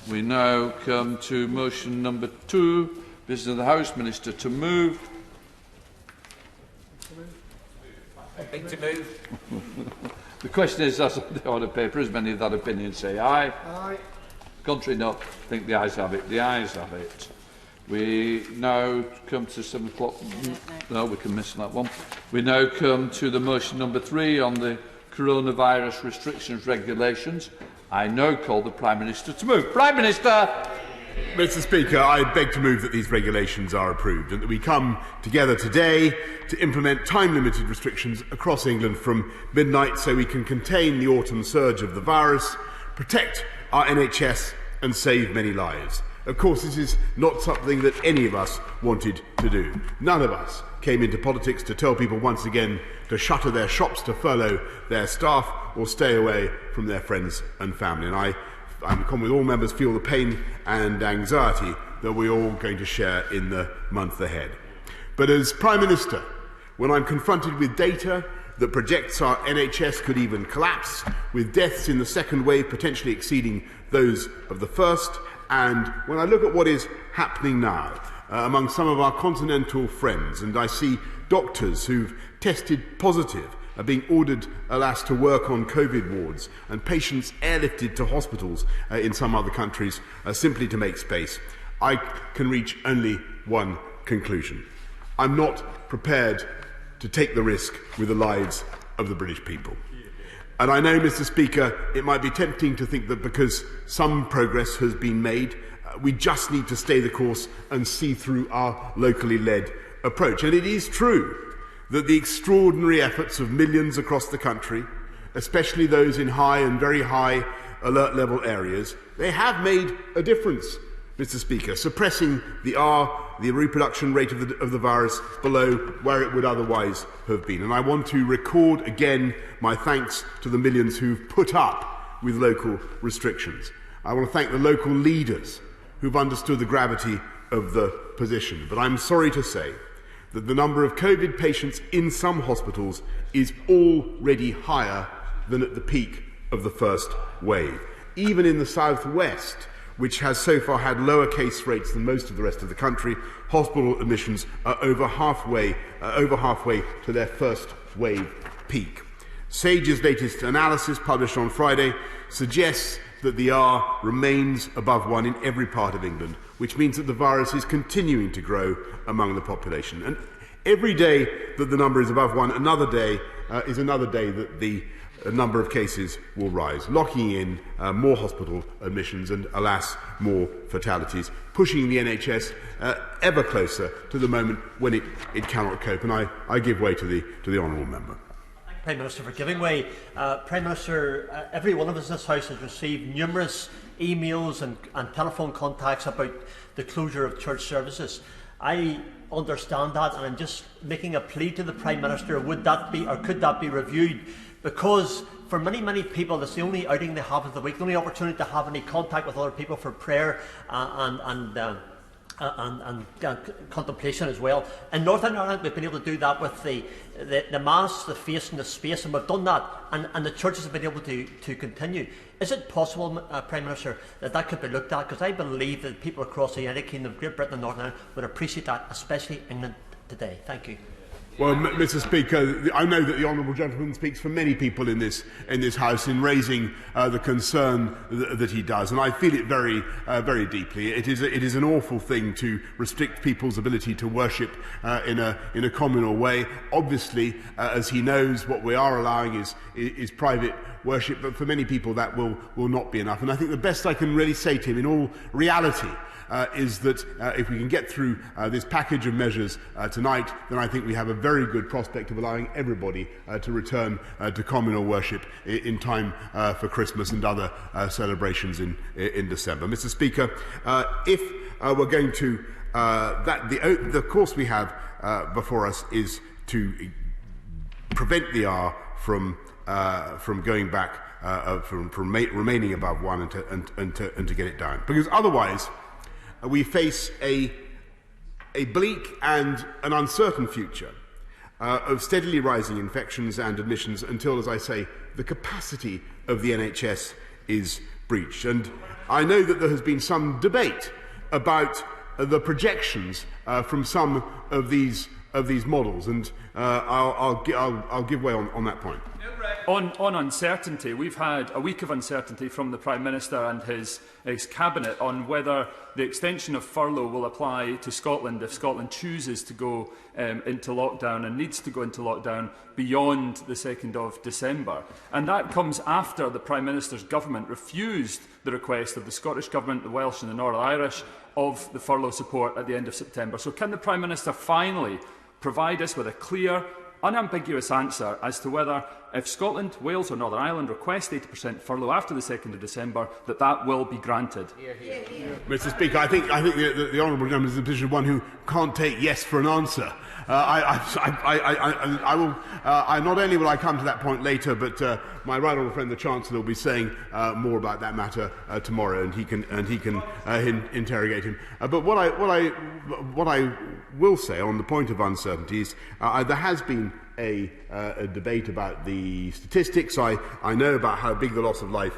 We now come to motion number 2, Business of the House. Minister to move. Big to move. The question is, as on the order paper, as many of that opinion say aye. Aye. Contrary not, I think the ayes have it. The ayes have it. We now come to 7 o'clock. No, we can miss that one. We now come to the motion number 3 on the coronavirus restrictions regulations. I now call the Prime Minister to move. Prime Minister! Mr. Speaker, I beg to move that these regulations are approved and that we come together today to implement time-limited restrictions across England from midnight so we can contain the autumn surge of the virus, protect our NHS and save many lives. Of course, this is not something that any of us wanted to do. None of us came into politics to tell people once again to shutter their shops, to furlough their staff or stay away from their friends and family. And I'm common with all members, feel the pain and anxiety that we're all going to share in the month ahead. But as Prime Minister, when I'm confronted with data that projects our NHS could even collapse, with deaths in the second wave potentially exceeding those of the first, and when I look at what is happening now among some of our continental friends, and I see doctors who've tested positive are being ordered, alas, to work on COVID wards, and patients airlifted to hospitals in some other countries simply to make space, I can reach only one conclusion. I'm not prepared to take the risk with the lives of the British people. And I know, Mr. Speaker, it might be tempting to think that because some progress has been made, we just need to stay the course and see through our locally led approach. And it is true that the extraordinary efforts of millions across the country, especially those in high and very high alert level areas, they have made a difference, Mr. Speaker, suppressing the reproduction rate of the virus below where it would otherwise have been. And I want to record again my thanks to the millions who've put up with local restrictions. I want to thank the local leaders who've understood the gravity of the position. But I'm sorry to say that the number of COVID patients in some hospitals is already higher than at the peak of the first wave. Even in the southwest, which has so far had lower case rates than most of the rest of the country, hospital admissions are over halfway to their first wave peak. SAGE's latest analysis, published on Friday, suggests that the R remains above 1 in every part of England, which means that the virus is continuing to grow among the population. And every day that the number is above 1, another day is another day that the number of cases will rise, locking in more hospital admissions and, alas, more fatalities, pushing the NHS ever closer to the moment when it cannot cope. And I give way to the honourable member. Prime Minister, for giving way. Prime Minister, every one of us in this House has received numerous emails and telephone contacts about the closure of church services. I understand that, and I'm just making a plea to the Prime Minister, would that be, or could that be reviewed? Because for many, many people, it's the only outing they have of the week, the only opportunity to have any contact with other people for prayer and contemplation as well. In Northern Ireland, we've been able to do that with the Mass, the face and the space, and we've done that, and the churches have been able to continue. Is it possible, Prime Minister, that could be looked at? Because I believe that people across the United Kingdom, Great Britain and Northern Ireland would appreciate that, especially England today. Thank you. Well, Mr. Speaker, I know that the honourable gentleman speaks for many people in this House in raising the concern that he does, and I feel it very, very deeply. It is an awful thing to restrict people's ability to worship in a communal way. Obviously, as he knows, what we are allowing is private worship, but for many people that will not be enough. And I think the best I can really say to him, in all reality, is that if we can get through this package of measures tonight, then I think we have a very good prospect of allowing everybody to return to communal worship in time for Christmas and other celebrations in December. Mr. Speaker, if we're going to the course we have before us is to prevent the R from going back, from remaining above 1 and to get it down, because otherwise we face a bleak and an uncertain future of steadily rising infections and admissions until, as I say, the capacity of the NHS is breached. And I know that there has been some debate about the projections from some of these models, and I'll give way on that point. On uncertainty, we've had a week of uncertainty from the Prime Minister and his Cabinet on whether the extension of furlough will apply to Scotland if Scotland chooses to go into lockdown and needs to go into lockdown beyond the 2nd of December. And that comes after the Prime Minister's government refused the request of the Scottish Government, the Welsh and the Northern Irish of the furlough support at the end of September. So can the Prime Minister finally provide us with a clear, unambiguous answer as to whether, if Scotland, Wales or Northern Ireland request 80% furlough after the 2nd of December, that will be granted? Mr. Speaker, I think the honourable gentleman is in the position of one who can't take yes for an answer. Not only will I come to that point later, but my right honourable friend, the Chancellor, will be saying more about that matter tomorrow, and he can interrogate him. But what I will say on the point of uncertainties, there has been a debate about the statistics. I know about how big the loss of life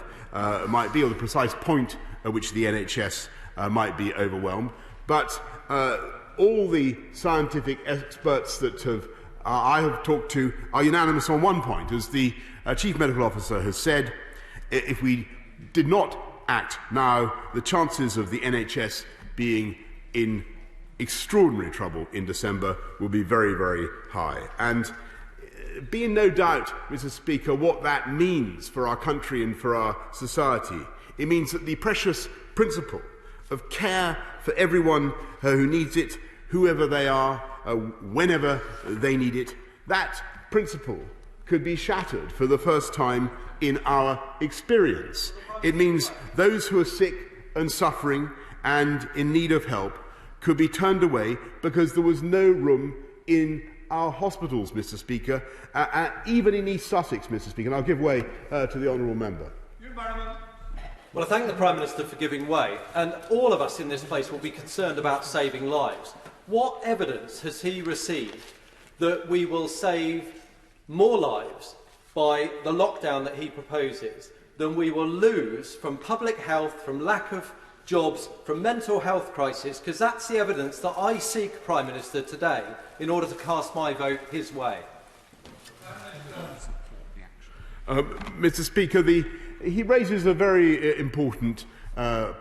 might be, or the precise point at which the NHS might be overwhelmed. But all the scientific experts that I have talked to are unanimous on one point. As the Chief Medical Officer has said, if we did not act now, the chances of the NHS being in extraordinary trouble in December will be very, very high. And be in no doubt, Mr. Speaker, what that means for our country and for our society. It means that the precious principle of care for everyone who needs it, whoever they are, whenever they need it, that principle could be shattered for the first time in our experience. It means those who are sick and suffering and in need of help could be turned away because there was no room in our hospitals, Mr. Speaker, even in East Sussex, Mr. Speaker. And I'll give way to the honourable member. Well, I thank the Prime Minister for giving way, and all of us in this place will be concerned about saving lives. What evidence has he received that we will save more lives by the lockdown that he proposes than we will lose from public health, from lack of jobs, from mental health crisis? Because that's the evidence that I seek, Prime Minister, today in order to cast my vote his way. Mr. Speaker, he raises a very important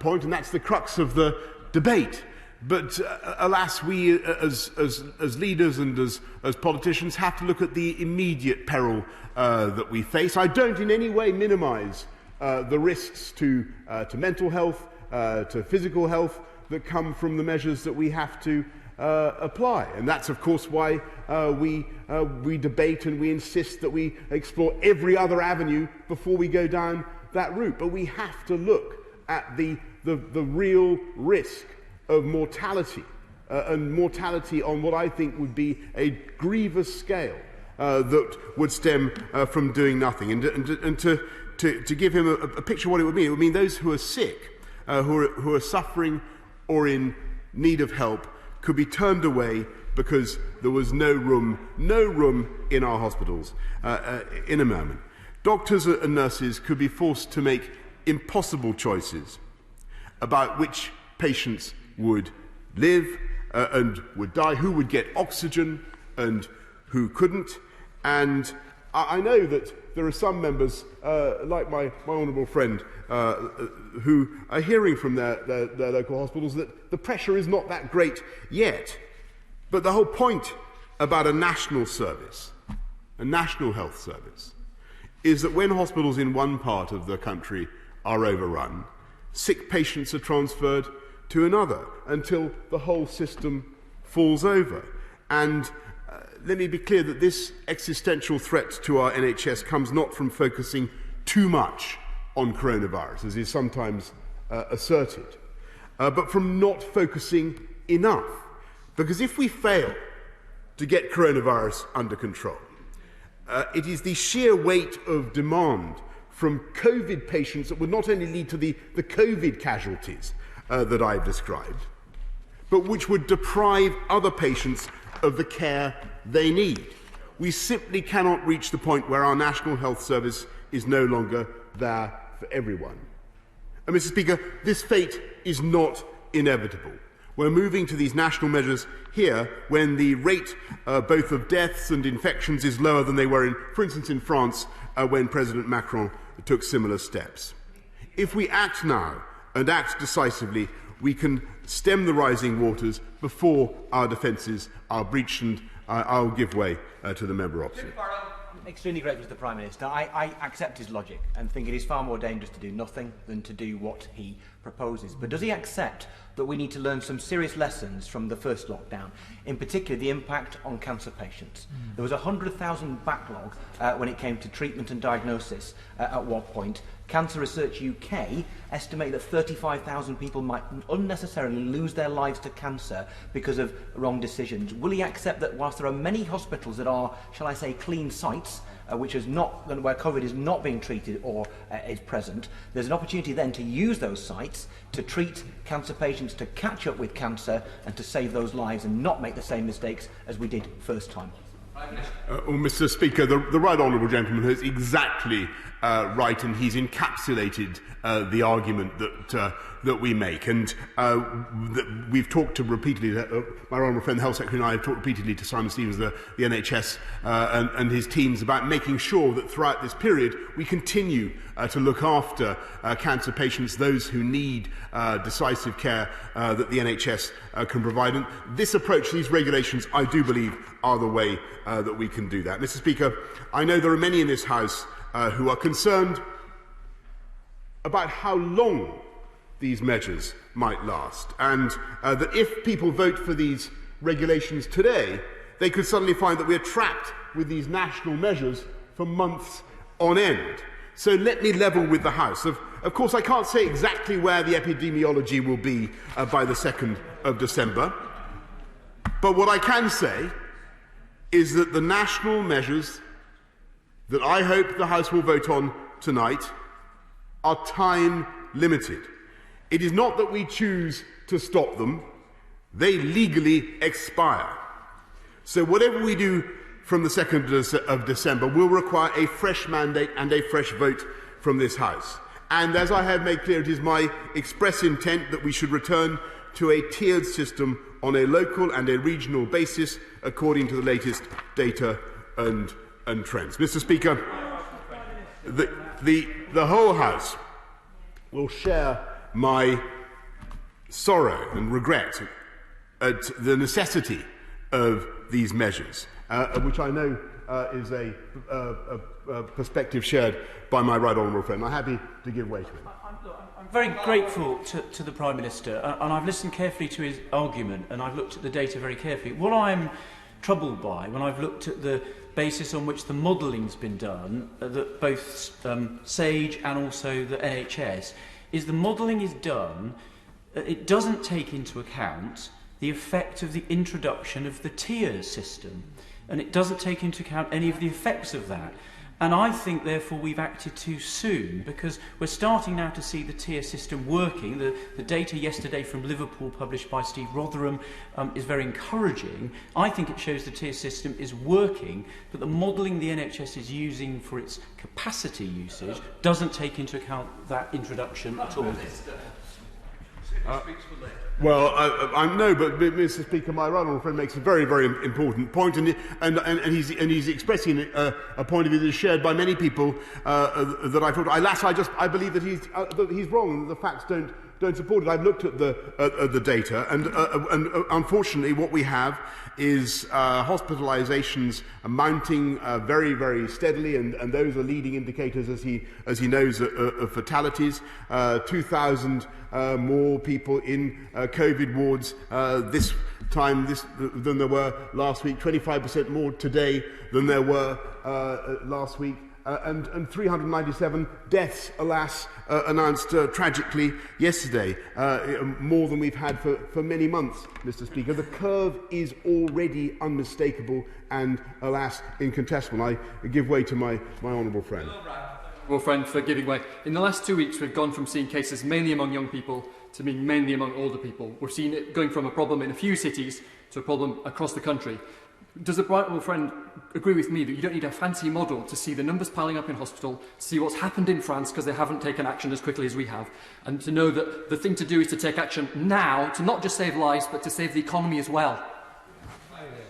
point, and that's the crux of the debate. But alas, we as leaders and as politicians have to look at the immediate peril that we face. I don't in any way minimise the risks to mental health, to physical health that come from the measures that we have to apply. And that's, of course, why we debate and we insist that we explore every other avenue before we go down that route. But we have to look at the real risk of mortality, and mortality on what I think would be a grievous scale that would stem from doing nothing. And to give him a picture of what it would mean those who are sick, who are suffering or in need of help, could be turned away because there was no room in our hospitals in a moment. Doctors and nurses could be forced to make impossible choices about which patients would live and would die, who would get oxygen and who couldn't. And I know that there are some members, like my honourable friend, who are hearing from their local hospitals that the pressure is not that great yet. But the whole point about a national service, a national health service, is that when hospitals in one part of the country are overrun, sick patients are transferred to another until the whole system falls over. And let me be clear that this existential threat to our NHS comes not from focusing too much on coronavirus, as is sometimes asserted, but from not focusing enough. Because if we fail to get coronavirus under control, it is the sheer weight of demand from COVID patients that would not only lead to the COVID casualties that I've described, but which would deprive other patients of the care they need. We simply cannot reach the point where our National Health Service is no longer there for everyone. And, Mr. Speaker, this fate is not inevitable. We're moving to these national measures here when the rate both of deaths and infections is lower than they were, for instance, in France when President Macron took similar steps. If we act now and act decisively, we can stem the rising waters before our defences are breached, and I'll give way to the member opposite. Extremely grateful to the Prime Minister. I accept his logic and think it is far more dangerous to do nothing than to do what he proposes. But does he accept that we need to learn some serious lessons from the first lockdown, in particular the impact on cancer patients? There was a 100,000 backlog when it came to treatment and diagnosis at one point. Cancer Research UK estimate that 35,000 people might unnecessarily lose their lives to cancer because of wrong decisions. Will he accept that whilst there are many hospitals that are, shall I say, clean sites, which is not where COVID is not being treated or is present, there's an opportunity then to use those sites to treat cancer patients, to catch up with cancer and to save those lives and not make the same mistakes as we did first time? Mr. Speaker, the right honourable gentleman is exactly right, and he's encapsulated the argument that we make. And we've talked to repeatedly, my honourable friend, the Health Secretary, and I have talked repeatedly to Simon Stevens, the NHS, and his teams about making sure that throughout this period we continue to look after cancer patients, those who need decisive care that the NHS can provide. And this approach, these regulations, I do believe, are the way that we can do that. Mr. Speaker, I know there are many in this House who are concerned about how long these measures might last, and that if people vote for these regulations today, they could suddenly find that we're trapped with these national measures for months on end. So let me level with the House. Of course, I can't say exactly where the epidemiology will be by the 2nd of December, but what I can say is that the national measures that I hope the House will vote on tonight are time limited. It is not that we choose to stop them, they legally expire. So whatever we do from the 2nd of December will require a fresh mandate and a fresh vote from this House. And as I have made clear, it is my express intent that we should return to a tiered system on a local and a regional basis according to the latest data and trends. Mr. Speaker, the whole House will share my sorrow and regret at the necessity of these measures, which I know is a perspective shared by my right honourable friend. I'm happy to give way to him. I'm very grateful to the Prime Minister, and I've listened carefully to his argument, and I've looked at the data very carefully. What I'm troubled by, when I've looked at the basis on which the modelling's been done, that both SAGE and also the NHS, is the modelling is done, it doesn't take into account the effect of the introduction of the tier system, and it doesn't take into account any of the effects of that. And I think, therefore, we've acted too soon, because we're starting now to see the tier system working. The data yesterday from Liverpool, published by Steve Rotherham, is very encouraging. I think it shows the tier system is working, but the modelling the NHS is using for its capacity usage doesn't take into account that introduction at all. Well, no, but Mr. Speaker, my right honourable friend makes a very, very important point, and he's expressing a point of view that is shared by many people that I've talked. I believe that he's wrong, and the facts don't support it. I've looked at the data, and unfortunately, what we have is hospitalisations mounting very, very steadily, and those are leading indicators, as he knows, of fatalities. 2,000 more people in COVID wards this time than there were last week. 25% more today than there were last week. And 397 deaths, alas, announced tragically yesterday, more than we've had for many months, Mr. Speaker. The curve is already unmistakable and, alas, incontestable. I give way to my honourable friend. Well, friend, for giving way. In the last 2 weeks, we've gone from seeing cases mainly among young people to being mainly among older people. We're seeing it going from a problem in a few cities to a problem across the country. Does a Brightwell friend agree with me that you don't need a fancy model to see the numbers piling up in hospital, to see what's happened in France because they haven't taken action as quickly as we have, and to know that the thing to do is to take action now to not just save lives but to save the economy as well?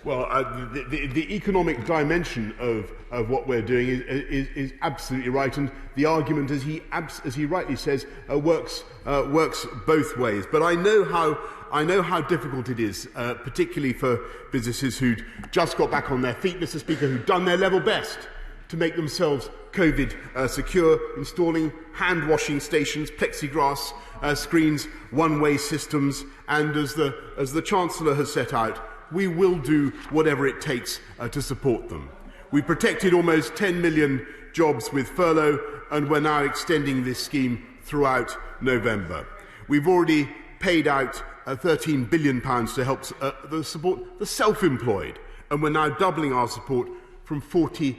Well, the economic dimension of what we're doing is absolutely right, and the argument, as he rightly says, works both ways. But I know how difficult it is, particularly for businesses who'd just got back on their feet, Mr. Speaker, who've done their level best to make themselves COVID secure, installing hand-washing stations, plexiglass screens, one-way systems, and as the Chancellor has set out, we will do whatever it takes to support them. We protected almost 10 million jobs with furlough, and we're now extending this scheme throughout November. We've already paid out £13 billion to help support the self-employed, and we're now doubling our support from 40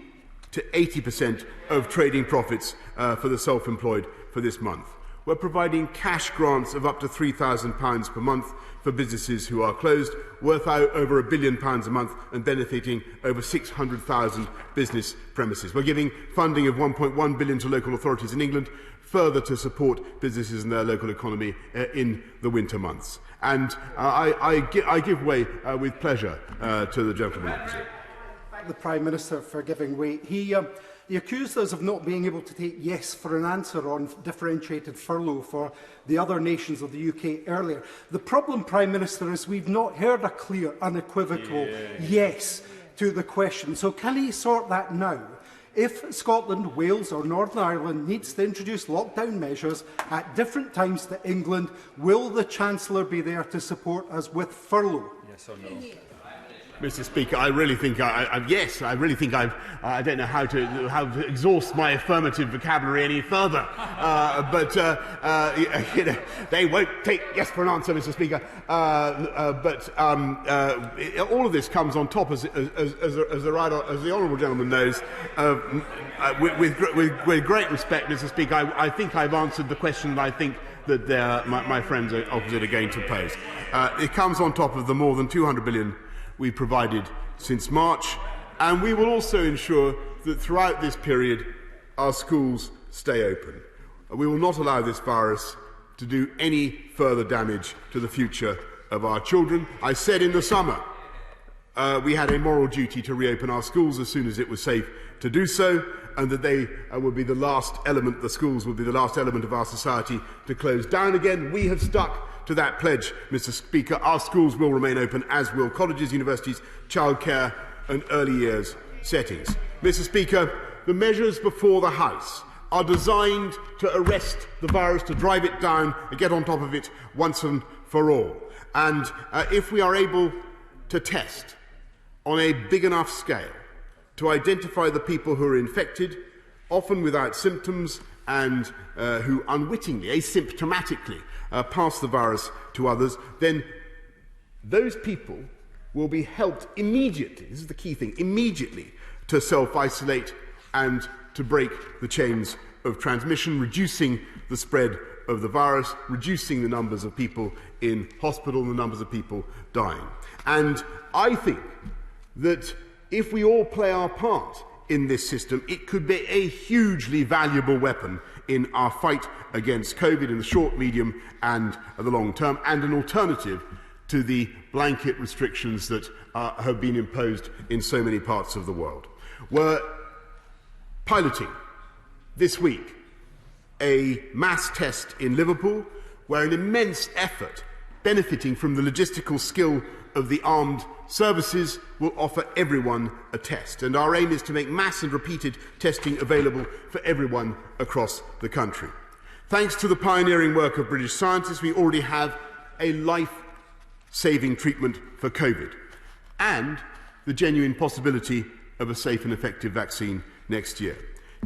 to 80% of trading profits for the self-employed for this month. We're providing cash grants of up to £3,000 per month for businesses who are closed, worth out over £1 billion a month and benefiting over 600,000 business premises. We're giving funding of £1.1 billion to local authorities in England, further to support businesses and their local economy in the winter months. And I give way with pleasure to the gentleman opposite. The Prime Minister for giving way. He accused us of not being able to take yes for an answer on differentiated furlough for the other nations of the UK earlier. The problem, Prime Minister, is we've not heard a clear, unequivocal yes to the question. So can he sort that now? If Scotland, Wales or Northern Ireland needs to introduce lockdown measures at different times to England, will the Chancellor be there to support us with furlough? Yes or no? Mr. Speaker, I really think yes. I really think I don't know how to exhaust my affirmative vocabulary any further. But they won't take yes for an answer, Mr. Speaker. All of this comes on top, as the honourable gentleman knows, with great respect, Mr. Speaker. I think I've answered the question that I think that my friends opposite are going to pose. It comes on top of the more than 200 billion we provided since March, and we will also ensure that throughout this period our schools stay open. We will not allow this virus to do any further damage to the future of our children. I said in the summer we had a moral duty to reopen our schools as soon as it was safe to do so, and that they would be the last element, the schools would be the last element of our society to close down again. We have stuck to that pledge, Mr. Speaker. Our schools will remain open, as will colleges, universities, childcare and early years settings. Mr. Speaker, the measures before the House are designed to arrest the virus, to drive it down and get on top of it once and for all. And if we are able to test on a big enough scale to identify the people who are infected, often without symptoms, and who unwittingly, asymptomatically, pass the virus to others, then those people will be helped immediately, this is the key thing, immediately to self-isolate and to break the chains of transmission, reducing the spread of the virus, reducing the numbers of people in hospital and the numbers of people dying. And I think that if we all play our part in this system, it could be a hugely valuable weapon in our fight against COVID in the short, medium and the long term, and an alternative to the blanket restrictions that have been imposed in so many parts of the world. We're piloting this week a mass test in Liverpool, where an immense effort benefiting from the logistical skill of the armed services will offer everyone a test, and our aim is to make mass and repeated testing available for everyone across the country. Thanks to the pioneering work of British scientists, we already have a life-saving treatment for COVID and the genuine possibility of a safe and effective vaccine next year.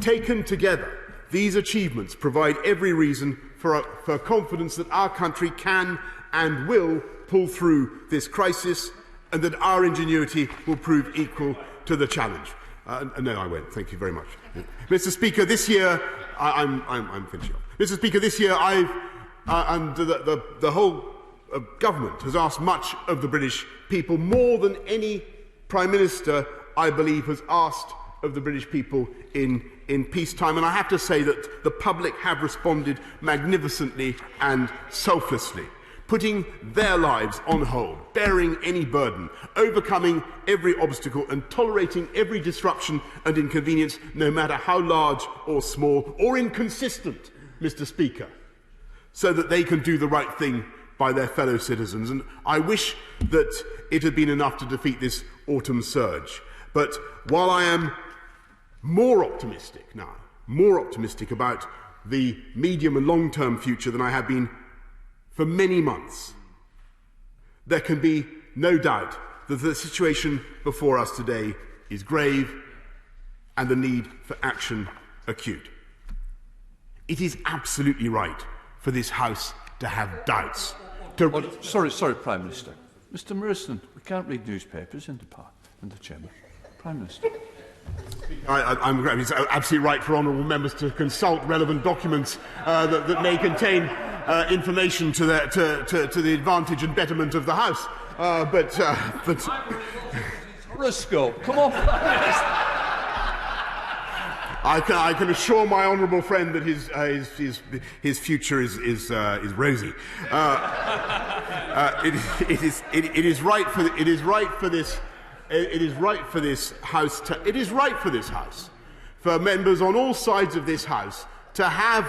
Taken together, these achievements provide every reason for confidence that our country can and will pull through this crisis, and that our ingenuity will prove equal to the challenge. No, I won't. Thank you very much. Mr. Speaker, this year, I'm finishing off. Mr. Speaker, this year and the whole government has asked much of the British people, more than any Prime Minister, I believe, has asked of the British people in peacetime, and I have to say that the public have responded magnificently and selflessly, putting their lives on hold, bearing any burden, overcoming every obstacle and tolerating every disruption and inconvenience, no matter how large or small or inconsistent, Mr. Speaker, so that they can do the right thing by their fellow citizens. And I wish that it had been enough to defeat this autumn surge. But while I am more optimistic about the medium and long-term future than I have been for many months, there can be no doubt that the situation before us today is grave and the need for action acute. It is absolutely right for this House to have doubts. Sorry, Prime Minister. Mr Morrison, we can't read newspapers in the Chamber. Prime Minister. It's absolutely right for honourable members to consult relevant documents that may contain information to the advantage and betterment of the House. But Roscoe, come on. I can assure my honourable friend that his future is rosy. It is right for this House, for members on all sides of this House, to have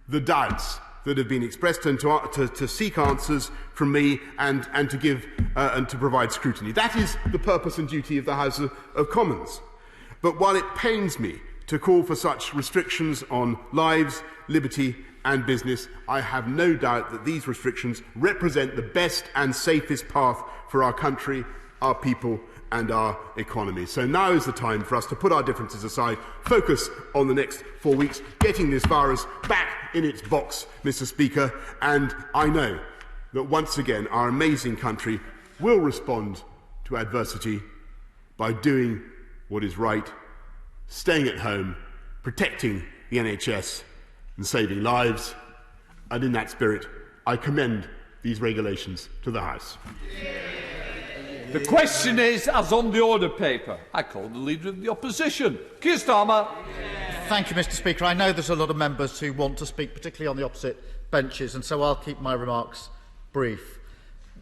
the doubts that have been expressed and to seek answers from me and to give and to provide scrutiny. That is the purpose and duty of the House of Commons. But while it pains me to call for such restrictions on lives, liberty and business, I have no doubt that these restrictions represent the best and safest path for our country, our people and our economy. So now is the time for us to put our differences aside, focus on the next 4 weeks, getting this virus back in its box, Mr. Speaker, and I know that once again our amazing country will respond to adversity by doing what is right, staying at home, protecting the NHS and saving lives, and in that spirit I commend these regulations to the House. The question is, as on the order paper, I call the Leader of the Opposition. Keir Starmer. Thank you, Mr. Speaker. I know there's a lot of members who want to speak, particularly on the opposite benches, and so I'll keep my remarks brief.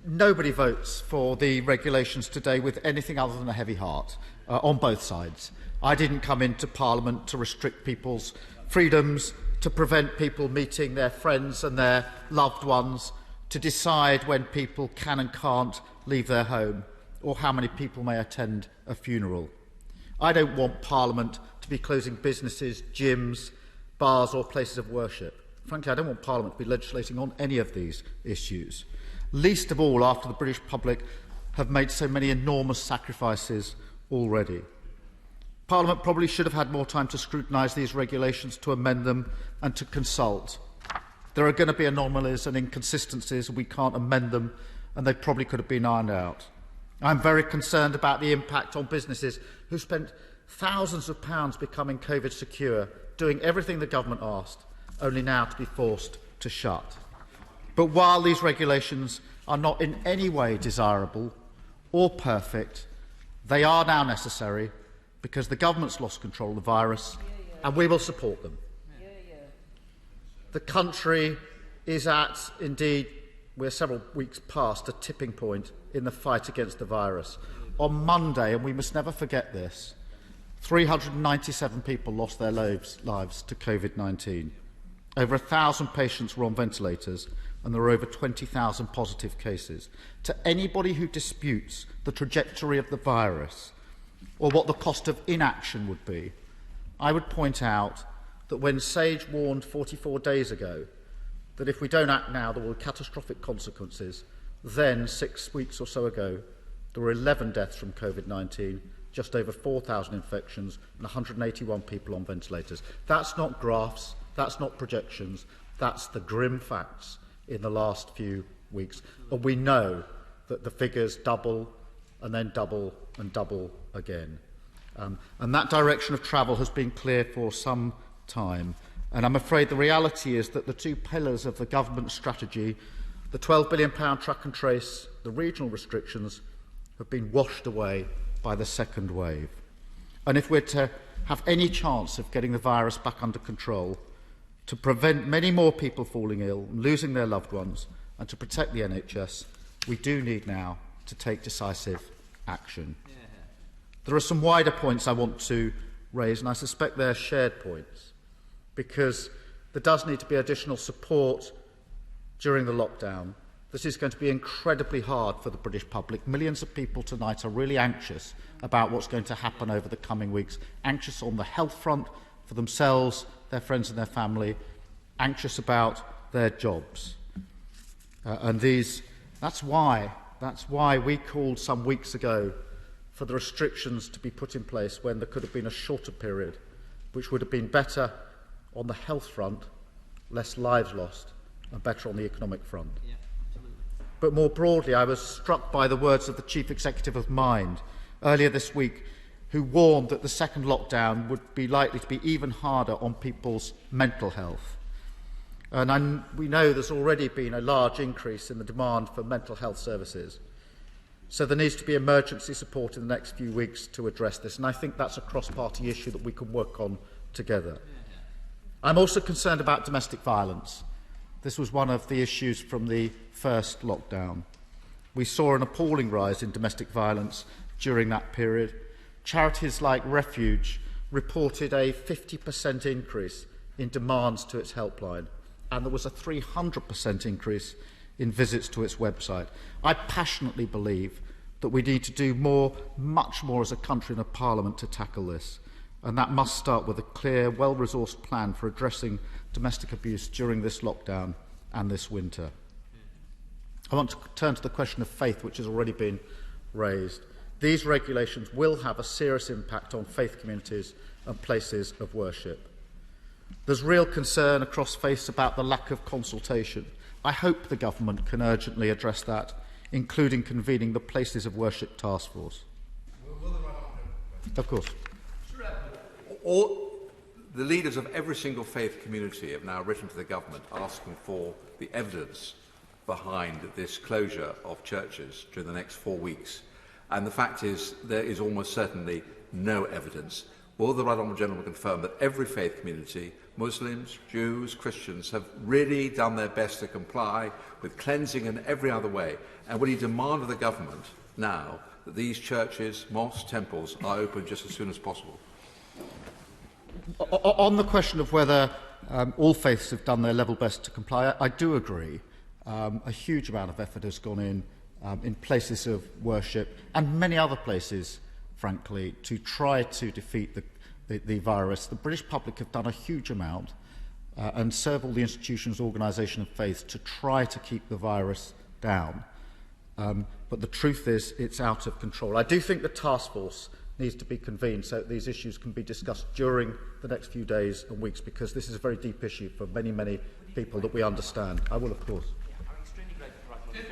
Nobody votes for the regulations today with anything other than a heavy heart, on both sides. I didn't come into Parliament to restrict people's freedoms, to prevent people meeting their friends and their loved ones, to decide when people can and can't leave their home, or how many people may attend a funeral. I don't want Parliament to be closing businesses, gyms, bars or places of worship. Frankly, I don't want Parliament to be legislating on any of these issues, least of all after the British public have made so many enormous sacrifices already. Parliament probably should have had more time to scrutinise these regulations, to amend them and to consult. There are going to be anomalies and inconsistencies, and we can't amend them, and they probably could have been ironed out. I'm very concerned about the impact on businesses who spent thousands of pounds becoming COVID secure, doing everything the government asked, only now to be forced to shut. But while these regulations are not in any way desirable or perfect, they are now necessary because the government's lost control of the virus, and we will support them. The country is at, indeed, we're several weeks past a tipping point in the fight against the virus. On Monday, and we must never forget this, 397 people lost their lives to COVID-19. Over 1,000 patients were on ventilators, and there are over 20,000 positive cases. To anybody who disputes the trajectory of the virus or what the cost of inaction would be, I would point out that when Sage warned 44 days ago that if we don't act now there will be catastrophic consequences, then 6 weeks or so ago there were 11 deaths from COVID-19, just over 4,000 infections and 181 people on ventilators. That's not graphs, that's not projections, that's the grim facts in the last few weeks. And we know that the figures double and then double and double again. And that direction of travel has been clear for some time. And I'm afraid the reality is that the two pillars of the government strategy, the £12 billion track and trace, the regional restrictions, have been washed away by the second wave. And if we're to have any chance of getting the virus back under control, to prevent many more people falling ill and losing their loved ones, and to protect the NHS, we do need now to take decisive action. There are some wider points I want to raise, and I suspect they're shared points, because there does need to be additional support during the lockdown. This is going to be incredibly hard for the British public. Millions of people tonight are really anxious about what's going to happen over the coming weeks, anxious on the health front for themselves, their friends and their family, anxious about their jobs. That's why we called some weeks ago for the restrictions to be put in place when there could have been a shorter period, which would have been better on the health front, less lives lost, and better on the economic front. Yeah, but more broadly, I was struck by the words of the Chief Executive of Mind earlier this week, who warned that the second lockdown would be likely to be even harder on people's mental health. And we know there's already been a large increase in the demand for mental health services. So there needs to be emergency support in the next few weeks to address this, and I think that's a cross-party issue that we can work on together. I'm also concerned about domestic violence. This was one of the issues from the first lockdown. We saw an appalling rise in domestic violence during that period. Charities like Refuge reported a 50% increase in demands to its helpline, and there was a 300% increase in visits to its website. I passionately believe that we need to do more, much more as a country and a parliament to tackle this, and that must start with a clear, well-resourced plan for addressing domestic abuse during this lockdown and this winter. I want to turn to the question of faith, which has already been raised. These regulations will have a serious impact on faith communities and places of worship. There's real concern across faiths about the lack of consultation. I hope the government can urgently address that, including convening the Places of Worship Task Force. Of course. All the leaders of every single faith community have now written to the government asking for the evidence behind this closure of churches during the next 4 weeks. And the fact is, there is almost certainly no evidence. Will the Right Honourable Gentleman confirm that every faith community, Muslims, Jews, Christians, have really done their best to comply with cleansing in every other way? And will he demand of the government now that these churches, mosques, temples are open just as soon as possible? On the question of whether all faiths have done their level best to comply, I do agree. A huge amount of effort has gone in places of worship and many other places, frankly, to try to defeat the virus. The British public have done a huge amount, and serve all the institutions, organisation of faith to try to keep the virus down. But the truth is, it's out of control. I do think the task force needs to be convened so that these issues can be discussed during the next few days and weeks, because this is a very deep issue for many, many people that we understand. I will, of course.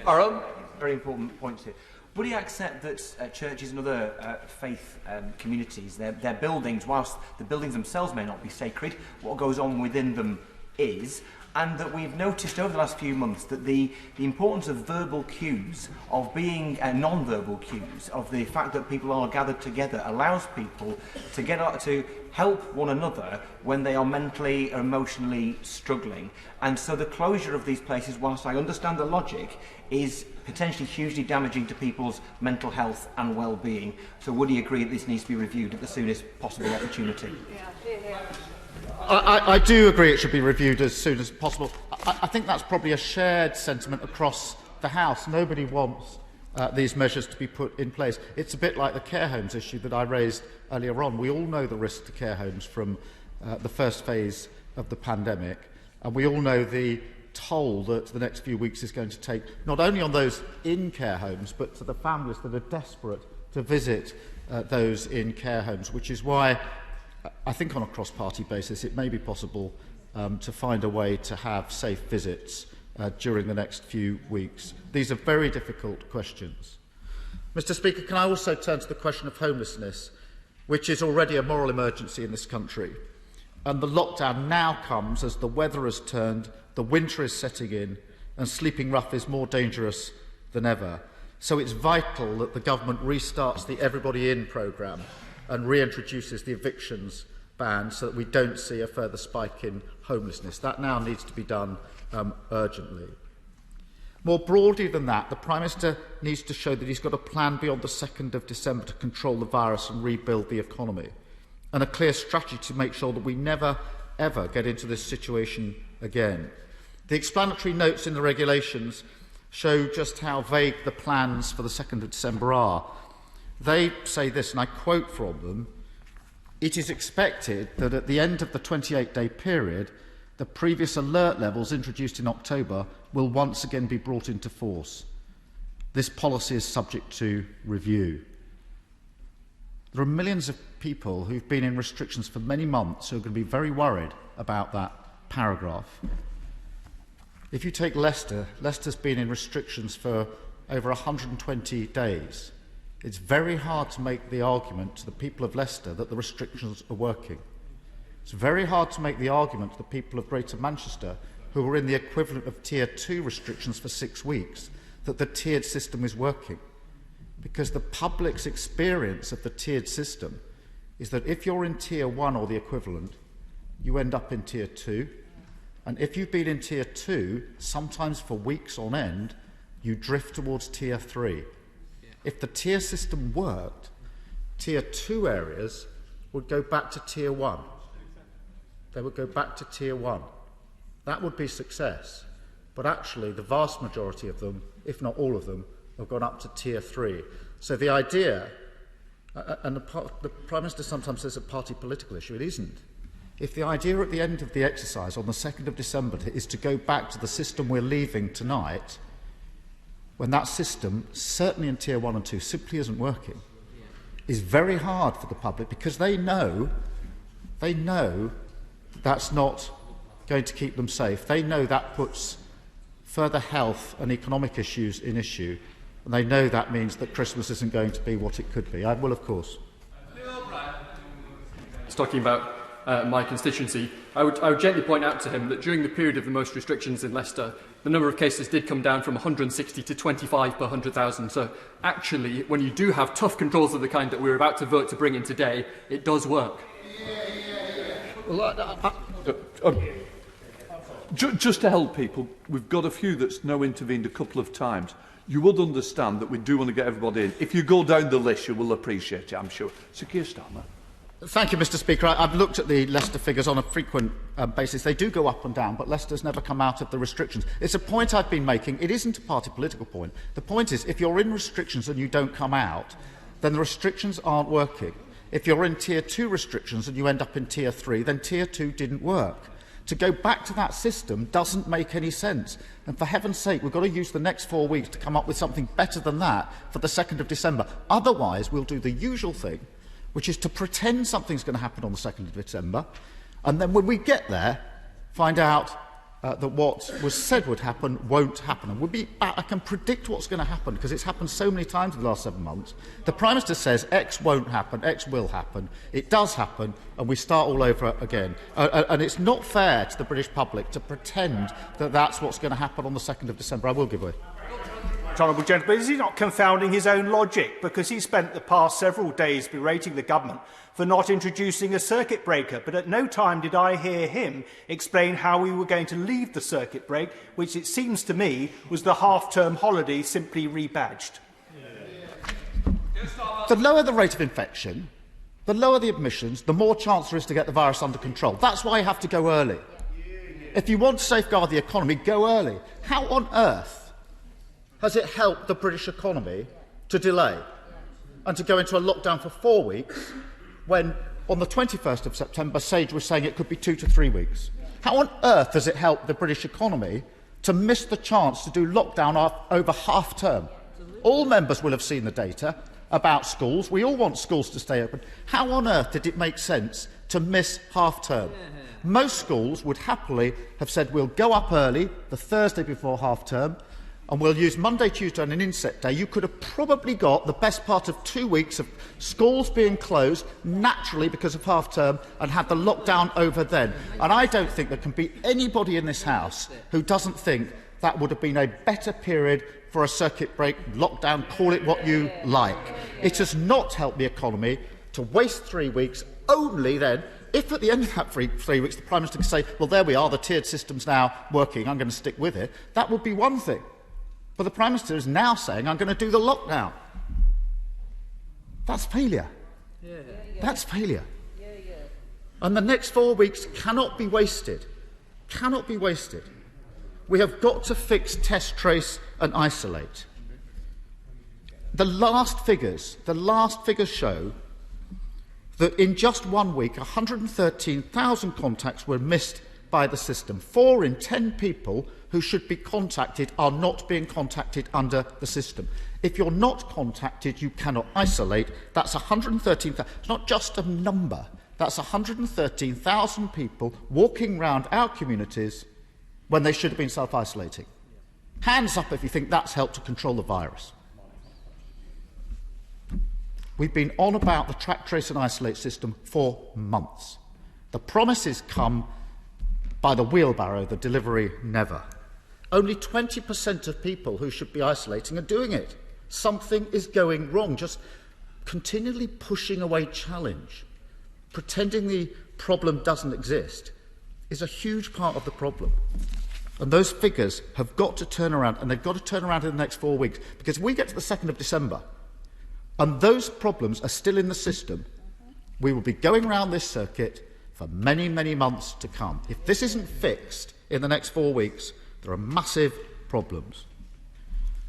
Aaron? Very important points here. Would he accept that churches and other faith communities, their buildings, whilst the buildings themselves may not be sacred, what goes on within them is, and that we've noticed over the last few months that the importance of verbal cues, of being non-verbal cues, of the fact that people are gathered together, allows people to get out to help one another when they are mentally or emotionally struggling. And so the closure of these places, whilst I understand the logic, is potentially hugely damaging to people's mental health and well-being. So would he agree that this needs to be reviewed at the soonest possible opportunity? I do agree it should be reviewed as soon as possible. I think that's probably a shared sentiment across the House. Nobody wants these measures to be put in place. It's a bit like the care homes issue that I raised earlier on. We all know the risk to care homes from the first phase of the pandemic, and we all know the toll that the next few weeks is going to take, not only on those in care homes, but to the families that are desperate to visit those in care homes, which is why I think on a cross-party basis it may be possible to find a way to have safe visits during the next few weeks. These are very difficult questions. Mr. Speaker, can I also turn to the question of homelessness, which is already a moral emergency in this country? And the lockdown now comes as the weather has turned, the winter is setting in, and sleeping rough is more dangerous than ever. So it's vital that the government restarts the Everybody In programme and reintroduces the evictions ban so that we don't see a further spike in homelessness. That now needs to be done urgently. More broadly than that, the Prime Minister needs to show that he's got a plan beyond the 2nd of December to control the virus and rebuild the economy, and a clear strategy to make sure that we never, ever get into this situation again. The explanatory notes in the regulations show just how vague the plans for the 2nd of December are. They say this, and I quote from them: "It is expected that at the end of the 28-day period, the previous alert levels introduced in October will once again be brought into force. This policy is subject to review." There are millions of people who've been in restrictions for many months who are going to be very worried about that paragraph. If you take Leicester, Leicester's been in restrictions for over 120 days. It's very hard to make the argument to the people of Leicester that the restrictions are working. It's very hard to make the argument to the people of Greater Manchester, who were in the equivalent of Tier 2 restrictions for 6 weeks, that the tiered system is working. Because the public's experience of the tiered system is that if you're in Tier 1 or the equivalent, you end up in Tier 2. And if you've been in Tier 2, sometimes for weeks on end, you drift towards Tier 3. If the tier system worked, Tier 2 areas would go back to Tier 1. They would go back to Tier 1. That would be success. But actually, the vast majority of them, if not all of them, have gone up to Tier 3. So the idea, and the Prime Minister sometimes says a party political issue, it isn't. If the idea at the end of the exercise on the 2nd of December is to go back to the system we're leaving tonight, when that system, certainly in Tier 1 and 2, simply isn't working, is very hard for the public, because they know that's not going to keep them safe. They know that puts further health and economic issues in issue, and they know that means that Christmas isn't going to be what it could be. I will, of course. It's talking about my constituency. I would gently point out to him that during the period of the most restrictions in Leicester, the number of cases did come down from 160 to 25 per 100,000. So actually, when you do have tough controls of the kind that we're about to vote to bring in today, it does work. Just to help people, we've got a few that's now intervened a couple of times. You would understand that we do want to get everybody in. If you go down the list, you will appreciate it, I'm sure. Sir Keir Starmer. Thank you, Mr Speaker. I've looked at the Leicester figures on a frequent basis. They do go up and down, but Leicester's never come out of the restrictions. It's a point I've been making. It isn't a party political point. The point is, if you're in restrictions and you don't come out, then the restrictions aren't working. If you're in Tier 2 restrictions and you end up in Tier 3, then Tier 2 didn't work. To go back to that system doesn't make any sense. And for heaven's sake, we've got to use the next 4 weeks to come up with something better than that for the 2nd of December. Otherwise, we'll do the usual thing, which is to pretend something's going to happen on the 2nd of December, and then when we get there, find out that what was said would happen won't happen. And I can predict what's going to happen, because it's happened so many times in the last 7 months. The Prime Minister says X won't happen, X will happen. It does happen, and we start all over again. And it's not fair to the British public to pretend that that's what's going to happen on the 2nd of December. I will give way. Honourable Gentleman, is he not confounding his own logic? Because he spent the past several days berating the government for not introducing a circuit breaker, but at no time did I hear him explain how we were going to leave the circuit break, which it seems to me was the half-term holiday simply rebadged. The lower the rate of infection, the lower the admissions, the more chance there is to get the virus under control. That's why you have to go early. If you want to safeguard the economy, go early. How on earth has it helped the British economy to delay and to go into a lockdown for 4 weeks when, on the 21st of September, Sage was saying it could be 2 to 3 weeks? How on earth has it helped the British economy to miss the chance to do lockdown over half-term? All members will have seen the data about schools. We all want schools to stay open. How on earth did it make sense to miss half-term? Most schools would happily have said, we'll go up early, the Thursday before half-term, and we'll use Monday, Tuesday and an inset day. You could have probably got the best part of 2 weeks of schools being closed naturally because of half-term and had the lockdown over then. And I don't think there can be anybody in this House who doesn't think that would have been a better period for a circuit break, lockdown, call it what you like. It has not helped the economy to waste 3 weeks. Only then, if at the end of that 3 weeks the Prime Minister can say, well, there we are, the tiered system's now working, I'm going to stick with it, that would be one thing. But the Prime Minister is now saying, I'm going to do the lockdown. That's failure. That's failure. And the next 4 weeks cannot be wasted. Cannot be wasted. We have got to fix, test, trace and isolate. The last figures show that in just 1 week, 113,000 contacts were missed by the system. 4 in 10 people who should be contacted are not being contacted under the system. If you're not contacted, you cannot isolate. That's 113,000. It's not just a number. That's 113,000 people walking around our communities when they should have been self-isolating. Hands up if you think that's helped to control the virus. We've been on about the track, trace and isolate system for months. The promises come by the wheelbarrow, the delivery never. Only 20% of people who should be isolating are doing it. Something is going wrong. Just continually pushing away challenge, pretending the problem doesn't exist, is a huge part of the problem. And those figures have got to turn around, and they've got to turn around in the next 4 weeks, because if we get to the 2nd of December and those problems are still in the system, we will be going around this circuit for many, many months to come. If this isn't fixed in the next 4 weeks, there are massive problems.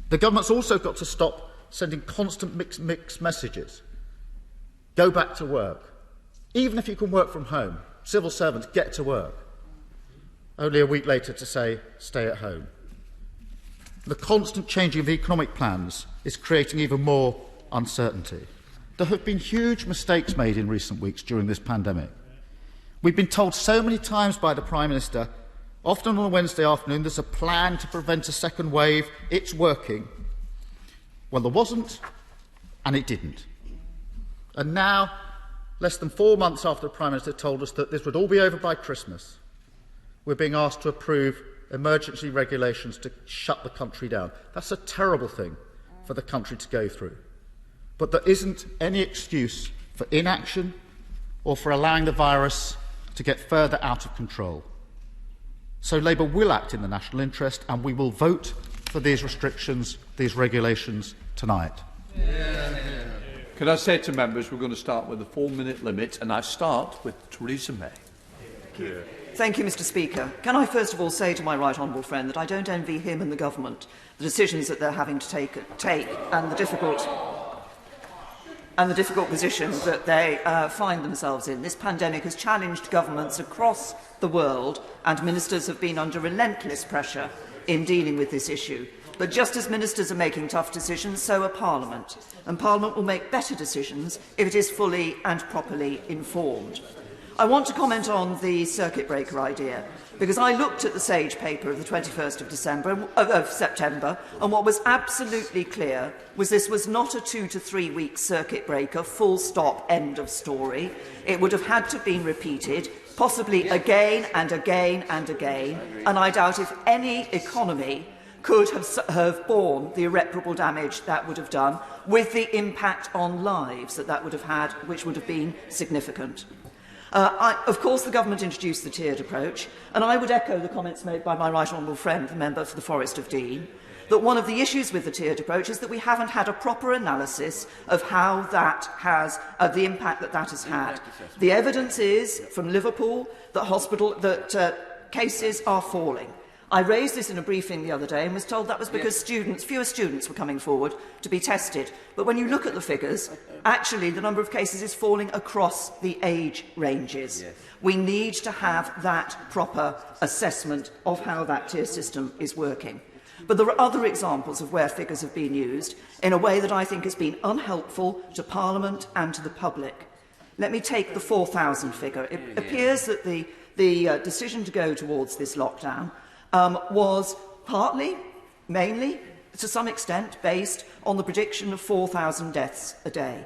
The government's also got to stop sending constant mixed messages. Go back to work. Even if you can work from home, civil servants, get to work. Only a week later to say, stay at home. The constant changing of the economic plans is creating even more uncertainty. There have been huge mistakes made in recent weeks during this pandemic. We've been told so many times by the Prime Minister, often on a Wednesday afternoon, there's a plan to prevent a second wave, it's working. Well, there wasn't, and it didn't. And now, less than 4 months after the Prime Minister told us that this would all be over by Christmas, we're being asked to approve emergency regulations to shut the country down. That's a terrible thing for the country to go through. But there isn't any excuse for inaction or for allowing the virus to get further out of control. So Labour will act in the national interest, and we will vote for these restrictions, these regulations tonight. Can I say to members, we're going to start with a 4-minute limit, and I start with Theresa May. Thank you, Mr. Speaker. Can I first of all say to my right honourable friend that I don't envy him and the government the decisions that they're having to take and the difficult position that they find themselves in. This pandemic has challenged governments across the world, and ministers have been under relentless pressure in dealing with this issue. But just as ministers are making tough decisions, so are Parliament. And Parliament will make better decisions if it is fully and properly informed. I want to comment on the circuit breaker idea, because I looked at the SAGE paper of the 21st of September, and what was absolutely clear was this was not a 2 to 3 week circuit breaker, full stop, end of story. It would have had to have been repeated, possibly again and again and again, and I doubt if any economy could have borne the irreparable damage that would have done, with the impact on lives that would have had, which would have been significant. Of course, the government introduced the tiered approach, and I would echo the comments made by my right honourable friend, the member for the Forest of Dean, that one of the issues with the tiered approach is that we haven't had a proper analysis of how that has, the impact that has had. The evidence is, from Liverpool, that cases are falling. I raised this in a briefing the other day and was told that was because fewer students were coming forward to be tested. But when you look at the figures, actually the number of cases is falling across the age ranges. Yes. We need to have that proper assessment of how that tier system is working. But there are other examples of where figures have been used in a way that I think has been unhelpful to Parliament and to the public. Let me take the 4,000 figure. It appears that the decision to go towards this lockdown was partly, mainly, to some extent, based on the prediction of 4,000 deaths a day.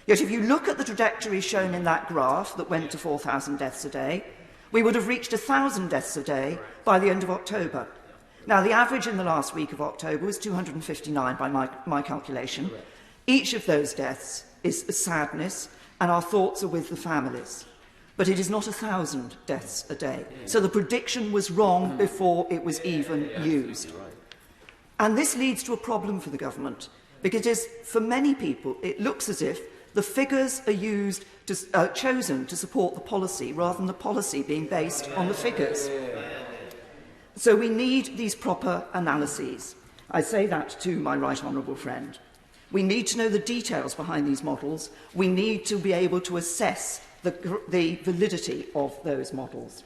Yet if you look at the trajectory shown in that graph that went to 4,000 deaths a day, we would have reached 1,000 deaths a day by the end of October. Now, the average in the last week of October was 259 by my calculation. Each of those deaths is a sadness, and our thoughts are with the families. But it is not 1,000 deaths a day. So the prediction was wrong before it was even used. And this leads to a problem for the government, because for many people, it looks as if the figures are chosen to support the policy rather than the policy being based on the figures. So we need these proper analyses. I say that to my right honourable friend. We need to know the details behind these models. We need to be able to assess the validity of those models.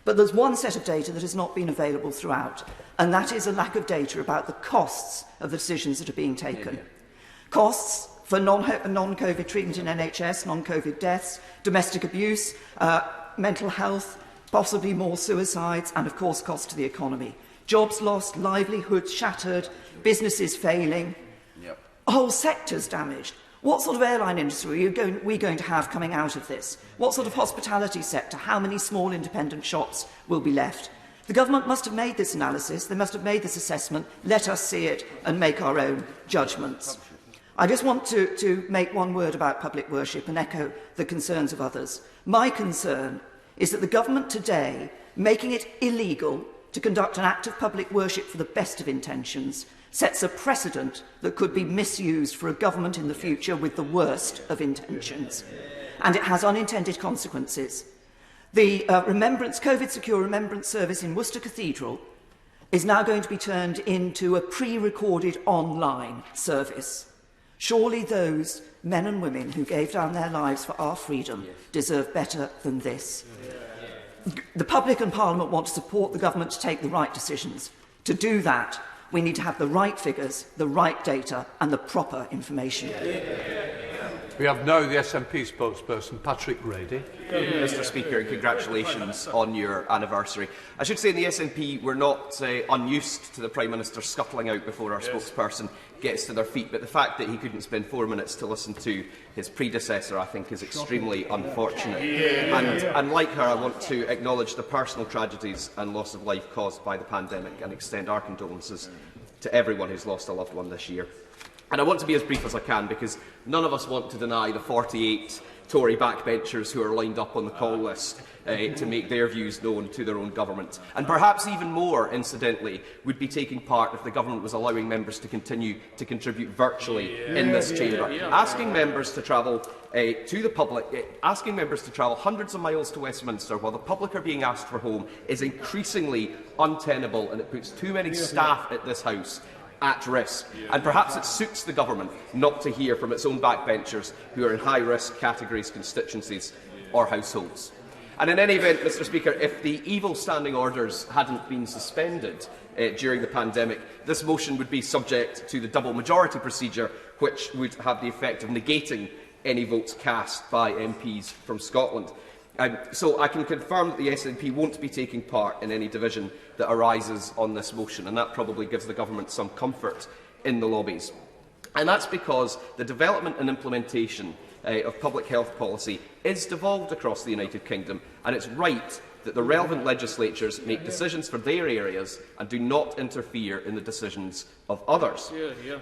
But there's one set of data that has not been available throughout, and that is a lack of data about the costs of the decisions that are being taken. Costs for non-COVID treatment in NHS, non-COVID deaths, domestic abuse, mental health, possibly more suicides, and of course costs to the economy. Jobs lost, livelihoods shattered, businesses failing, whole sectors damaged. What sort of airline industry are we going to have coming out of this? What sort of hospitality sector? How many small independent shops will be left? The government must have made this analysis, they must have made this assessment. Let us see it and make our own judgments. I just want to make one word about public worship and echo the concerns of others. My concern is that the government today, making it illegal to conduct an act of public worship for the best of intentions, sets a precedent that could be misused for a government in the future with the worst of intentions. And it has unintended consequences. The COVID-secure remembrance service in Worcester Cathedral is now going to be turned into a pre-recorded online service. Surely those men and women who gave down their lives for our freedom deserve better than this. The public and Parliament want to support the government to take the right decisions. To do that, we need to have the right figures, the right data and the proper information. We have now the SNP spokesperson, Patrick Brady. Mr Speaker, and congratulations on your anniversary. I should say in the SNP we're not unused to the Prime Minister scuttling out before our spokesperson gets to their feet, but the fact that he couldn't spend 4 minutes to listen to his predecessor I think is extremely unfortunate. And like her, I want to acknowledge the personal tragedies and loss of life caused by the pandemic and extend our condolences to everyone who's lost a loved one this year. And I want to be as brief as I can because none of us want to deny the 48 Tory backbenchers who are lined up on the call list to make their views known to their own government. And perhaps even more, incidentally, would be taking part if the government was allowing members to continue to contribute virtually in this chamber. Asking members to travel to the public, asking members to travel hundreds of miles to Westminster while the public are being asked for home is increasingly untenable, and it puts too many staff at this House at risk. And perhaps it suits the government not to hear from its own backbenchers who are in high-risk categories, constituencies or households. And in any event, Mr Speaker, if the evil standing orders hadn't been suspended during the pandemic, this motion would be subject to the double majority procedure, which would have the effect of negating any votes cast by MPs from Scotland. So I can confirm that the SNP won't be taking part in any division that arises on this motion, and that probably gives the government some comfort in the lobbies. And that's because the development and implementation of public health policy is devolved across the United Kingdom, and it's right that the relevant legislatures make decisions for their areas and do not interfere in the decisions of others.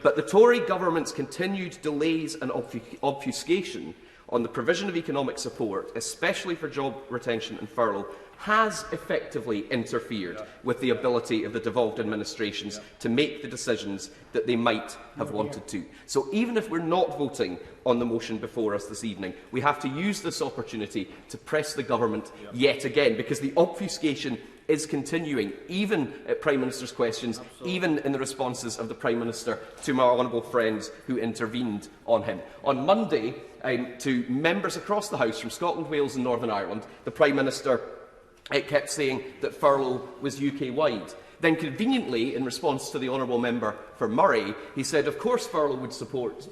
But the Tory government's continued delays and obfuscation on the provision of economic support, especially for job retention and furlough, has effectively interfered with the ability of the devolved administrations to make the decisions that they might have wanted to. So even if we're not voting on the motion before us this evening, we have to use this opportunity to press the government yet again, because the obfuscation is continuing, even at Prime Minister's questions, even in the responses of the Prime Minister to my honourable friends who intervened on him. On Monday, to members across the House from Scotland, Wales and Northern Ireland, the Prime Minister kept saying that furlough was UK-wide. Then, conveniently, in response to the honourable member for Murray, he said, of course, furlough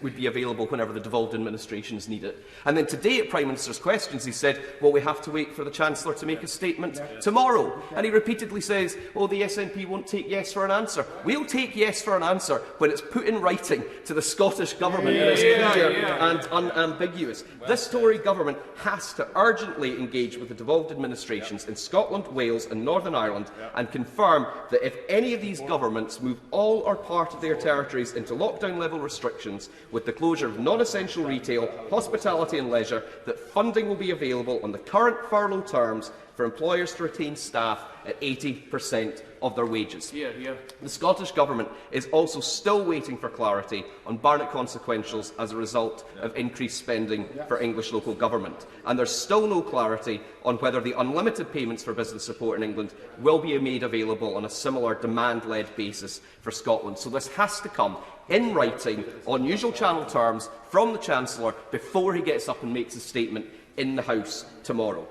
would be available whenever the devolved administrations need it. And then today, at Prime Minister's questions, he said, well, we have to wait for the Chancellor to make a statement tomorrow. And he repeatedly says, oh, the SNP won't take yes for an answer. We'll take yes for an answer when it's put in writing to the Scottish Government and it's clear and unambiguous. This Tory Government has to urgently engage with the devolved administrations in Scotland, Wales and Northern Ireland and confirm that if any of these governments move all or part of their territories into lockdown-level restrictions with the closure of non-essential retail, hospitality and leisure, that funding will be available on the current furlough terms for employers to retain staff at 80% of their wages. The Scottish Government is also still waiting for clarity on Barnett consequentials as a result of increased spending for English local government. And there is still no clarity on whether the unlimited payments for business support in England will be made available on a similar demand-led basis for Scotland. So this has to come in writing on usual channel terms from the Chancellor before he gets up and makes a statement in the House tomorrow.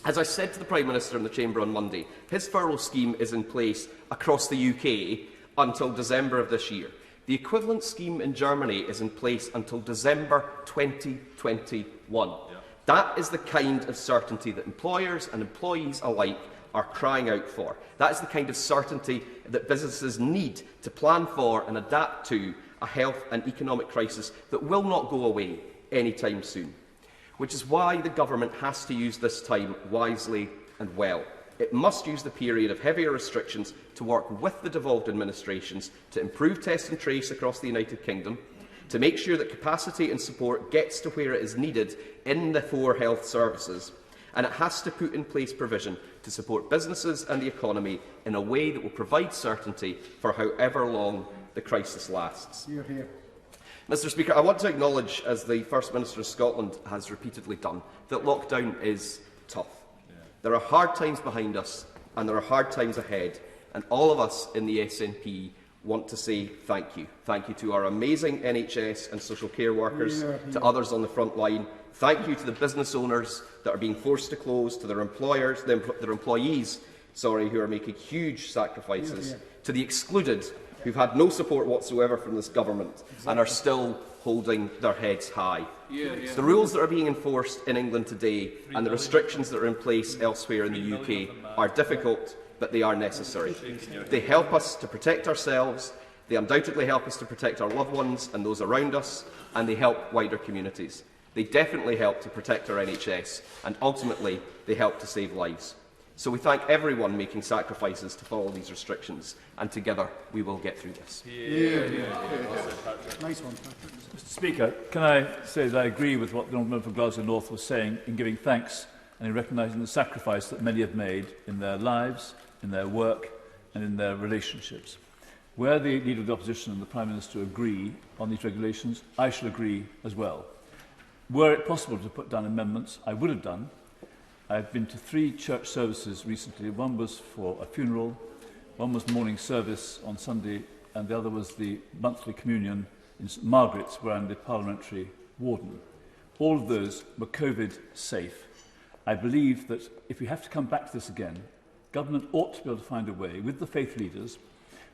As I said to the Prime Minister in the Chamber on Monday, his furlough scheme is in place across the UK until December of this year. The equivalent scheme in Germany is in place until December 2021. That is the kind of certainty that employers and employees alike are crying out for. That is the kind of certainty that businesses need to plan for and adapt to a health and economic crisis that will not go away anytime soon. Which is why the Government has to use this time wisely and well. It must use the period of heavier restrictions to work with the devolved administrations to improve test and trace across the United Kingdom, to make sure that capacity and support gets to where it is needed in the 4 health services, and it has to put in place provision to support businesses and the economy in a way that will provide certainty for however long the crisis lasts. Mr Speaker, I want to acknowledge, as the First Minister of Scotland has repeatedly done, that lockdown is tough. There are hard times behind us and there are hard times ahead, and all of us in the SNP want to say thank you. Thank you to our amazing NHS and social care workers, to others on the front line. Thank you to the business owners that are being forced to close, to their employers, their employees, who are making huge sacrifices, to the excluded, who've had no support whatsoever from this government and are still holding their heads high. The rules that are being enforced in England today and the restrictions that are in place elsewhere in the UK are difficult, but they are necessary. They help us to protect ourselves, they undoubtedly help us to protect our loved ones and those around us, and they help wider communities. They definitely help to protect our NHS, and ultimately they help to save lives. So we thank everyone making sacrifices to follow these restrictions, and together we will get through this. Nice one. Mr Speaker, can I say that I agree with what the Honourable Member for Glasgow North was saying in giving thanks and in recognising the sacrifice that many have made in their lives, in their work and in their relationships. Where the Leader of the Opposition and the Prime Minister agree on these regulations, I shall agree as well. Were it possible to put down amendments, I would have done. I've been to 3 church services recently. One was for a funeral, one was morning service on Sunday, and the other was the monthly communion in St Margaret's, where I'm the parliamentary warden. All of those were COVID safe. I believe that if we have to come back to this again, government ought to be able to find a way with the faith leaders,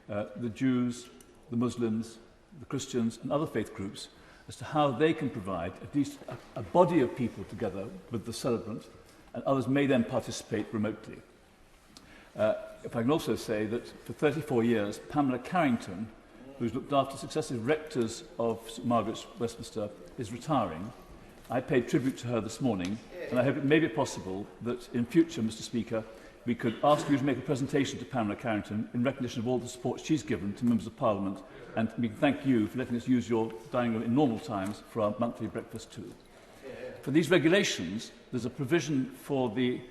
the Jews, the Muslims, the Christians and other faith groups, as to how they can provide at least a body of people together with the celebrant, and others may then participate remotely. If I can also say that for 34 years, Pamela Carrington, who's looked after successive rectors of St Margaret's, Westminster, is retiring. I paid tribute to her this morning, and I hope it may be possible that in future, Mr Speaker, we could ask you to make a presentation to Pamela Carrington in recognition of all the support she's given to members of Parliament, and we can thank you for letting us use your dining room in normal times for our monthly breakfast too. For these regulations, there's a provision for the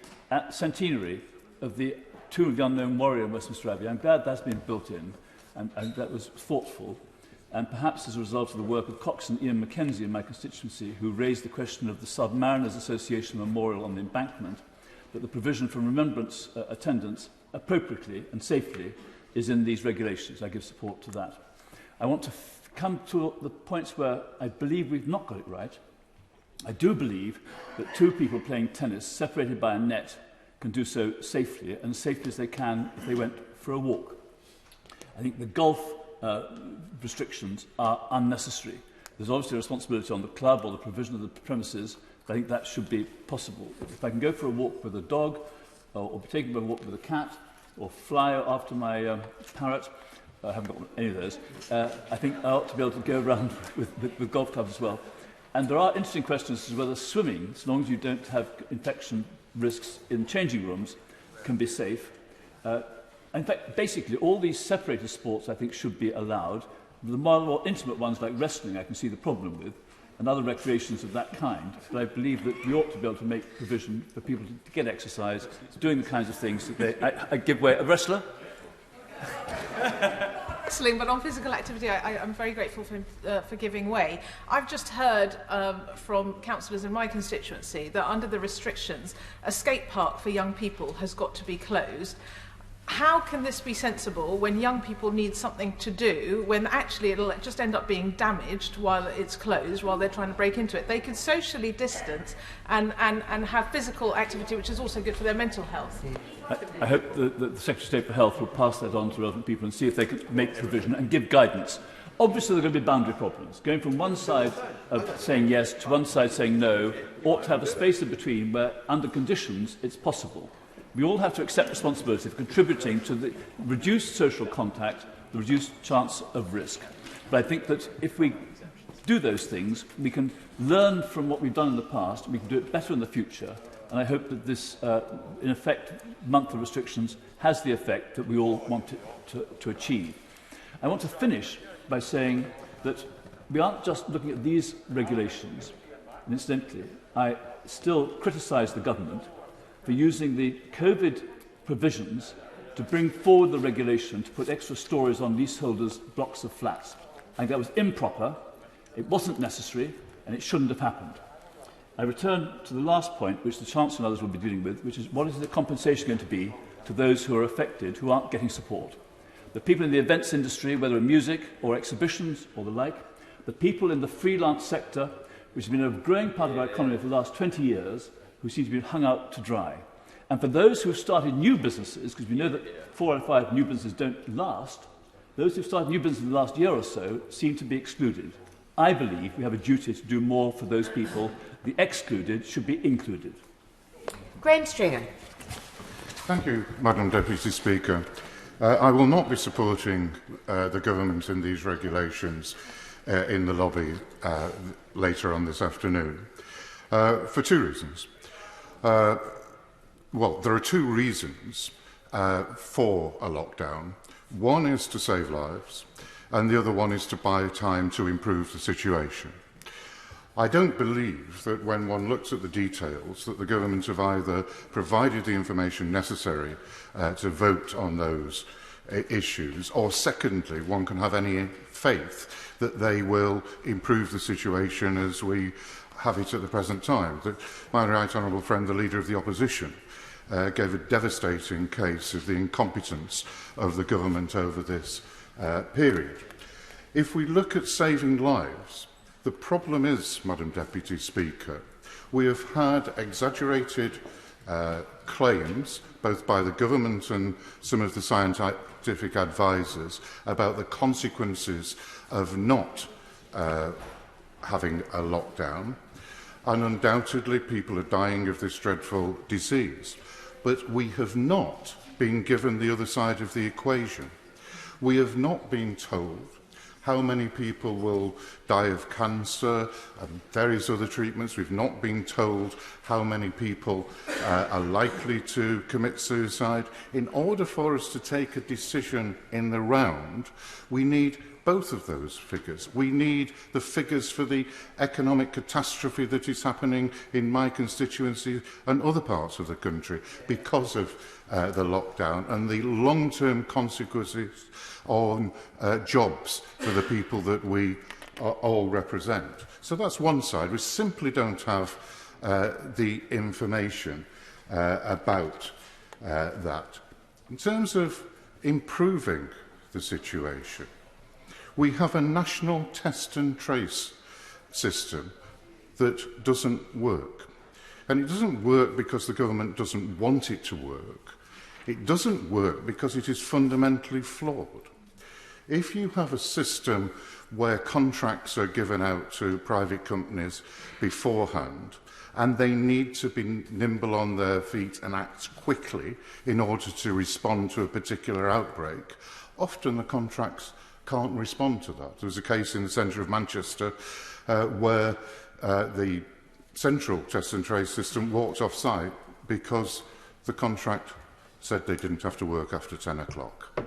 centenary of the Tomb of the Unknown Warrior in Westminster Abbey. I'm glad that's been built in, and that was thoughtful. And perhaps as a result of the work of Coxswain Ian Mackenzie in my constituency, who raised the question of the Submariners Association Memorial on the embankment, that the provision for remembrance attendance appropriately and safely is in these regulations. I give support to that. I want to come to the points where I believe we've not got it right. I do believe that 2 people playing tennis separated by a net can do so safely, and safely as they can if they went for a walk. I think the golf restrictions are unnecessary. There's obviously a responsibility on the club or the provision of the premises, but I think that should be possible. If I can go for a walk with a dog, or be taken for a walk with a cat, or fly after my parrot, I haven't got any of those, I think I ought to be able to go around with golf clubs as well. And there are interesting questions as to whether swimming, as long as you don't have infection risks in changing rooms, can be safe. In fact, basically, all these separated sports, I think, should be allowed. The more intimate ones, like wrestling, I can see the problem with, and other recreations of that kind. But I believe that we ought to be able to make provision for people to get exercise, doing the kinds of things that they... I give way. A wrestler? Wrestling, but on physical activity, I'm very grateful for giving way. I've just heard from councillors in my constituency that under the restrictions, a skate park for young people has got to be closed. How can this be sensible when young people need something to do, when actually it'll just end up being damaged while it's closed, while they're trying to break into it? They can socially distance and have physical activity, which is also good for their mental health. I hope that the Secretary of State for Health will pass that on to relevant people and see if they can make provision and give guidance. Obviously, there are going to be boundary problems. Going from one side of saying yes to one side saying no ought to have a space in between where, under conditions, it's possible. We all have to accept responsibility for contributing to the reduced social contact, the reduced chance of risk. But I think that if we do those things, we can learn from what we've done in the past, and we can do it better in the future. And I hope that this, in effect, month of restrictions has the effect that we all want it to achieve. I want to finish by saying that we aren't just looking at these regulations. And incidentally, I still criticise the government for using the COVID provisions to bring forward the regulation to put extra stories on leaseholders' blocks of flats. I think that was improper, it wasn't necessary, and it shouldn't have happened. I return to the last point, which the Chancellor and others will be dealing with, which is what is the compensation going to be to those who are affected, who aren't getting support? The people in the events industry, whether in music or exhibitions or the like, the people in the freelance sector, which has been a growing part of our economy for the last 20 years, who seem to be hung out to dry. And for those who have started new businesses, because we know that 4 out of 5 new businesses don't last, those who have started new businesses in the last year or so seem to be excluded. I believe we have a duty to do more for those people. The excluded should be included. Graham Stringer. Thank you, Madam Deputy Speaker. I will not be supporting the government in these regulations in the lobby later on this afternoon for 2 reasons. Well, there are 2 reasons for a lockdown. One is to save lives, and the other one is to buy time to improve the situation. I don't believe that when one looks at the details that the government have either provided the information necessary to vote on those issues, or secondly, one can have any faith that they will improve the situation as we have it at the present time. My right honourable friend, the Leader of the Opposition, gave a devastating case of the incompetence of the government over this period. If we look at saving lives, the problem is, Madam Deputy Speaker, we have had exaggerated claims, both by the government and some of the scientific advisers, about the consequences of not having a lockdown. And undoubtedly people are dying of this dreadful disease. But we have not been given the other side of the equation. We have not been told how many people will die of cancer and various other treatments. We've not been told how many people are likely to commit suicide. In order for us to take a decision in the round, we need both of those figures. We need the figures for the economic catastrophe that is happening in my constituency and other parts of the country because of the lockdown and the long-term consequences on jobs for the people that we all represent. So that's one side. We simply don't have the information about that. In terms of improving the situation, we have a national test and trace system that doesn't work. And it doesn't work because the government doesn't want it to work. It doesn't work because it is fundamentally flawed. If you have a system where contracts are given out to private companies beforehand, and they need to be nimble on their feet and act quickly in order to respond to a particular outbreak, often the contracts can't respond to that. There was a case in the centre of Manchester where the central test and trace system walked off-site because the contract said they didn't have to work after 10 o'clock.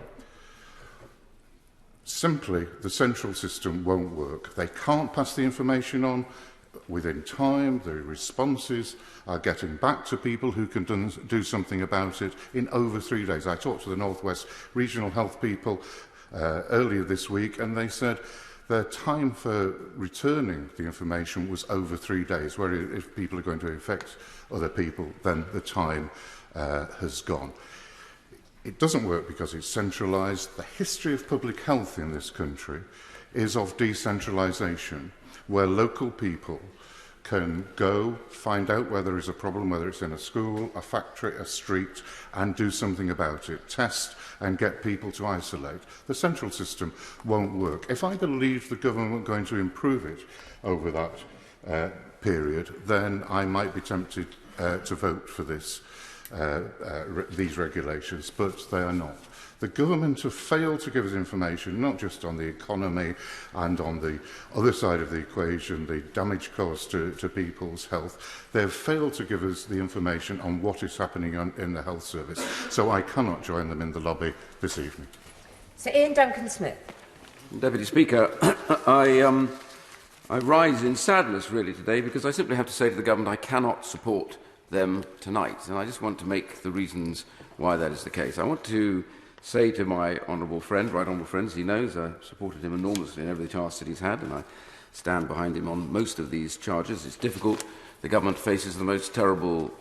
Simply, the central system won't work. They can't pass the information on within time. The responses are getting back to people who can do something about it in over 3 days. I talked to the North West Regional Health people earlier this week, and they said their time for returning the information was over 3 days, where if people are going to infect other people, then the time has gone. It doesn't work because it's centralised. The history of public health in this country is of decentralisation, where local people can go, find out where there is a problem, whether it's in a school, a factory, a street, and do something about it, test and get people to isolate. The central system won't work. If I believed the government were going to improve it over that period, then I might be tempted to vote for these regulations, but they are not. The government have failed to give us information, not just on the economy and on the other side of the equation, the damage caused to people's health. They have failed to give us the information on what is happening in the health service. So I cannot join them in the lobby this evening. Sir Ian Duncan-Smith. Deputy Speaker, I rise in sadness really today, because I simply have to say to the government I cannot support them tonight, and I just want to make the reasons why that is the case. I want to say to my honourable friend, right honourable friend, as he knows, I supported him enormously in every task that he's had, and I stand behind him on most of these charges. It's difficult. The government faces the most terrible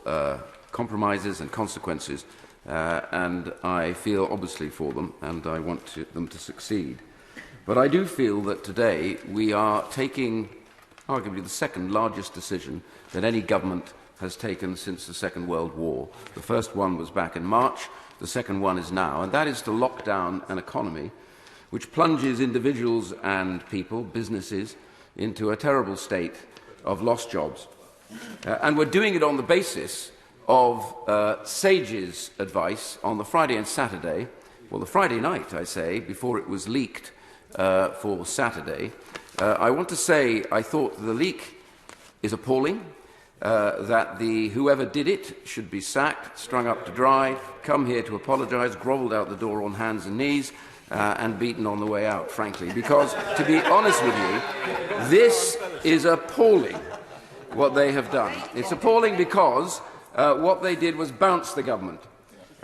compromises and consequences, and I feel obviously for them, and I want them to succeed. But I do feel that today we are taking arguably the second largest decision that any government has taken since the Second World War. The first one was back in March, the second one is now, and that is to lock down an economy which plunges individuals and people, businesses, into a terrible state of lost jobs. And we're doing it on the basis of Sage's advice on the Friday and Saturday, well, the Friday night, I say, before it was leaked for Saturday. I want to say I thought the leak is appalling. That whoever did it should be sacked, strung up to dry, come here to apologise, grovelled out the door on hands and knees, and beaten on the way out, frankly. Because, to be honest with you, this is appalling, what they have done. It's appalling because what they did was bounce the government.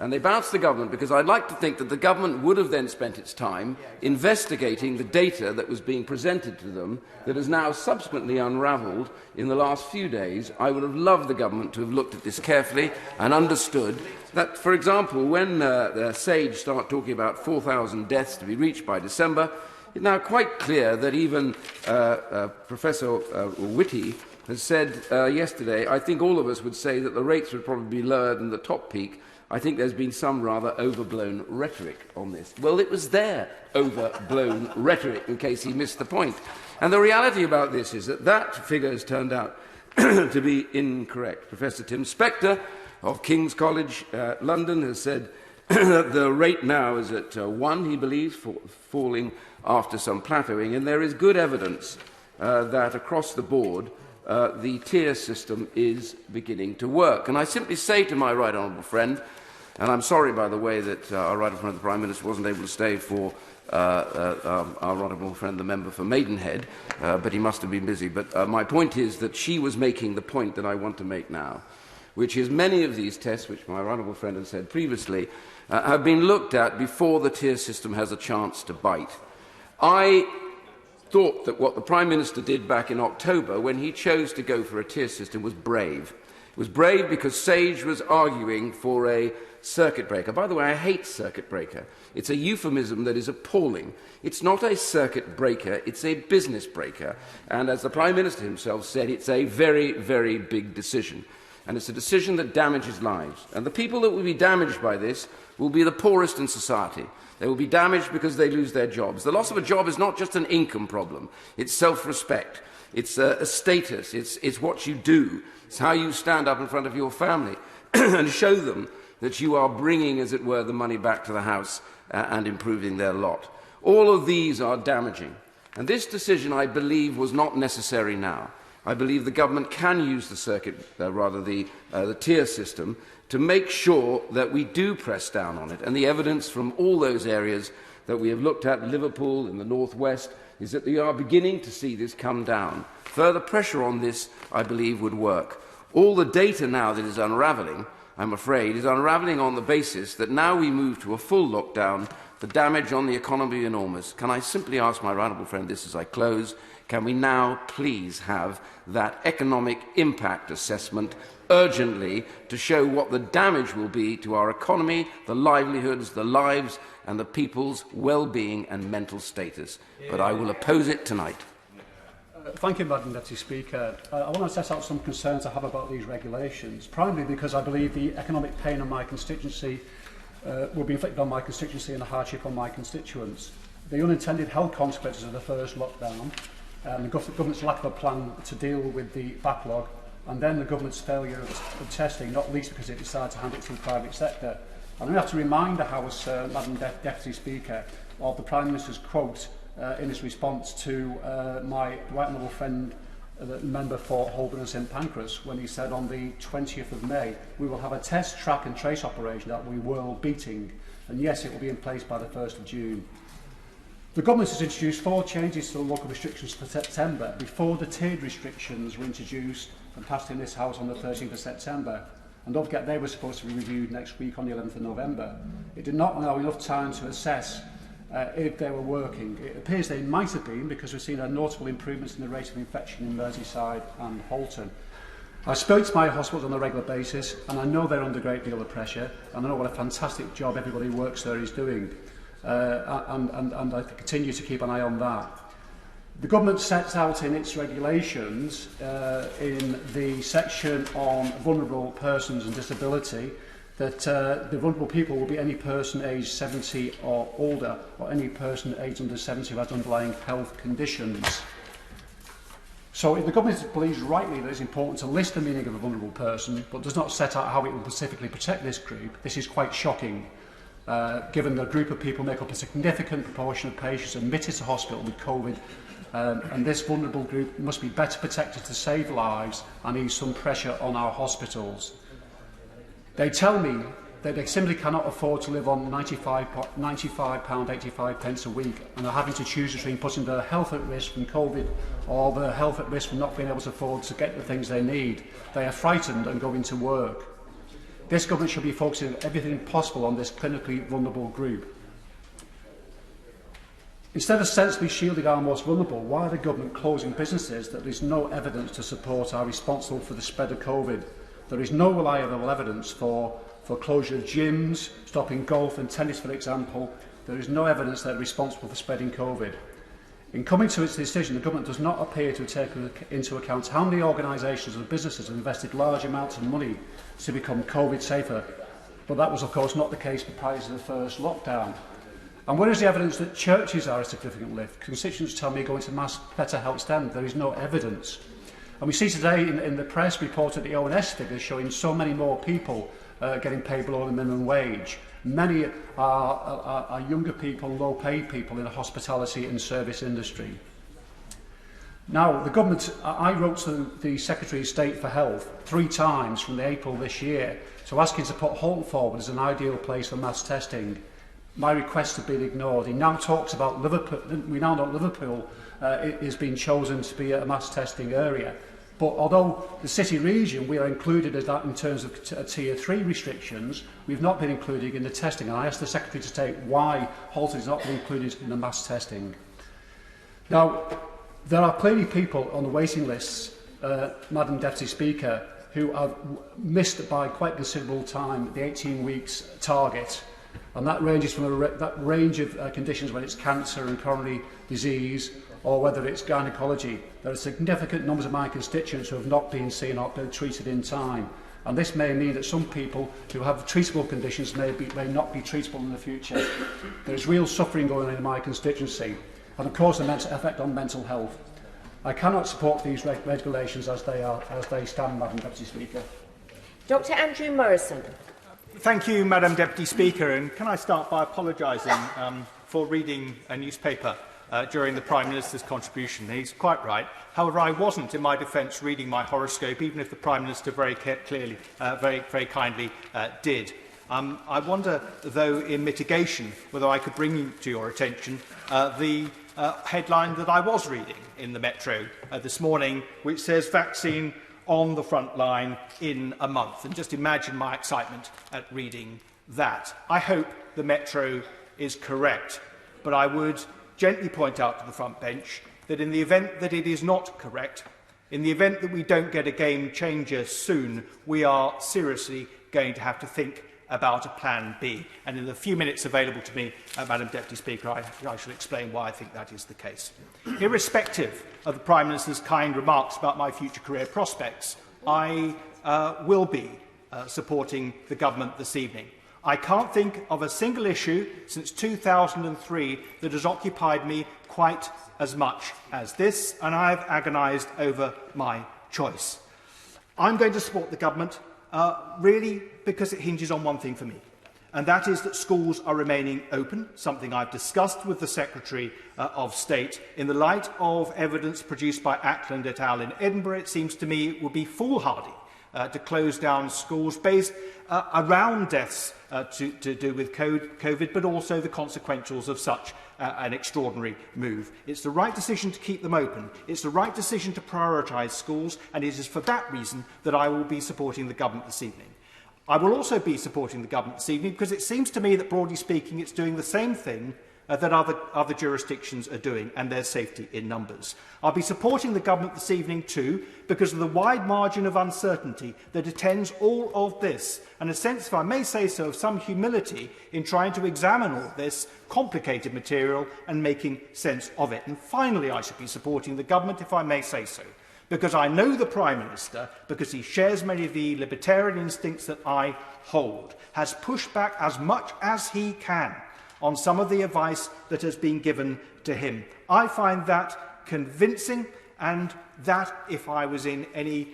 And they bounced the government because I'd like to think that the government would have then spent its time investigating the data that was being presented to them that has now subsequently unravelled in the last few days. I would have loved the government to have looked at this carefully and understood that, for example, when Sage started talking about 4,000 deaths to be reached by December, it's now quite clear that even Professor Whitty has said yesterday, I think all of us would say that the rates would probably be lower than the top peak. I think there's been some rather overblown rhetoric on this. Well, it was their overblown rhetoric, in case he missed the point. And the reality about this is that that figure has turned out to be incorrect. Professor Tim Spector of King's College, London, has said that the rate now is at 1, he believes, falling after some plateauing. And there is good evidence that across the board, the tier system is beginning to work. And I simply say to my right honourable friend, and I'm sorry, by the way, that our right honourable friend, the Prime Minister, wasn't able to stay for our right honourable friend, the member for Maidenhead, but he must have been busy. But my point is that she was making the point that I want to make now, which is many of these tests, which my right honourable friend had said previously, have been looked at before the tier system has a chance to bite. I thought that what the Prime Minister did back in October, when he chose to go for a tier system, was brave. It was brave because Sage was arguing for a circuit breaker. By the way, I hate circuit breaker. It's a euphemism that is appalling. It's not a circuit breaker, it's a business breaker. And as the Prime Minister himself said, it's a very, very big decision. And it's a decision that damages lives. And the people that will be damaged by this will be the poorest in society. They will be damaged because they lose their jobs. The loss of a job is not just an income problem. It's self-respect. It's a status. It's what you do. It's how you stand up in front of your family and show them that you are bringing, as it were, the money back to the house and improving their lot. All of these are damaging. And this decision, I believe, was not necessary now. I believe the government can use the the tier system to make sure that we do press down on it. And the evidence from all those areas that we have looked at, Liverpool in the northwest, is that they are beginning to see this come down. Further pressure on this, I believe, would work. All the data now that is unravelling, I'm afraid, is unravelling on the basis that now we move to a full lockdown, the damage on the economy is enormous. Can I simply ask my honourable friend this as I close? Can we now please have that economic impact assessment urgently to show what the damage will be to our economy, the livelihoods, the lives and the people's well-being and mental status? But I will oppose it tonight. Thank you, Madam Deputy Speaker. I want to set out some concerns I have about these regulations, primarily because I believe the economic pain on my constituency will be inflicted on my constituency and a hardship on my constituents. The unintended health consequences of the first lockdown, the government's lack of a plan to deal with the backlog, and then the government's failure of testing, not least because it decided to hand it to the private sector. And I have to remind the House, Madam Deputy Speaker, of the Prime Minister's quote in his response to my right honourable friend, the member for Holborn and St Pancras, when he said on the 20th of May, we will have a test, track and trace operation that will be world beating, and yes, it will be in place by the 1st of June. The government has introduced 4 changes to the local restrictions for September before the tiered restrictions were introduced and passed in this House on the 13th of September. And don't forget, they were supposed to be reviewed next week on the 11th of November. It did not allow enough time to assess if they were working. It appears they might have been, because we've seen a notable improvements in the rate of infection in Merseyside and Halton. I spoke to my hospitals on a regular basis, and I know they're under a great deal of pressure, and I know what a fantastic job everybody who works there is doing. And I continue to keep an eye on that. The government sets out in its regulations, in the section on vulnerable persons and disability, that the vulnerable people will be any person aged 70 or older, or any person aged under 70 who has underlying health conditions. So if the government believes rightly that it's important to list the meaning of a vulnerable person, but does not set out how it will specifically protect this group, this is quite shocking. Given the group of people make up a significant proportion of patients admitted to hospital with COVID, and this vulnerable group must be better protected to save lives and ease some pressure on our hospitals. They tell me that they simply cannot afford to live on £95.85 a week and are having to choose between putting their health at risk from COVID or their health at risk from not being able to afford to get the things they need. They are frightened and going to work. This government should be focusing on everything possible on this clinically vulnerable group. Instead of sensibly shielding our most vulnerable, why are the government closing businesses that there is no evidence to support are responsible for the spread of COVID? There is no reliable evidence for closure of gyms, stopping golf and tennis, for example. There is no evidence that are responsible for spreading COVID. In coming to its decision, the government does not appear to take into account how many organisations and businesses have invested large amounts of money to become COVID safer. But that was, of course, not the case prior to the first lockdown. And where is the evidence that churches are a significant lift? Constituents tell me going to Mass better helps them. There is no evidence. And we see today in the press reported the ONS figures showing so many more people getting paid below the minimum wage. Many are younger people, low-paid people in the hospitality and service industry. Now, the government, I wrote to the Secretary of State for Health 3 times from April this year to ask him to put Halton forward as an ideal place for mass testing. My requests have been ignored. He now talks about Liverpool. We now know Liverpool is being chosen to be a mass testing area. But although the city region, we are included as that in terms of Tier 3 restrictions, we've not been included in the testing. And I asked the Secretary to state why Halton is not being included in the mass testing. Now, there are plenty of people on the waiting lists, Madam Deputy Speaker, who have missed by quite considerable time the 18 weeks target. And that ranges from that range of conditions, when it's cancer and coronary disease, or whether it's gynecology. There are significant numbers of my constituents who have not been seen or been treated in time. And this may mean that some people who have treatable conditions may not be treatable in the future. There is real suffering going on in my constituency, and of course the effect on mental health. I cannot support these regulations as they stand, Madam Deputy Speaker. Dr. Andrew Morrison. Thank you, Madam Deputy Speaker. And can I start by apologising for reading a newspaper during the Prime Minister's contribution. He's quite right. However, I wasn't, in my defence, reading my horoscope, even if the Prime Minister very kindly did. I wonder, though, in mitigation, whether I could bring to your attention the headline that I was reading in the Metro this morning, which says vaccine on the front line in a month. And just imagine my excitement at reading that. I hope the Metro is correct, but I would gently point out to the front bench that in the event that it is not correct, in the event that we don't get a game changer soon, we are seriously going to have to think about a plan B. And in the few minutes available to me, Madam Deputy Speaker, I shall explain why I think that is the case. Irrespective of the Prime Minister's kind remarks about my future career prospects, I will be supporting the government this evening. I can't think of a single issue since 2003 that has occupied me quite as much as this, and I have agonised over my choice. I'm going to support the government really because it hinges on one thing for me, and that is that schools are remaining open, something I've discussed with the Secretary of State. In the light of evidence produced by Ackland et al. In Edinburgh, it seems to me it would be foolhardy to close down schools based around deaths to do with COVID, but also the consequentials of such an extraordinary move. It's the right decision to keep them open. It's the right decision to prioritise schools, and it is for that reason that I will be supporting the government this evening. I will also be supporting the government this evening because it seems to me that, broadly speaking, it's doing the same thing that other jurisdictions are doing, and there's safety in numbers. I'll be supporting the government this evening too because of the wide margin of uncertainty that attends all of this, and a sense, if I may say so, of some humility in trying to examine all this complicated material and making sense of it. And finally, I should be supporting the government, if I may say so, because I know the Prime Minister, because he shares many of the libertarian instincts that I hold, has pushed back as much as he can on some of the advice that has been given to him. I find that convincing, and that, if I was in any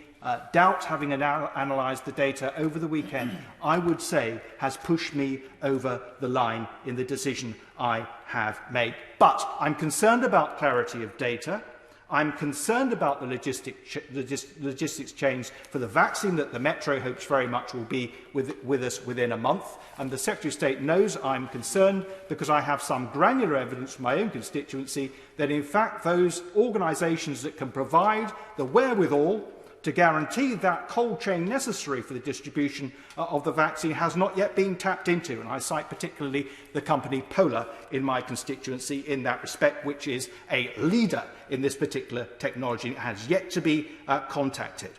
doubt, having analysed the data over the weekend, I would say has pushed me over the line in the decision I have made. But I'm concerned about clarity of data. I'm concerned about the logistics change for the vaccine that the Metro hopes very much will be with us within a month. And the Secretary of State knows I'm concerned because I have some granular evidence from my own constituency that, in fact, those organisations that can provide the wherewithal to guarantee that cold chain necessary for the distribution of the vaccine has not yet been tapped into. And I cite particularly the company Polar in my constituency in that respect, which is a leader in this particular technology and has yet to be contacted.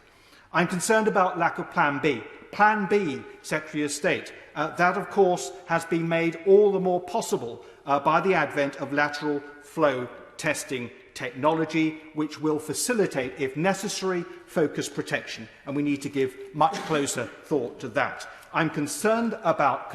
I'm concerned about lack of Plan B. Plan B, Secretary of State, that of course has been made all the more possible by the advent of lateral flow testing technology, which will facilitate, if necessary, focus protection, and we need to give much closer thought to that. I'm concerned about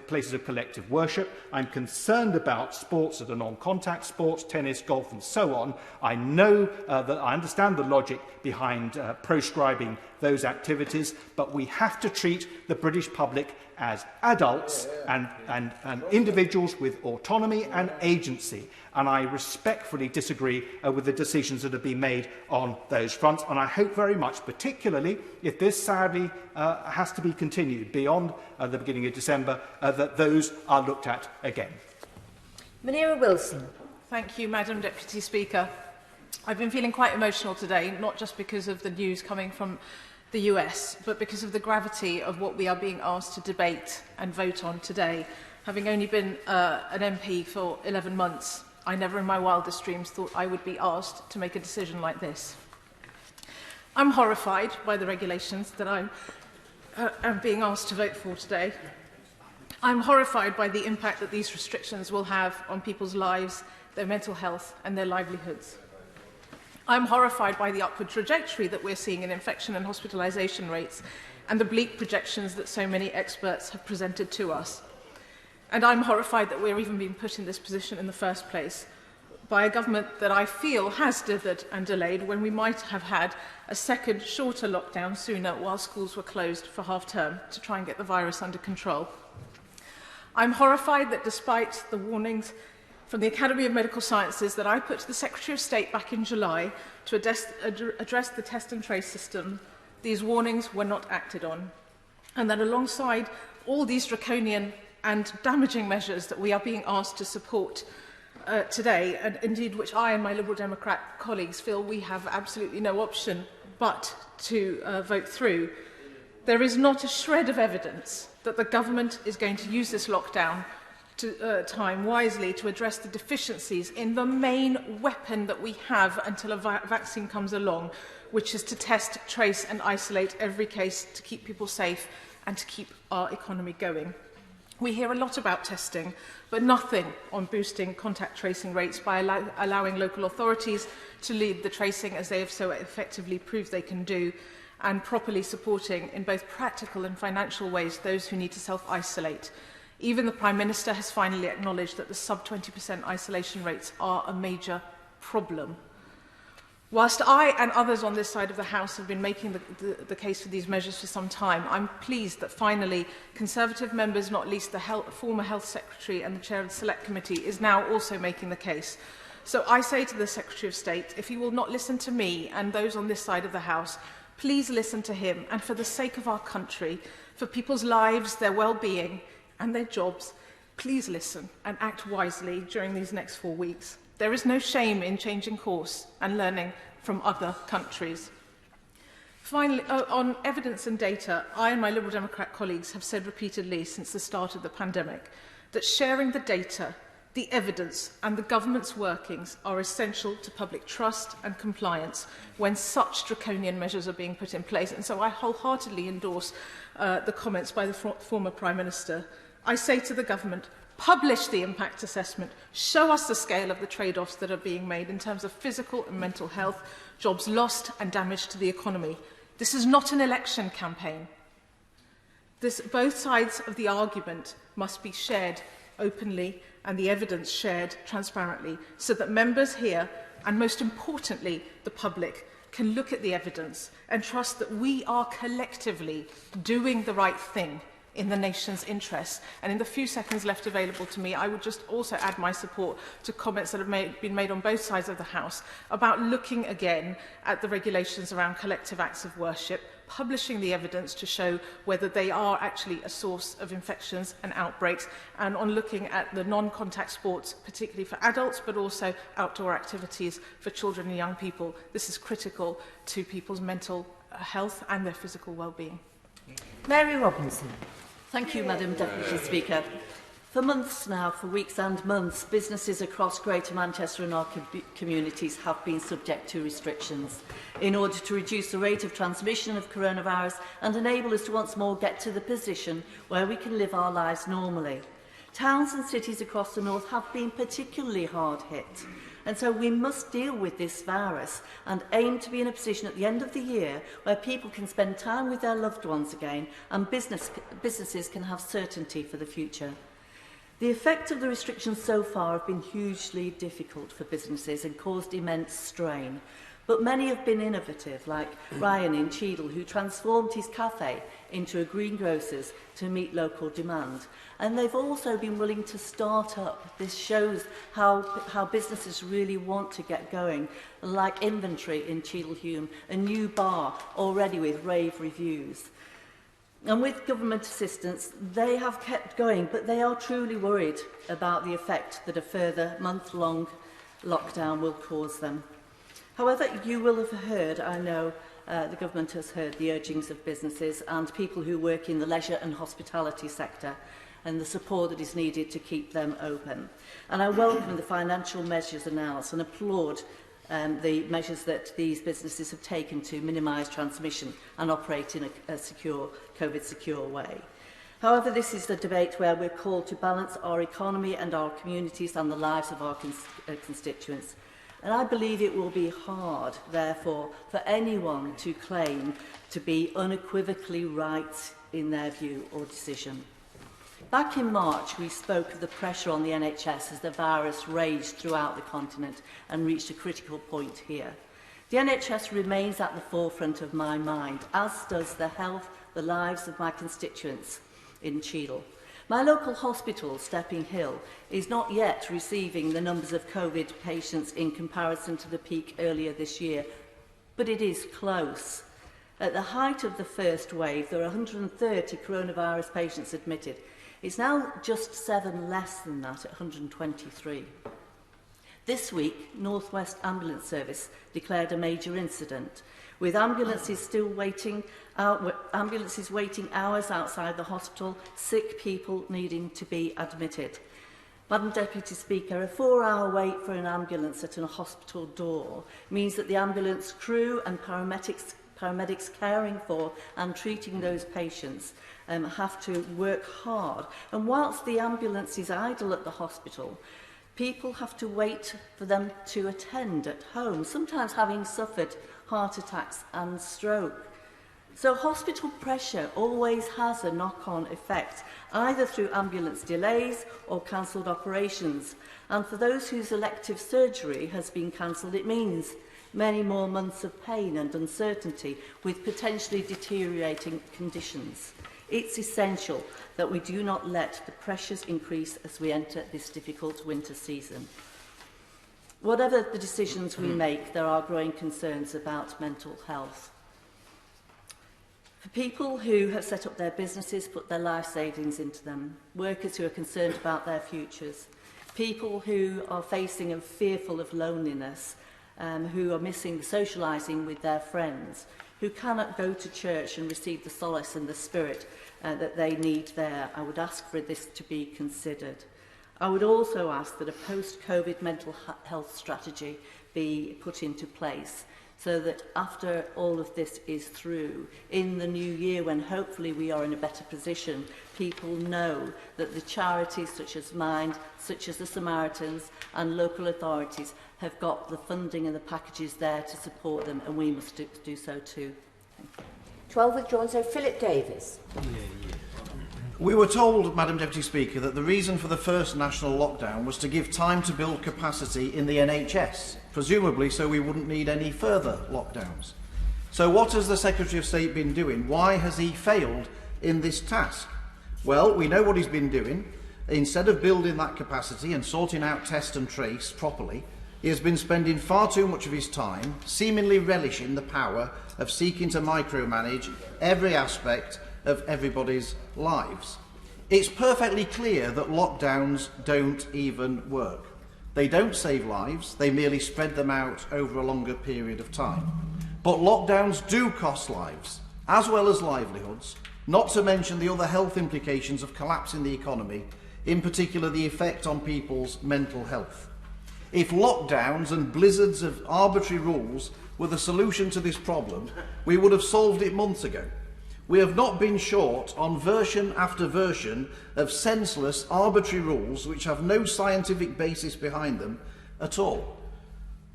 places of collective worship. I'm concerned about sports that are non-contact sports, tennis, golf and so on. I know that I understand the logic behind proscribing those activities, but we have to treat the British public as adults and individuals with autonomy and agency. And I respectfully disagree with the decisions that have been made on those fronts. And I hope very much, particularly if this sadly has to be continued beyond the beginning of December, that those are looked at again. Munira Wilson. Thank you, Madam Deputy Speaker. I've been feeling quite emotional today, not just because of the news coming from the US, but because of the gravity of what we are being asked to debate and vote on today. Having only been an MP for 11 months, I never in my wildest dreams thought I would be asked to make a decision like this. I'm horrified by the regulations that I'm being asked to vote for today. I'm horrified by the impact that these restrictions will have on people's lives, their mental health and their livelihoods. I'm horrified by the upward trajectory that we're seeing in infection and hospitalisation rates and the bleak projections that so many experts have presented to us. And I'm horrified that we're even being put in this position in the first place by a government that I feel has dithered and delayed when we might have had a second, shorter lockdown sooner while schools were closed for half-term to try and get the virus under control. I'm horrified that despite the warnings from the Academy of Medical Sciences that I put to the Secretary of State back in July to address the test and trace system, these warnings were not acted on. And that alongside all these draconian and damaging measures that we are being asked to support today, and indeed which I and my Liberal Democrat colleagues feel we have absolutely no option but to vote through, there is not a shred of evidence that the government is going to use this lockdown time wisely to address the deficiencies in the main weapon that we have until a vaccine comes along, which is to test, trace and isolate every case to keep people safe and to keep our economy going. We hear a lot about testing, but nothing on boosting contact tracing rates by allowing local authorities to lead the tracing, as they have so effectively proved they can do, and properly supporting in both practical and financial ways those who need to self-isolate. Even the Prime Minister has finally acknowledged that the sub-20% isolation rates are a major problem. Whilst I and others on this side of the House have been making the case for these measures for some time, I'm pleased that finally Conservative members, not least the former Health Secretary and the Chair of the Select Committee, is now also making the case. So I say to the Secretary of State, if he will not listen to me and those on this side of the House, please listen to him, and for the sake of our country, for people's lives, their well-being and their jobs, please listen and act wisely during these next 4 weeks. There is no shame in changing course and learning from other countries. Finally, on evidence and data, I and my Liberal Democrat colleagues have said repeatedly since the start of the pandemic that sharing the data, the evidence and the government's workings are essential to public trust and compliance when such draconian measures are being put in place. And so I wholeheartedly endorse the comments by the former Prime Minister. I say to the government, publish the impact assessment, show us the scale of the trade-offs that are being made in terms of physical and mental health, jobs lost and damage to the economy. This is not an election campaign. Both sides of the argument must be shared openly and the evidence shared transparently so that members here, and most importantly the public, can look at the evidence and trust that we are collectively doing the right thing in the nation's interests. And in the few seconds left available to me, I would just also add my support to comments that have been made on both sides of the House about looking again at the regulations around collective acts of worship, publishing the evidence to show whether they are actually a source of infections and outbreaks, and on looking at the non-contact sports, particularly for adults, but also outdoor activities for children and young people. This is critical to people's mental health and their physical well-being. Mary Robinson. Thank you, Madam Deputy Speaker. For months now, for weeks and months, businesses across Greater Manchester and our communities have been subject to restrictions in order to reduce the rate of transmission of coronavirus and enable us to once more get to the position where we can live our lives normally. Towns and cities across the north have been particularly hard hit, and so we must deal with this virus and aim to be in a position at the end of the year where people can spend time with their loved ones again and businesses can have certainty for the future. The effect of the restrictions so far have been hugely difficult for businesses and caused immense strain. But many have been innovative, like Ryan in Cheadle, who transformed his cafe into a greengrocer's to meet local demand. And they've also been willing to start up. This shows how businesses really want to get going, like Inventory in Cheadle-Hulme, a new bar already with rave reviews. And with government assistance, they have kept going, but they are truly worried about the effect that a further month-long lockdown will cause them. However, you will have heard, I know the government has heard the urgings of businesses and people who work in the leisure and hospitality sector and the support that is needed to keep them open. And I welcome the financial measures announced and applaud the measures that these businesses have taken to minimise transmission and operate in a secure, COVID-secure way. However, this is a debate where we're called to balance our economy and our communities and the lives of our constituents. And I believe it will be hard, therefore, for anyone to claim to be unequivocally right in their view or decision. Back in March, we spoke of the pressure on the NHS as the virus raged throughout the continent and reached a critical point here. The NHS remains at the forefront of my mind, as does the health, the lives of my constituents in Cheadle. My local hospital, Stepping Hill, is not yet receiving the numbers of COVID patients in comparison to the peak earlier this year, but it is close. At the height of the first wave, there were 130 coronavirus patients admitted. It's now just 7 less than that, at 123. This week, North West Ambulance Service declared a major incident, with ambulances waiting hours outside the hospital, sick people needing to be admitted. Madam Deputy Speaker, a 4-hour wait for an ambulance at a hospital door means that the ambulance crew and paramedics caring for and treating those patients have to work hard. And whilst the ambulance is idle at the hospital, people have to wait for them to attend at home, sometimes having suffered heart attacks and stroke. So hospital pressure always has a knock-on effect, either through ambulance delays or cancelled operations. And for those whose elective surgery has been cancelled, it means many more months of pain and uncertainty with potentially deteriorating conditions. It's essential that we do not let the pressures increase as we enter this difficult winter season. Whatever the decisions we make, there are growing concerns about mental health. For people who have set up their businesses, put their life savings into them, workers who are concerned about their futures, people who are facing and fearful of loneliness, who are missing the socialising with their friends, who cannot go to church and receive the solace and the spirit that they need there, I would ask for this to be considered. I would also ask that a post-COVID mental health strategy be put into place so that after all of this is through, in the new year when hopefully we are in a better position, people know that the charities such as mine, such as the Samaritans and local authorities have got the funding and the packages there to support them, and we must do so too. Thank you. 12 withdrawn, so Philip Davis. We were told, Madam Deputy Speaker, that the reason for the first national lockdown was to give time to build capacity in the NHS, presumably so we wouldn't need any further lockdowns. So what has the Secretary of State been doing? Why has he failed in this task? Well, we know what he's been doing. Instead of building that capacity and sorting out test and trace properly, he has been spending far too much of his time seemingly relishing the power of seeking to micromanage every aspect of everybody's lives. It's perfectly clear that lockdowns don't even work. They don't save lives, they merely spread them out over a longer period of time. But lockdowns do cost lives, as well as livelihoods, not to mention the other health implications of collapsing the economy, in particular the effect on people's mental health. If lockdowns and blizzards of arbitrary rules were the solution to this problem, we would have solved it months ago. We have not been short on version after version of senseless, arbitrary rules which have no scientific basis behind them at all.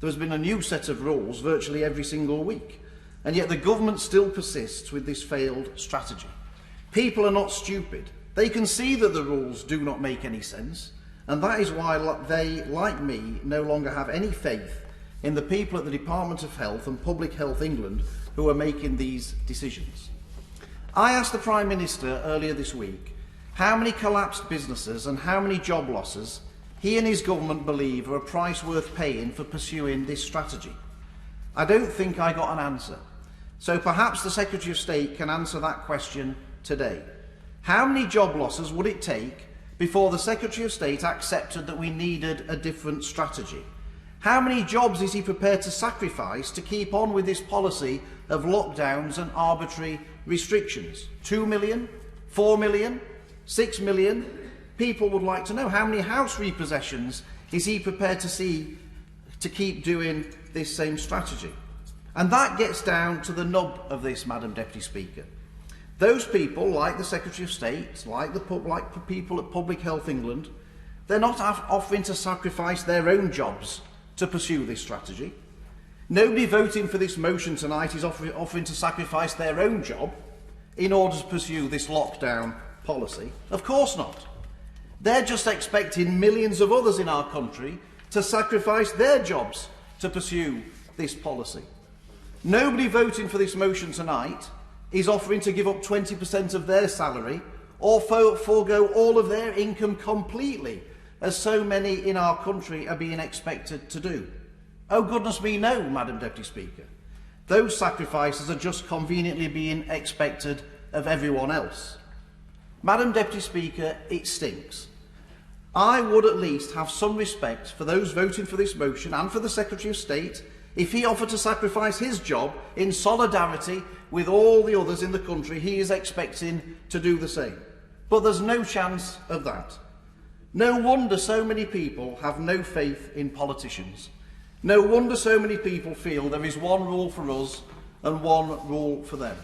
There has been a new set of rules virtually every single week, and yet the government still persists with this failed strategy. People are not stupid. They can see that the rules do not make any sense, and that is why they, like me, no longer have any faith in the people at the Department of Health and Public Health England who are making these decisions. I asked the Prime Minister earlier this week how many collapsed businesses and how many job losses he and his government believe are a price worth paying for pursuing this strategy. I don't think I got an answer, so perhaps the Secretary of State can answer that question today. How many job losses would it take before the Secretary of State accepted that we needed a different strategy? How many jobs is he prepared to sacrifice to keep on with this policy of lockdowns and arbitrary restrictions? 2 million? 4 million? 6 million? People would like to know how many house repossessions is he prepared to see to keep doing this same strategy? And that gets down to the nub of this, Madam Deputy Speaker. Those people, like the Secretary of State, like the people at Public Health England, they're not offering to sacrifice their own jobs to pursue this strategy. Nobody voting for this motion tonight is offering to sacrifice their own job in order to pursue this lockdown policy. Of course not. They're just expecting millions of others in our country to sacrifice their jobs to pursue this policy. Nobody voting for this motion tonight is offering to give up 20% of their salary or forego all of their income completely, as so many in our country are being expected to do. Oh goodness me, no, Madam Deputy Speaker. Those sacrifices are just conveniently being expected of everyone else. Madam Deputy Speaker, it stinks. I would at least have some respect for those voting for this motion and for the Secretary of State if he offered to sacrifice his job in solidarity with all the others in the country he is expecting to do the same. But there's no chance of that. No wonder so many people have no faith in politicians. No wonder so many people feel there is one rule for us and one rule for them.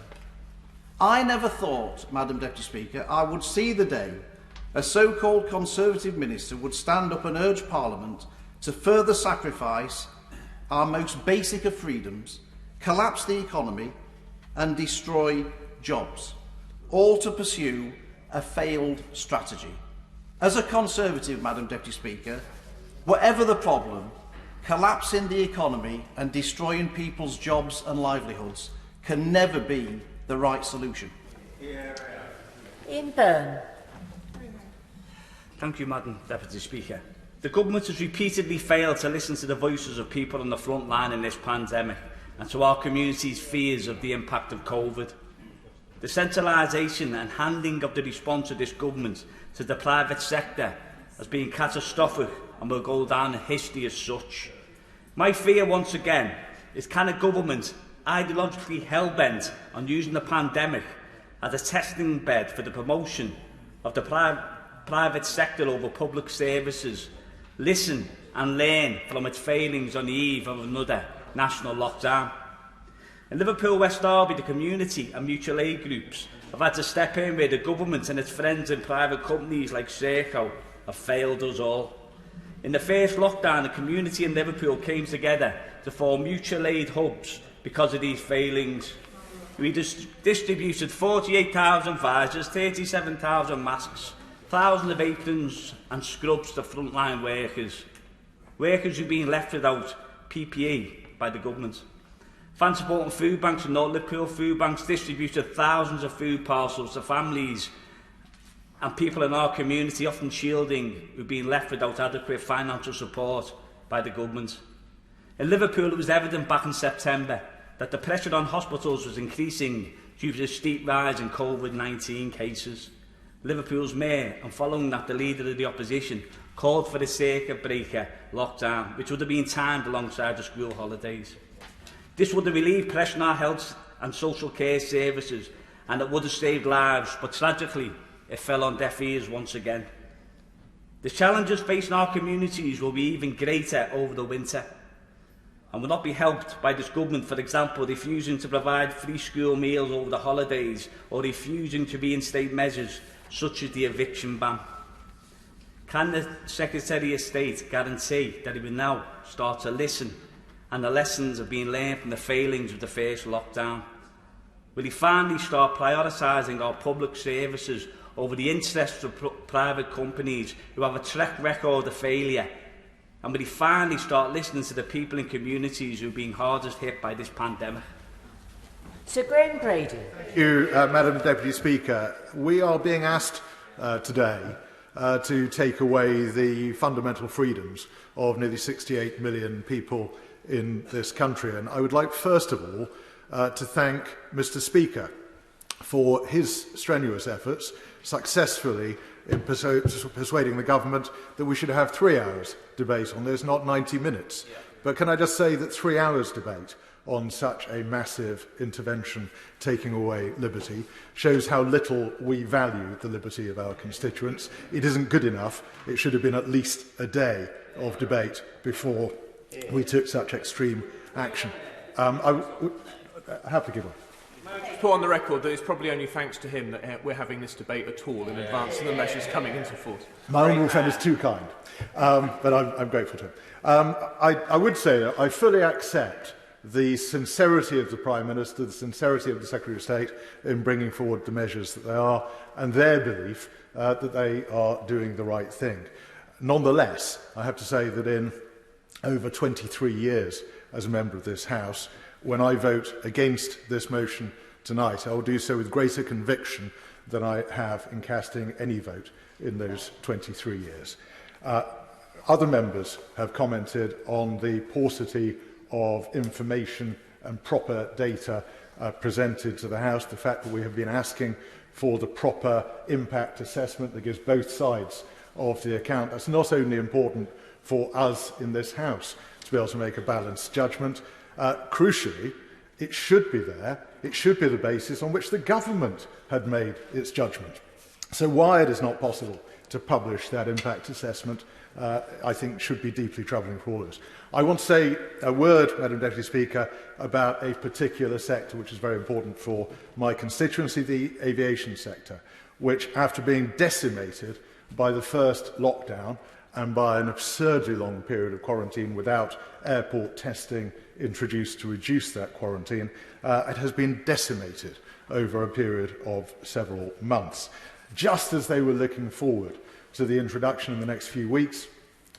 I never thought, Madam Deputy Speaker, I would see the day a so-called Conservative minister would stand up and urge Parliament to further sacrifice our most basic of freedoms, collapse the economy and destroy jobs, all to pursue a failed strategy. As a Conservative, Madam Deputy Speaker, whatever the problem, collapsing the economy and destroying people's jobs and livelihoods can never be the right solution. Ian Byrne. Thank you, Madam Deputy Speaker. The government has repeatedly failed to listen to the voices of people on the front line in this pandemic and to our community's fears of the impact of COVID. The centralisation and handing of the response of this government to the private sector has been catastrophic and will go down in history as such. My fear, once again, is can a government ideologically hell-bent on using the pandemic as a testing bed for the promotion of the private sector over public services listen and learn from its failings on the eve of another national lockdown? In Liverpool West Derby, the community and mutual aid groups have had to step in where the government and its friends in private companies like Serco have failed us all. In the first lockdown, the community in Liverpool came together to form mutual aid hubs because of these failings. We distributed 48,000 visors, 37,000 masks, thousands of aprons and scrubs to frontline workers. Workers who've been left without PPE by the government. Fan Support and Food Banks and North Liverpool Food Banks distributed thousands of food parcels to families and people in our community, often shielding, who've been left without adequate financial support by the government. In Liverpool, it was evident back in September that the pressure on hospitals was increasing due to the steep rise in COVID-19 cases. Liverpool's mayor, and following that, the leader of the opposition, called for a circuit breaker lockdown, which would have been timed alongside the school holidays. This would have relieved pressure on our health and social care services, and it would have saved lives, but tragically, it fell on deaf ears once again. The challenges facing our communities will be even greater over the winter, and will not be helped by this government, for example, refusing to provide free school meals over the holidays or refusing to reinstate measures such as the eviction ban. Can the Secretary of State guarantee that he will now start to listen and the lessons have been learned from the failings of the first lockdown? Will he finally start prioritising our public services over the interests of private companies who have a track record of failure? And will he finally start listening to the people in communities who have been hardest hit by this pandemic? Sir Graham Brady. Thank you, Madam Deputy Speaker. We are being asked today to take away the fundamental freedoms of nearly 68 million people in this country. And I would like, first of all, to thank Mr. Speaker for his strenuous efforts successfully in persuading the government that we should have 3 hours debate on this, not 90 minutes. But can I just say that 3 hours debate on such a massive intervention taking away liberty shows how little we value the liberty of our constituents. It isn't good enough. It should have been at least a day of debate before we took such extreme action. I have to give up. Put on the record that it's probably only thanks to him that we're having this debate at all in advance of the measures coming into force. My honourable friend is too kind, but I'm grateful to him. I would say that I fully accept the sincerity of the Prime Minister, the sincerity of the Secretary of State in bringing forward the measures that they are, and their belief that they are doing the right thing. Nonetheless, I have to say that in over 23 years as a member of this House, when I vote against this motion tonight, I will do so with greater conviction than I have in casting any vote in those 23 years. Other members have commented on the paucity of information and proper data presented to the House, the fact that we have been asking for the proper impact assessment that gives both sides of the account. That's not only important for us in this House to be able to make a balanced judgment, crucially, it should be there. It should be the basis on which the government had made its judgment. So why it is not possible to publish that impact assessment, I think, should be deeply troubling for all of us. I want to say a word, Madam Deputy Speaker, about a particular sector which is very important for my constituency, the aviation sector, which, after being decimated by the first lockdown and by an absurdly long period of quarantine without airport testing introduced to reduce that quarantine, it has been decimated over a period of several months. Just as they were looking forward to the introduction in the next few weeks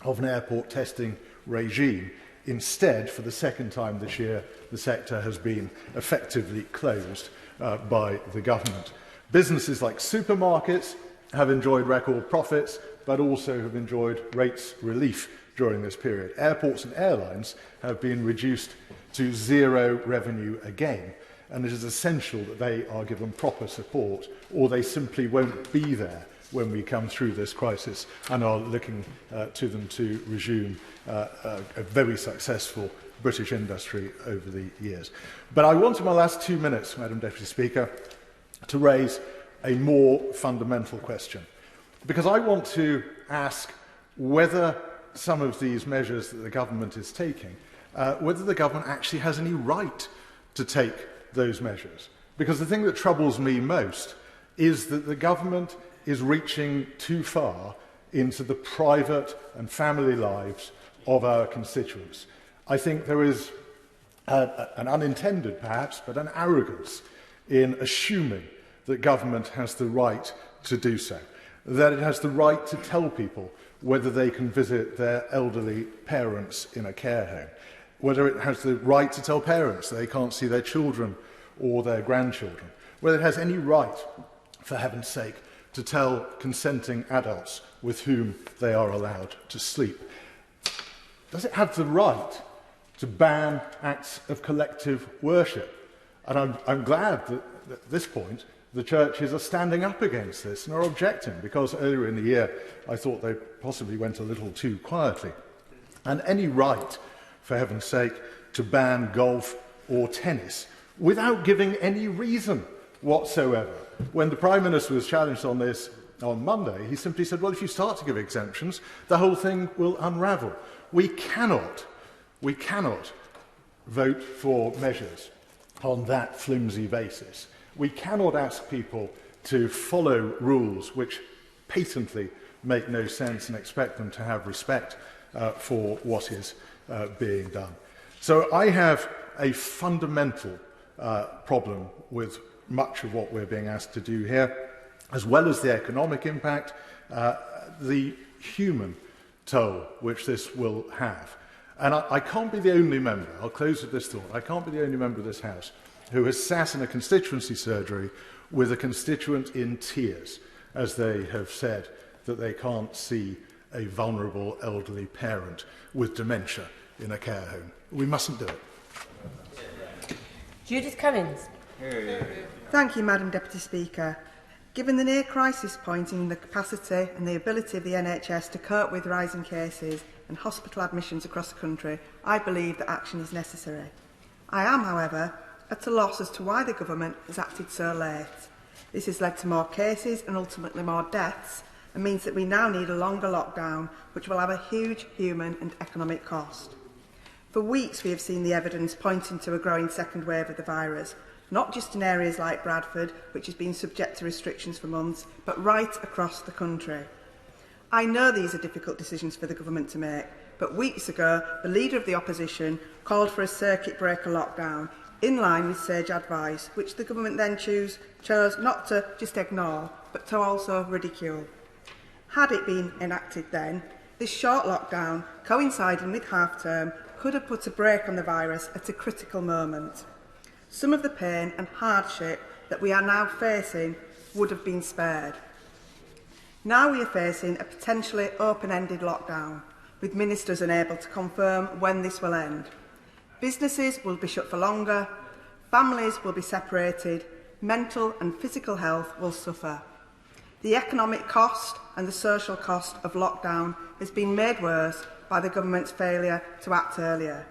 of an airport testing regime, instead, for the second time this year, the sector has been effectively closed by the government. Businesses like supermarkets have enjoyed record profits, but also have enjoyed rates relief during this period. Airports and airlines have been reduced to zero revenue again, and it is essential that they are given proper support, or they simply won't be there when we come through this crisis, and are looking to them to resume a very successful British industry over the years. But I want in my last 2 minutes, Madam Deputy Speaker, to raise a more fundamental question, because I want to ask whether some of these measures that the government is taking, whether the government actually has any right to take those measures. Because the thing that troubles me most is that the government is reaching too far into the private and family lives of our constituents. I think there is an unintended, perhaps, but an arrogance in assuming that government has the right to do so, that it has the right to tell people whether they can visit their elderly parents in a care home, whether it has the right to tell parents they can't see their children or their grandchildren, whether it has any right, for heaven's sake, to tell consenting adults with whom they are allowed to sleep. Does it have the right to ban acts of collective worship? And I'm glad that at this point the churches are standing up against this and are objecting, because earlier in the year I thought they possibly went a little too quietly. And any right, for heaven's sake, to ban golf or tennis without giving any reason whatsoever. When the Prime Minister was challenged on this on Monday, he simply said, well, if you start to give exemptions, the whole thing will unravel. We cannot vote for measures on that flimsy basis. We cannot ask people to follow rules which patently make no sense and expect them to have respect for what is being done. So I have a fundamental problem with much of what we're being asked to do here, as well as the economic impact, the human toll which this will have. And I can't be the only member, I'll close with this thought, I can't be the only member of this House who has sat in a constituency surgery with a constituent in tears as they have said that they can't see a vulnerable elderly parent with dementia in a care home. We mustn't do it. Judith Cummins. Thank you, Madam Deputy Speaker. Given the near crisis point in the capacity and the ability of the NHS to cope with rising cases and hospital admissions across the country, I believe that action is necessary. I am, however, at a loss as to why the government has acted so late. This has led to more cases and ultimately more deaths, and means that we now need a longer lockdown, which will have a huge human and economic cost. For weeks we have seen the evidence pointing to a growing second wave of the virus, not just in areas like Bradford, which has been subject to restrictions for months, but right across the country. I know these are difficult decisions for the government to make, but weeks ago the Leader of the Opposition called for a circuit breaker lockdown, in line with sage advice, which the government then chose not to just ignore, but to also ridicule. Had it been enacted then, this short lockdown, coinciding with half-term, could have put a brake on the virus at a critical moment. Some of the pain and hardship that we are now facing would have been spared. Now we are facing a potentially open-ended lockdown, with ministers unable to confirm when this will end. Businesses will be shut for longer, families will be separated, mental and physical health will suffer. The economic cost and the social cost of lockdown has been made worse by the government's failure to act earlier.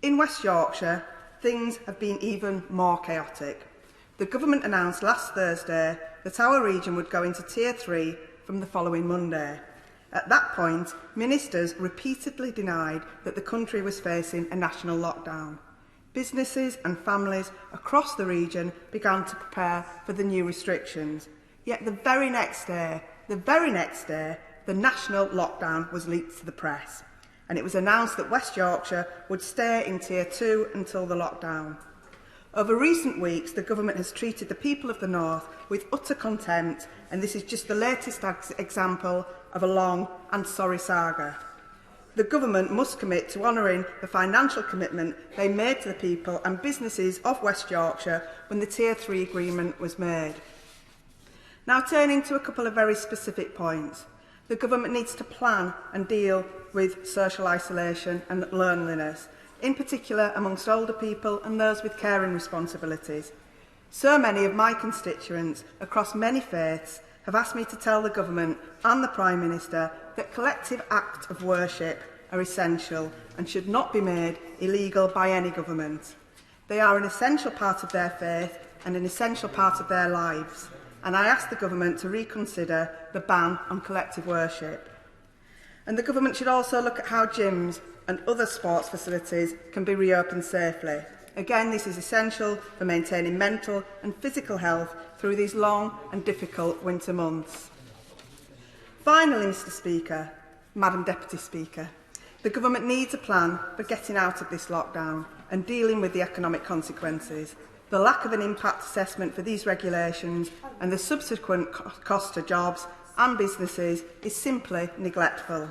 In West Yorkshire, things have been even more chaotic. The government announced last Thursday that our region would go into Tier 3 from the following Monday. At that point, ministers repeatedly denied that the country was facing a national lockdown. Businesses and families across the region began to prepare for the new restrictions. Yet the very next day, the national lockdown was leaked to the press, and it was announced that West Yorkshire would stay in Tier 2 until the lockdown. Over recent weeks, the government has treated the people of the North with utter contempt, and this is just the latest example of a long and sorry saga. The government must commit to honouring the financial commitment they made to the people and businesses of West Yorkshire when the Tier 3 agreement was made. Now, turning to a couple of very specific points. The government needs to plan and deal with social isolation and loneliness, in particular amongst older people and those with caring responsibilities. So many of my constituents across many faiths have asked me to tell the government and the Prime Minister that collective acts of worship are essential and should not be made illegal by any government. They are an essential part of their faith and an essential part of their lives, and I ask the government to reconsider the ban on collective worship. And the government should also look at how gyms and other sports facilities can be reopened safely. Again, this is essential for maintaining mental and physical health through these long and difficult winter months. Finally, Madam Deputy Speaker, the government needs a plan for getting out of this lockdown and dealing with the economic consequences. The lack of an impact assessment for these regulations and the subsequent cost to jobs and businesses is simply neglectful,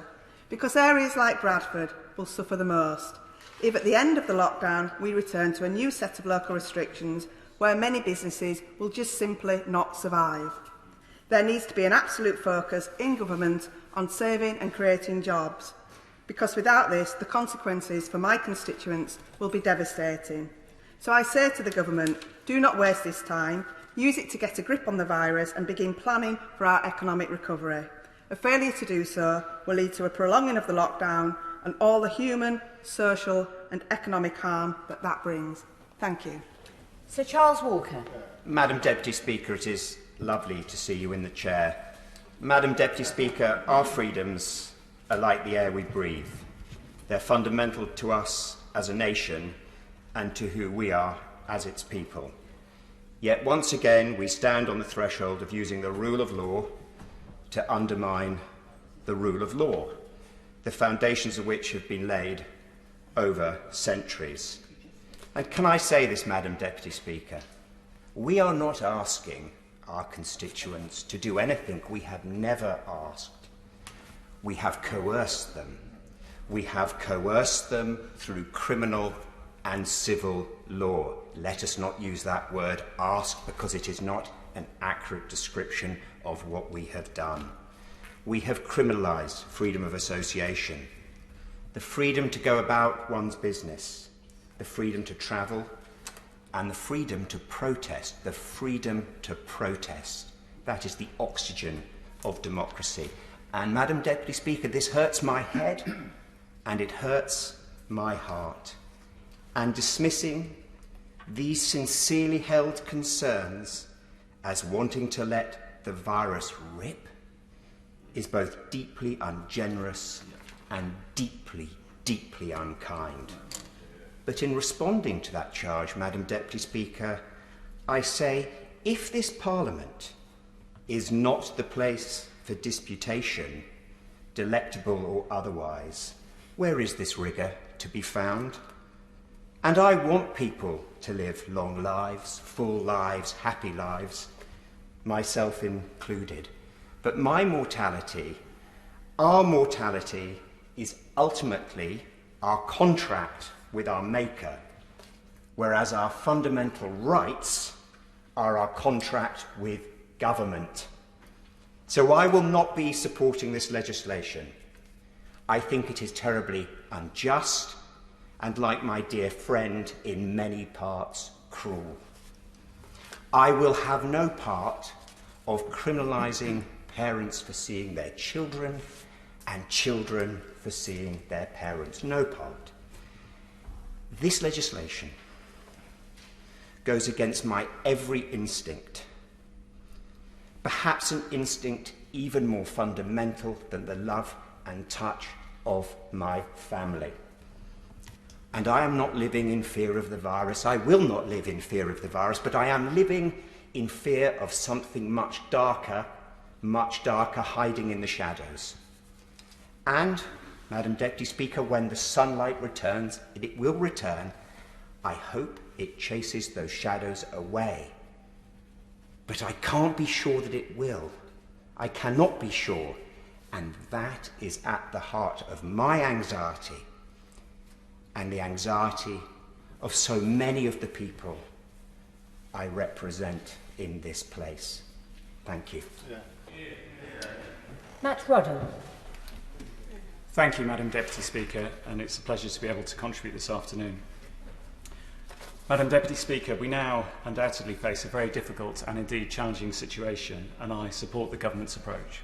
because areas like Bradford will suffer the most if at the end of the lockdown we return to a new set of local restrictions where many businesses will just simply not survive. There needs to be an absolute focus in government on saving and creating jobs, because without this the consequences for my constituents will be devastating. So I say to the government, do not waste this time, use it to get a grip on the virus and begin planning for our economic recovery. A failure to do so will lead to a prolonging of the lockdown and all the human, social and economic harm that that brings. Thank you. Sir Charles Walker. Madam Deputy Speaker, it is lovely to see you in the chair. Madam Deputy Speaker, our freedoms are like the air we breathe. They're fundamental to us as a nation and to who we are as its people. Yet once again we stand on the threshold of using the rule of law to undermine the rule of law, the foundations of which have been laid over centuries. And can I say this, Madam Deputy Speaker? We are not asking our constituents to do anything we have never asked. We have coerced them. We have coerced them through criminal and civil law. Let us not use that word ask, because it is not an accurate description of what we have done. We have criminalised freedom of association, the freedom to go about one's business, the freedom to travel, and the freedom to protest. The freedom to protest. That is the oxygen of democracy. And, Madam Deputy Speaker, this hurts my head and it hurts my heart. And dismissing these sincerely held concerns as wanting to let the virus rip is both deeply ungenerous and deeply, deeply unkind. But in responding to that charge, Madam Deputy Speaker, I say, if this Parliament is not the place for disputation, delectable or otherwise, where is this rigour to be found? And I want people to live long lives, full lives, happy lives, myself included. But my mortality, our mortality, is ultimately our contract with our Maker, whereas our fundamental rights are our contract with government. So I will not be supporting this legislation. I think it is terribly unjust and, like my dear friend, in many parts cruel. I will have no part of criminalising parents for seeing their children and children for seeing their parents. No part. This legislation goes against my every instinct, perhaps an instinct even more fundamental than the love and touch of my family. And I am not living in fear of the virus. I will not live in fear of the virus, but I am living in fear of something much darker hiding in the shadows. And, Madam Deputy Speaker, when the sunlight returns, and it will return, I hope it chases those shadows away. But I can't be sure that it will. I cannot be sure. And that is at the heart of my anxiety and the anxiety of so many of the people I represent in this place. Thank you. Matt Rodham. Thank you, Madam Deputy Speaker, and it's a pleasure to be able to contribute this afternoon. Madam Deputy Speaker, we now undoubtedly face a very difficult and indeed challenging situation, and I support the government's approach.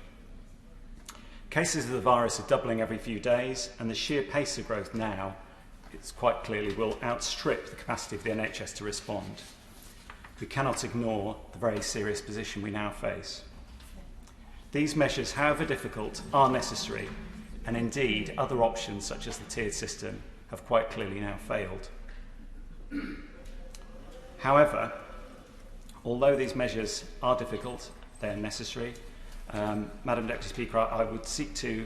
Cases of the virus are doubling every few days, and the sheer pace of growth now, it's quite clearly, will outstrip the capacity of the NHS to respond. We cannot ignore the very serious position we now face. These measures, however difficult, are necessary, and indeed other options such as the tiered system have quite clearly now failed. However, although these measures are difficult, they are necessary. Madam Deputy Speaker, I would seek to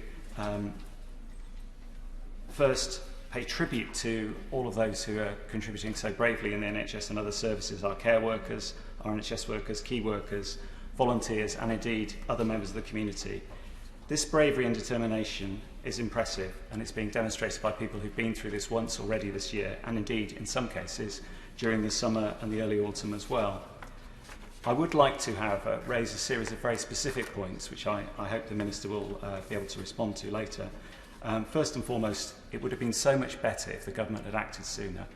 first pay tribute to all of those who are contributing so bravely in the NHS and other services, our care workers, our NHS workers, key workers, volunteers, and indeed other members of the community. This bravery and determination is impressive, and it's being demonstrated by people who've been through this once already this year, and indeed, in some cases, during the summer and the early autumn as well. I would like to have raised a series of very specific points, which I hope the Minister will be able to respond to later. First and foremost, it would have been so much better if the government had acted sooner.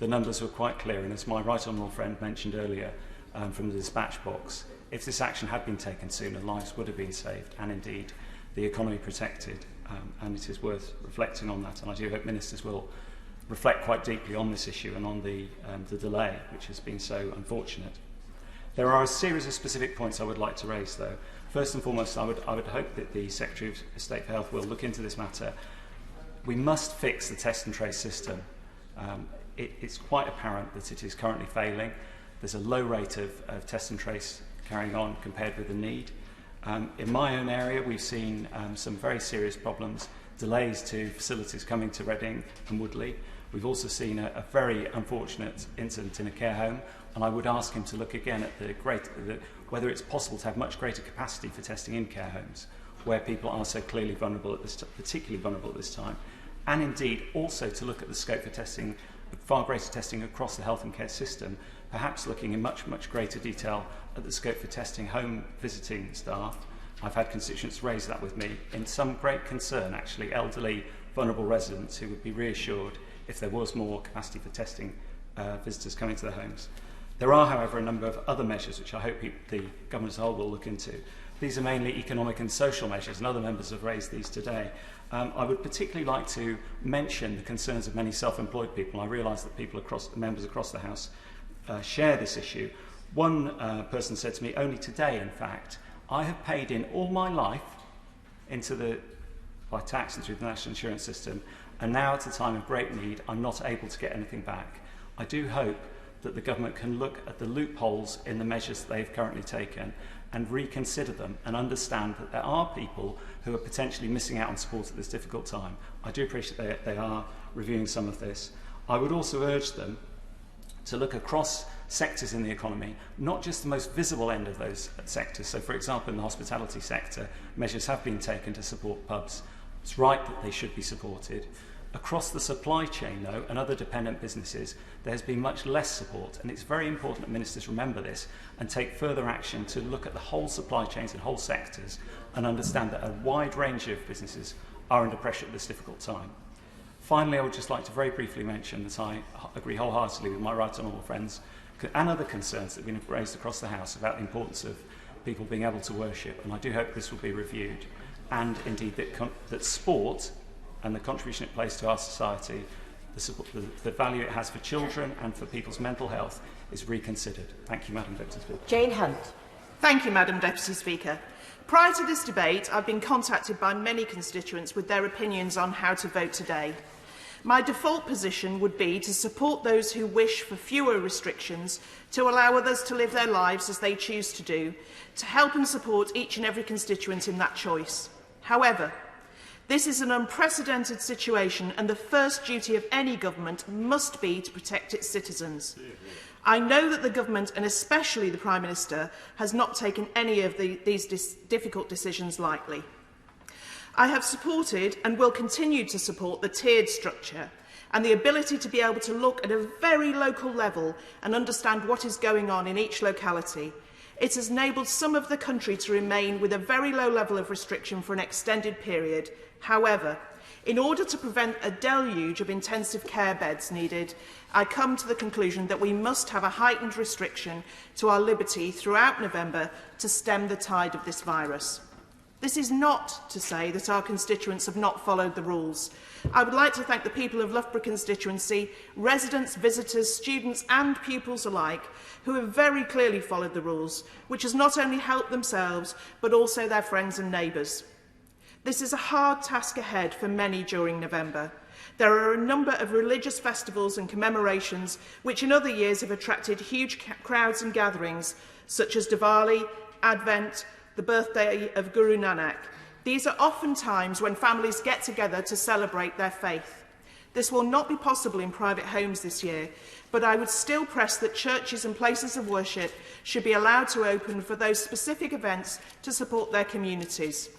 The numbers were quite clear, and as my right honourable friend mentioned earlier from the dispatch box, if this action had been taken sooner, lives would have been saved, and indeed the economy protected. And it is worth reflecting on that, and I do hope ministers will reflect quite deeply on this issue and on the delay, which has been so unfortunate. There are a series of specific points I would like to raise, though. First and foremost, I would hope that the Secretary of State for Health will look into this matter. We must fix the test and trace system. It's quite apparent that it is currently failing. There's a low rate of test and trace carrying on compared with the need. In my own area, we've seen some very serious problems, delays to facilities coming to Reading and Woodley. We've also seen a very unfortunate incident in a care home, and I would ask him to look again at whether it's possible to have much greater capacity for testing in care homes, where people are so clearly vulnerable at this, particularly vulnerable at this time, and indeed also to look at the scope for testing, far greater testing across the health and care system, perhaps looking in much greater detail at the scope for testing home visiting staff. I've had constituents raise that with me in some great concern, actually, elderly, vulnerable residents who would be reassured if there was more capacity for testing visitors coming to their homes. There are, however, a number of other measures which I hope the government as a whole will look into. These are mainly economic and social measures, and other members have raised these today. I would particularly like to mention the concerns of many self-employed people. I realise that members across the House share this issue. One person said to me only today, in fact, I have paid in all my life by tax and through the national insurance system, and now at a time of great need, I'm not able to get anything back. I do hope that the government can look at the loopholes in the measures that they've currently taken and reconsider them and understand that there are people who are potentially missing out on support at this difficult time. I do appreciate they are reviewing some of this. I would also urge them to look across sectors in the economy, not just the most visible end of those sectors. So, for example, in the hospitality sector, measures have been taken to support pubs. It's right that they should be supported. Across the supply chain, though, and other dependent businesses, there has been much less support, and it's very important that ministers remember this and take further action to look at the whole supply chains and whole sectors and understand that a wide range of businesses are under pressure at this difficult time. Finally, I would just like to very briefly mention that I agree wholeheartedly with my right honourable friends and other concerns that have been raised across the House about the importance of people being able to worship, and I do hope this will be reviewed, and indeed that sport and the contribution it plays to our society, the value it has for children and for people's mental health is reconsidered. Thank you, Madam Deputy Speaker. Jane Hunt. Thank you, Madam Deputy Speaker. Prior to this debate, I've been contacted by many constituents with their opinions on how to vote today. My default position would be to support those who wish for fewer restrictions, to allow others to live their lives as they choose to do, to help and support each and every constituent in that choice. However, this is an unprecedented situation, and the first duty of any government must be to protect its citizens. I know that the government, and especially the Prime Minister, has not taken any of these difficult decisions lightly. I have supported and will continue to support the tiered structure and the ability to be able to look at a very local level and understand what is going on in each locality. It has enabled some of the country to remain with a very low level of restriction for an extended period. However, in order to prevent a deluge of intensive care beds needed, I come to the conclusion that we must have a heightened restriction to our liberty throughout November to stem the tide of this virus. This is not to say that our constituents have not followed the rules. I would like to thank the people of Loughborough constituency, residents, visitors, students and pupils alike, who have very clearly followed the rules, which has not only helped themselves, but also their friends and neighbours. This is a hard task ahead for many during November. There are a number of religious festivals and commemorations which in other years have attracted huge crowds and gatherings, such as Diwali, Advent, the birthday of Guru Nanak. These are often times when families get together to celebrate their faith. This will not be possible in private homes this year, but I would still press that churches and places of worship should be allowed to open for those specific events to support their communities.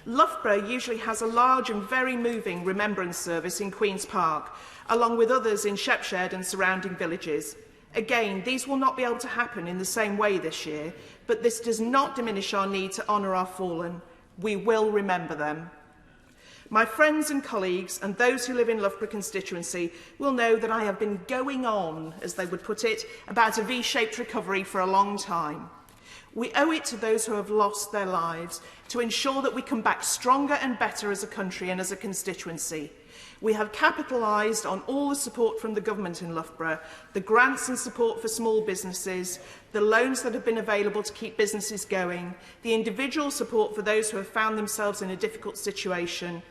Loughborough usually has a large and very moving remembrance service in Queen's Park, along with others in Shepshed and surrounding villages. Again, these will not be able to happen in the same way this year, but this does not diminish our need to honour our fallen. We will remember them. My friends and colleagues and those who live in Loughborough constituency will know that I have been going on, as they would put it, about a V-shaped recovery for a long time. We owe it to those who have lost their lives to ensure that we come back stronger and better as a country and as a constituency. We have capitalised on all the support from the government in Loughborough, the grants and support for small businesses, the loans that have been available to keep businesses going, the individual support for those who have found themselves in a difficult situation,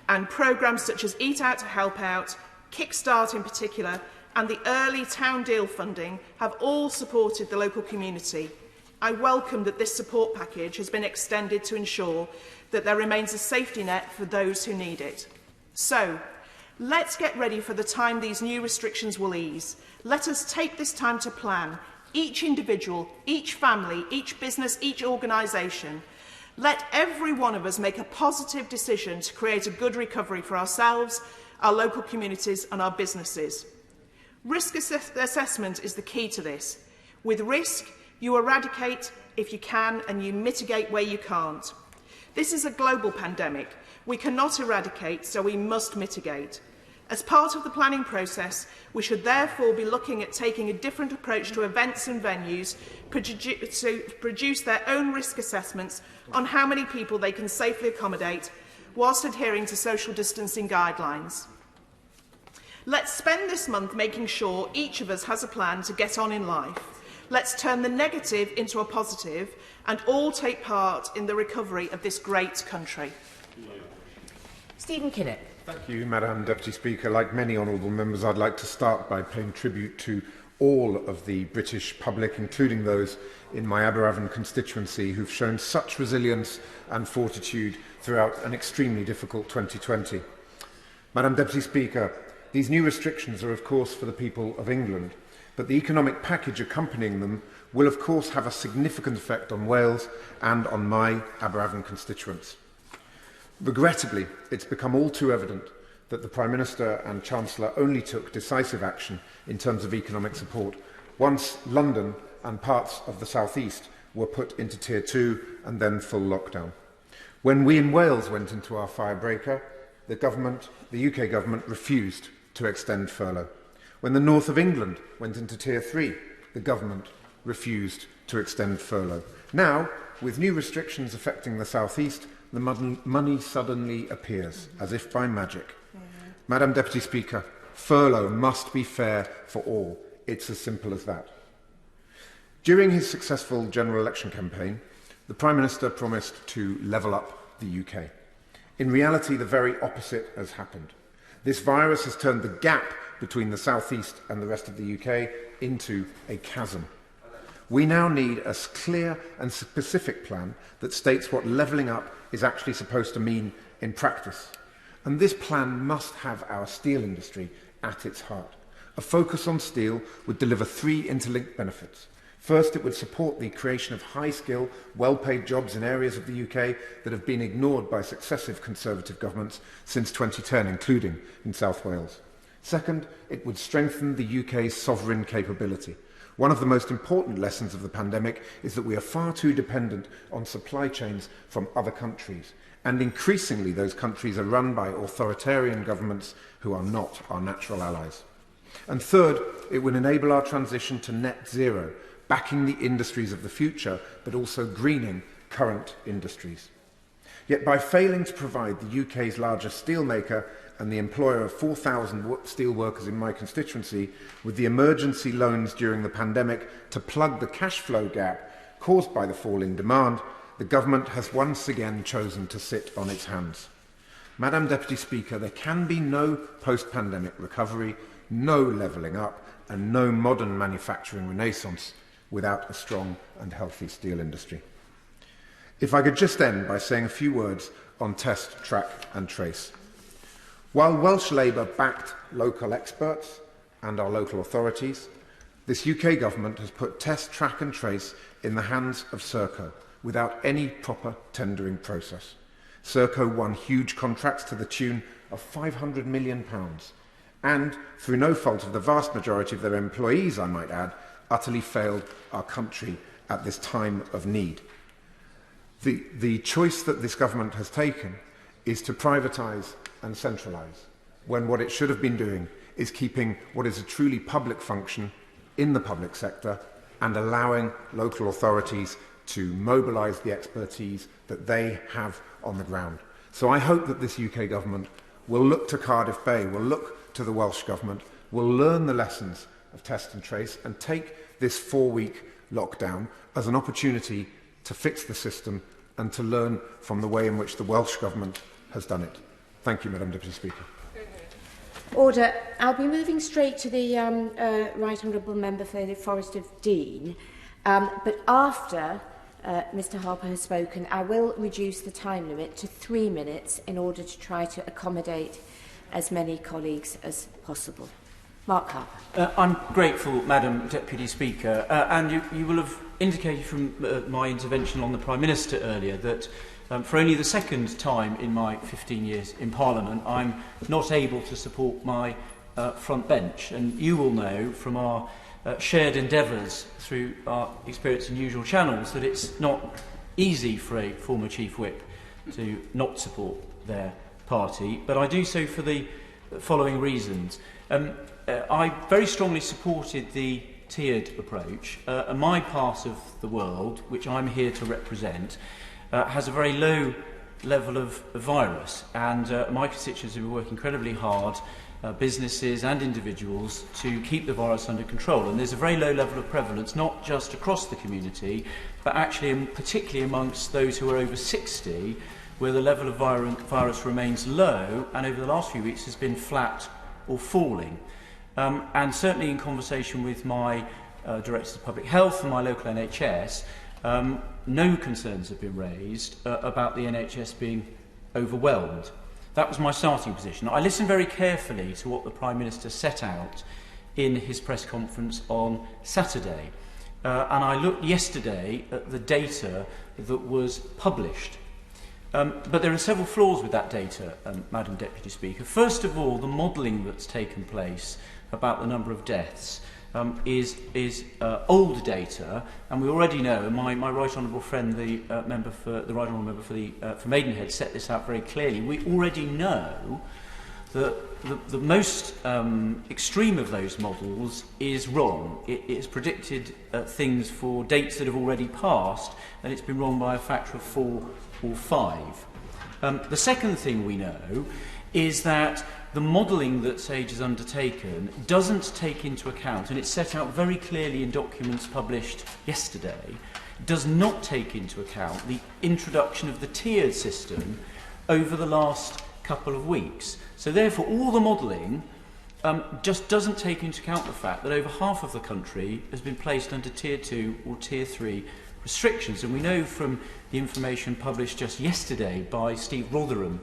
and programmes such as Eat Out to Help Out, Kickstart in particular, and the early town deal funding have all supported the local community. I welcome that this support package has been extended to ensure that there remains a safety net for those who need it. So, let's get ready for the time these new restrictions will ease. Let us take this time to plan, each individual, each family, each business, each organisation. Let every one of us make a positive decision to create a good recovery for ourselves, our local communities and our businesses. Risk assessment is the key to this. With risk, you eradicate if you can and you mitigate where you can't. This is a global pandemic. We cannot eradicate, so we must mitigate. As part of the planning process, we should therefore be looking at taking a different approach to events and venues to produce their own risk assessments on how many people they can safely accommodate whilst adhering to social distancing guidelines. Let's spend this month making sure each of us has a plan to get on in life. Let's turn the negative into a positive and all take part in the recovery of this great country. Stephen Kinnock. Thank you, Madam Deputy Speaker. Like many honourable members, I'd like to start by paying tribute to all of the British public, including those in my Aberavon constituency, who've shown such resilience and fortitude throughout an extremely difficult 2020. Madam Deputy Speaker, these new restrictions are of course for the people of England, but the economic package accompanying them will of course have a significant effect on Wales and on my Aberavon constituents. Regrettably, it's become all too evident that the Prime Minister and Chancellor only took decisive action in terms of economic support once London and parts of the South East were put into Tier 2 and then full lockdown. When we in Wales went into our firebreaker, the UK government refused to extend furlough. When the north of England went into Tier 3, the government refused to extend furlough. Now, with new restrictions affecting the South East, the money suddenly appears, as if by magic. Madam Deputy Speaker, furlough must be fair for all. It's as simple as that. During his successful general election campaign, the Prime Minister promised to level up the UK. In reality, the very opposite has happened. This virus has turned the gap between the South East and the rest of the UK into a chasm. We now need a clear and specific plan that states what levelling up is actually supposed to mean in practice. And this plan must have our steel industry at its heart. A focus on steel would deliver three interlinked benefits. First, it would support the creation of high-skill, well-paid jobs in areas of the UK that have been ignored by successive Conservative governments since 2010, including in South Wales. Second, it would strengthen the UK's sovereign capability. One of the most important lessons of the pandemic is that we are far too dependent on supply chains from other countries, and increasingly those countries are run by authoritarian governments who are not our natural allies. And third, it would enable our transition to net zero, backing the industries of the future, but also greening current industries. Yet by failing to provide the UK's largest steelmaker and the employer of 4,000 steel workers in my constituency with the emergency loans during the pandemic to plug the cash flow gap caused by the fall in demand, the government has once again chosen to sit on its hands. Madam Deputy Speaker, there can be no post-pandemic recovery, no levelling up, and no modern manufacturing renaissance without a strong and healthy steel industry. If I could just end by saying a few words on test, track and trace. While Welsh Labour backed local experts and our local authorities, this UK government has put test, track and trace in the hands of Serco without any proper tendering process. Serco won huge contracts to the tune of £500 million and, through no fault of the vast majority of their employees, I might add, utterly failed our country at this time of need. The choice that this government has taken is to privatise and centralise, when what it should have been doing is keeping what is a truly public function in the public sector and allowing local authorities to mobilise the expertise that they have on the ground. So I hope that this UK government will look to Cardiff Bay, will look to the Welsh government, will learn the lessons of test and trace and take this 4-week lockdown as an opportunity to fix the system and to learn from the way in which the Welsh government has done it. Thank you, Madam Deputy Speaker. Order. I'll be moving straight to the Right Honourable Member for the Forest of Dean, but after Mr Harper has spoken, I will reduce the time limit to 3 minutes in order to try to accommodate as many colleagues as possible. Mark Harper. I'm grateful, Madam Deputy Speaker, and you will have indicated from my intervention on the Prime Minister earlier that for only the second time in my 15 years in Parliament, I'm not able to support my front bench. And you will know from our shared endeavours through our experience in usual channels that it's not easy for a former Chief Whip to not support their party, but I do so for the following reasons. I very strongly supported the tiered approach. My part of the world, which I'm here to represent, has a very low level of virus, and my constituents have been working incredibly hard, businesses and individuals, to keep the virus under control. And there's a very low level of prevalence, not just across the community, but actually particularly amongst those who are over 60, where the level of virus remains low and over the last few weeks has been flat or falling. And certainly in conversation with my Directors of Public Health and my local NHS, no concerns have been raised about the NHS being overwhelmed. That was my starting position. I listened very carefully to what the Prime Minister set out in his press conference on Saturday. And I looked yesterday at the data that was published. But there are several flaws with that data, Madam Deputy Speaker. First of all, the modelling that's taken place about the number of deaths is old data, and we already know. My right honourable friend, the right honourable member for Maidenhead, set this out very clearly. We already know that the most extreme of those models is wrong. It's predicted things for dates that have already passed, and it's been wrong by a factor of 4 or 5. The second thing we know is that the modelling that SAGE has undertaken doesn't take into account, and it's set out very clearly in documents published yesterday, does not take into account the introduction of the tiered system over the last couple of weeks. So therefore, all the modelling just doesn't take into account the fact that over half of the country has been placed under Tier 2 or Tier 3 restrictions. And we know from the information published just yesterday by Steve Rotherham,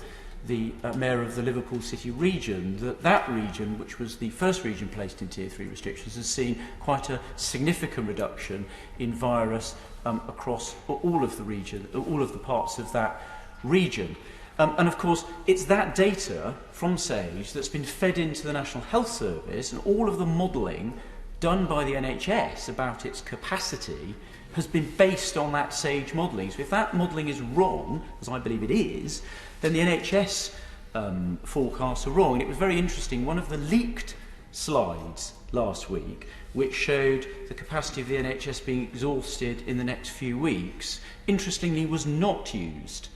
the Mayor of the Liverpool City region, that region, which was the first region placed in Tier 3 restrictions, has seen quite a significant reduction in virus across all of the region, all of the parts of that region. And of course, it's that data from SAGE that's been fed into the National Health Service, and all of the modelling done by the NHS about its capacity has been based on that SAGE modelling. So if that modelling is wrong, as I believe it is, then the NHS forecasts are wrong. And it was very interesting, one of the leaked slides last week, which showed the capacity of the NHS being exhausted in the next few weeks, interestingly was not used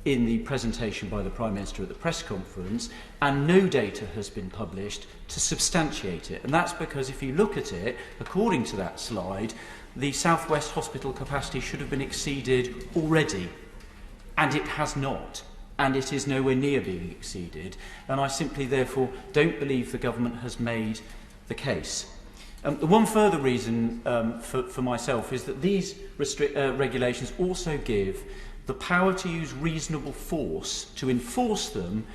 in the presentation by the Prime Minister at the press conference, and no data has been published to substantiate it. And that's because if you look at it, according to that slide, the South West Hospital capacity should have been exceeded already, and it has not, and it is nowhere near being exceeded. And I simply, therefore, don't believe the government has made the case. The one further reason for myself is that these regulations also give the power to use reasonable force to enforce them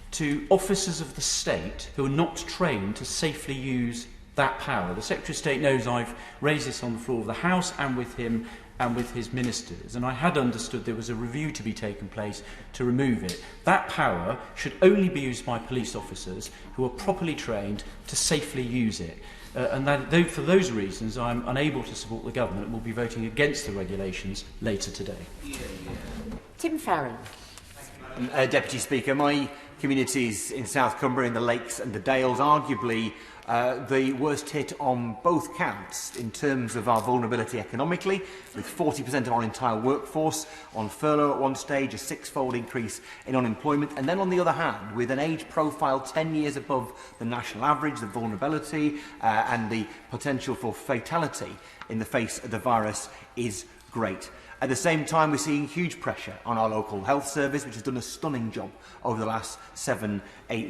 to officers of the state who are not trained to safely use that power. The Secretary of State knows I've raised this on the floor of the House and with him and with his ministers, and I had understood there was a review to be taken place to remove it. That power should only be used by police officers who are properly trained to safely use it. For those reasons, I'm unable to support the government and will be voting against the regulations later today. Tim Farron. Deputy Speaker, my communities in South Cumbria, in the Lakes and the Dales, arguably the worst hit on both counts in terms of our vulnerability economically, with 40% of our entire workforce on furlough at one stage, a 6-fold increase in unemployment, and then on the other hand, with an age profile 10 years above the national average, the vulnerability and the potential for fatality in the face of the virus is great. At the same time, we're seeing huge pressure on our local health service, which has done a stunning job over the last 7-8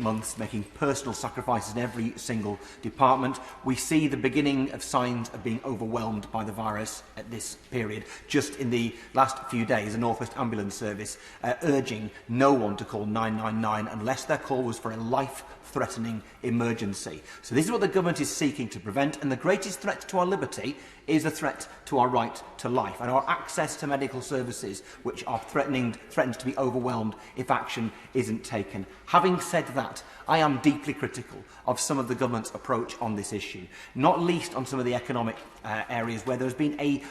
months, making personal sacrifices in every single department. We see the beginning of signs of being overwhelmed by the virus at this period. Just in the last few days, the North West Ambulance Service urging no one to call 999 unless their call was for a life-threatening emergency. So this is what the government is seeking to prevent, and the greatest threat to our liberty is a threat to our right to life and our access to medical services, which are threatened to be overwhelmed if action isn't taken. Having said that, I am deeply critical of some of the government's approach on this issue, not least on some of the economic areas where there's been a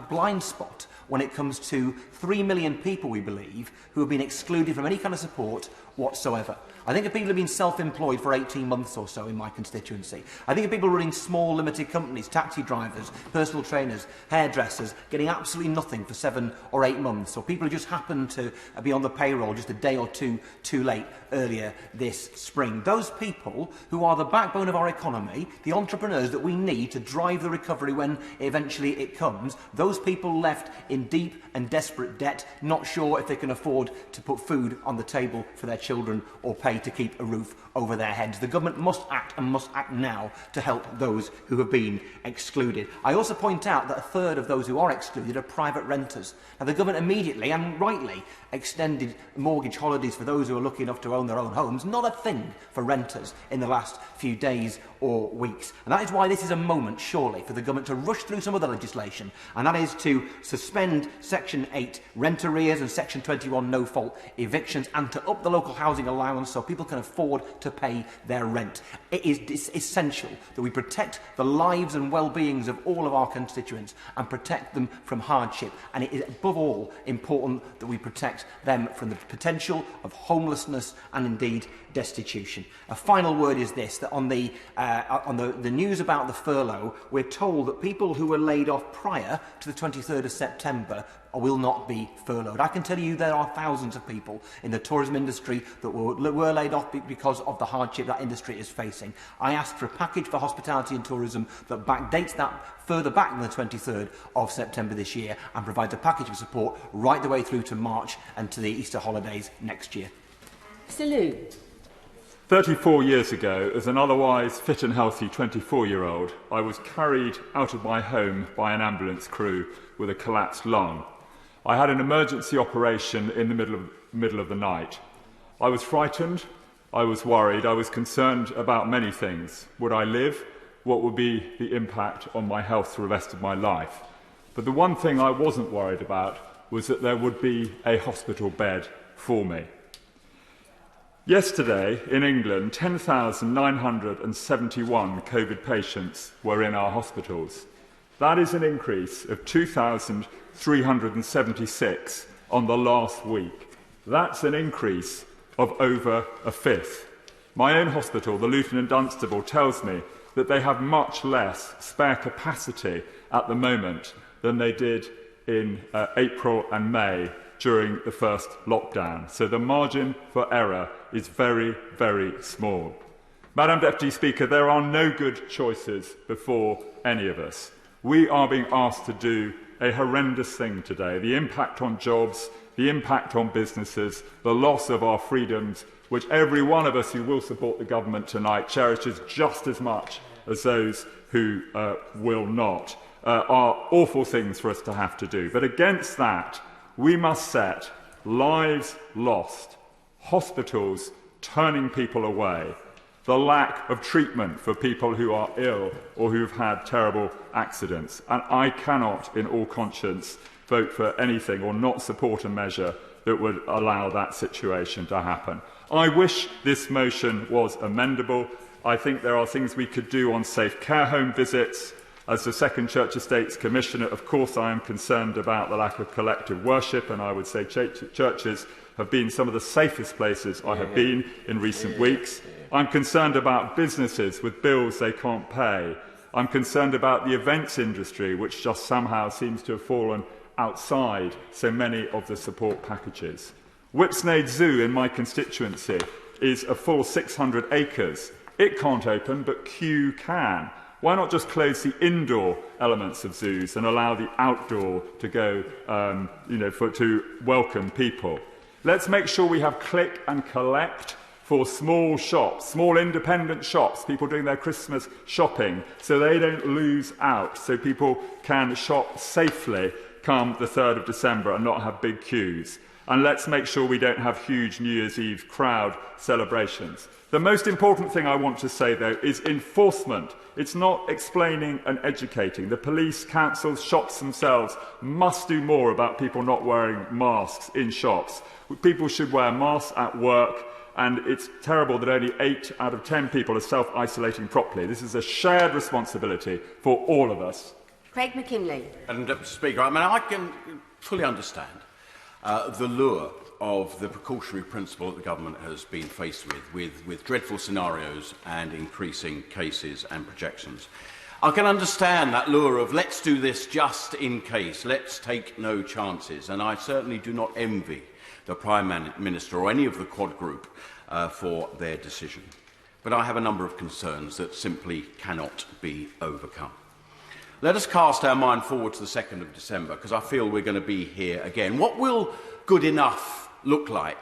blind spot when it comes to 3 million people, we believe, who have been excluded from any kind of support whatsoever. I think of people who have been self-employed for 18 months or so in my constituency. I think of people running small limited companies, taxi drivers, personal trainers, hairdressers, getting absolutely nothing for 7 or 8 months, or people who just happen to be on the payroll just a day or two too late earlier this spring. Those people who are the backbone of our economy, the entrepreneurs that we need to drive the recovery when eventually it comes, those people left in deep and desperate debt, not sure if they can afford to put food on the table for their children or pay to keep a roof over their heads. The government must act, and must act now, to help those who have been excluded. I also point out that a third of those who are excluded are private renters. Now, the government immediately and rightly extended mortgage holidays for those who are lucky enough to own their own homes. Not a thing for renters in the last few days or weeks. And that is why this is a moment, surely, for the government to rush through some other legislation, and that is to suspend Section 8 rent arrears and Section 21 no-fault evictions, and to up the local housing allowance so people can afford to pay their rent. It is essential that we protect the lives and well-beings of all of our constituents and protect them from hardship. And it is above all important that we protect them from the potential of homelessness and indeed destitution. A final word is this, that on the news about the furlough, we're told that people who were laid off prior to the 23rd of September will not be furloughed. I can tell you there are thousands of people in the tourism industry that were laid off because of the hardship that industry is facing. I asked for a package for hospitality and tourism that backdates that further back than the 23rd of September this year and provides a package of support right the way through to March and to the Easter holidays next year. Mr. Liu. 34 years ago, as an otherwise fit and healthy 24-year-old, I was carried out of my home by an ambulance crew with a collapsed lung. I had an emergency operation in the middle of the night. I was frightened, I was worried, I was concerned about many things. Would I live? What would be the impact on my health for the rest of my life? But the one thing I wasn't worried about was that there would be a hospital bed for me. Yesterday, in England, 10,971 COVID patients were in our hospitals. That is an increase of 2,376 on the last week. That's an increase of over a fifth. My own hospital, the Luton and Dunstable, tells me that they have much less spare capacity at the moment than they did in April and May during the first lockdown. So the margin for error is very, very small. Madam Deputy Speaker, there are no good choices before any of us. We are being asked to do a horrendous thing today. The impact on jobs, the impact on businesses, the loss of our freedoms, which every one of us who will support the government tonight cherishes just as much as those who will not, are awful things for us to have to do. But against that, we must set lives lost, hospitals turning people away, the lack of treatment for people who are ill or who have had terrible accidents. And I cannot, in all conscience, vote for anything or not support a measure that would allow that situation to happen. I wish this motion was amendable. I think there are things we could do on safe care home visits. As the Second Church Estates Commissioner, of course, I am concerned about the lack of collective worship, and I would say churches have been some of the safest places I have been in recent weeks. I'm concerned about businesses with bills they can't pay. I'm concerned about the events industry, which just somehow seems to have fallen outside so many of the support packages. Whipsnade Zoo in my constituency is a full 600 acres. It can't open, but Kew can. Why not just close the indoor elements of zoos and allow the outdoor to go, to welcome people? Let's make sure we have click and collect for small shops, small independent shops, people doing their Christmas shopping, so they don't lose out, so people can shop safely come the 3rd of December and not have big queues. And let's make sure we don't have huge New Year's Eve crowd celebrations. The most important thing I want to say, though, is enforcement. It's not explaining and educating. The police, councils, shops themselves must do more about people not wearing masks in shops. People should wear masks at work, and it's terrible that only 8 out of 10 people are self-isolating properly. This is a shared responsibility for all of us. Craig McKinley. Madam Deputy Speaker, I can fully understand the lure of the precautionary principle that the government has been faced with dreadful scenarios and increasing cases and projections. I can understand that lure of let's do this just in case, let's take no chances, and I certainly do not envy the Prime Minister or any of the Quad Group for their decision. But I have a number of concerns that simply cannot be overcome. Let us cast our mind forward to the 2nd of December, because I feel we're going to be here again. What will good enough look like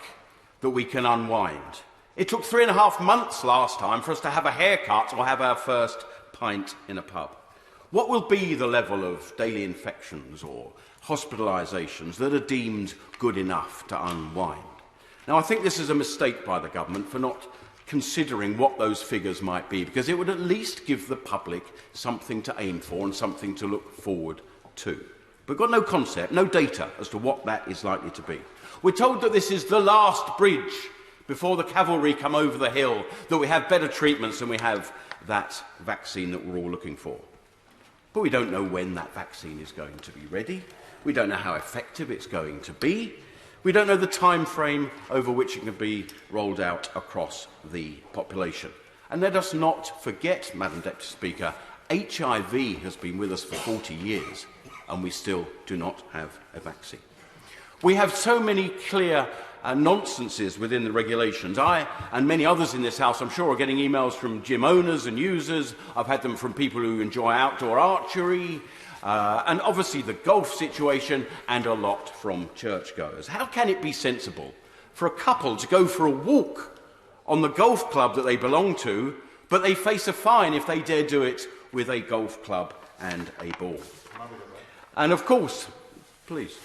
that we can unwind. It took 3.5 months last time for us to have a haircut or have our first pint in a pub. What will be the level of daily infections or hospitalisations that are deemed good enough to unwind? Now, I think this is a mistake by the government for not considering what those figures might be, because it would at least give the public something to aim for and something to look forward to. We've got no concept, no data as to what that is likely to be. We're told that this is the last bridge before the cavalry come over the hill, that we have better treatments and we have that vaccine that we're all looking for. But we don't know when that vaccine is going to be ready. We don't know how effective it's going to be. We don't know the time frame over which it can be rolled out across the population. And let us not forget, Madam Deputy Speaker, HIV has been with us for 40 years and we still do not have a vaccine. We have so many clear nonsenses within the regulations. I and many others in this House, I'm sure, are getting emails from gym owners and users. I've had them from people who enjoy outdoor archery, and obviously the golf situation, and a lot from churchgoers. How can it be sensible for a couple to go for a walk on the golf club that they belong to, but they face a fine if they dare do it with a golf club and a ball? And of course, please.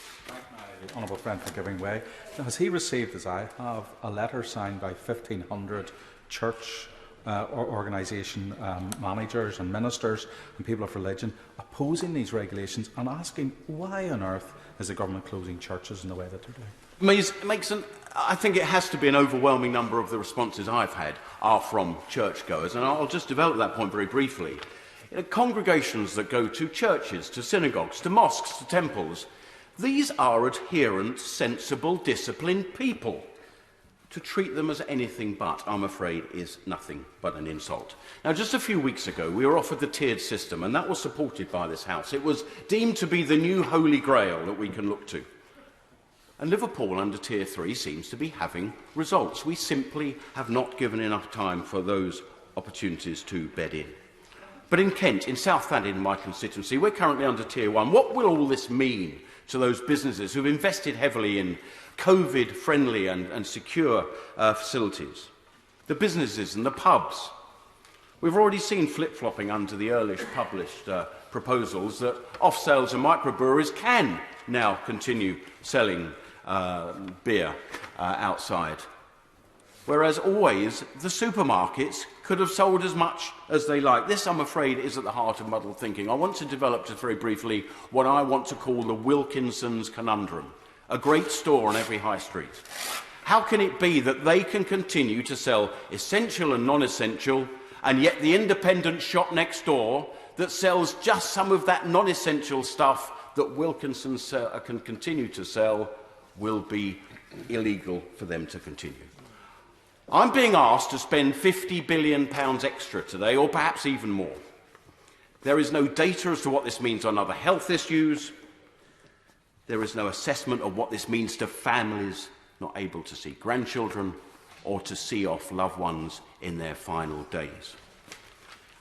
Honourable friend for giving way. Has he received, as I have, a letter signed by 1,500 church organisation managers and ministers and people of religion opposing these regulations and asking why on earth is the government closing churches in the way that they're doing? I think it has to be an overwhelming number of the responses I've had are from churchgoers, and I'll just develop that point very briefly. Congregations that go to churches, to synagogues, to mosques, to temples, these are adherent, sensible, disciplined people. To treat them as anything but, I'm afraid, is nothing but an insult. Now, just a few weeks ago, we were offered the tiered system, and that was supported by this House. It was deemed to be the new holy grail that we can look to. And Liverpool, under Tier 3, seems to be having results. We simply have not given enough time for those opportunities to bed in. But in Kent, in South London, my constituency, we're currently under Tier 1. What will all this mean to those businesses who've invested heavily in COVID-friendly and secure facilities? The businesses and the pubs. We've already seen flip-flopping under the earlish published proposals that off-sales and microbreweries can now continue selling beer outside. Whereas always the supermarkets could have sold as much as they like. This, I'm afraid, is at the heart of muddled thinking. I want to develop, just very briefly, what I want to call the Wilkinson's conundrum, a great store on every high street. How can it be that they can continue to sell essential and non-essential, and yet the independent shop next door that sells just some of that non-essential stuff that Wilkinson's can continue to sell will be illegal for them to continue? I'm being asked to spend £50 billion extra today, or perhaps even more. There is no data as to what this means on other health issues. There is no assessment of what this means to families not able to see grandchildren or to see off loved ones in their final days.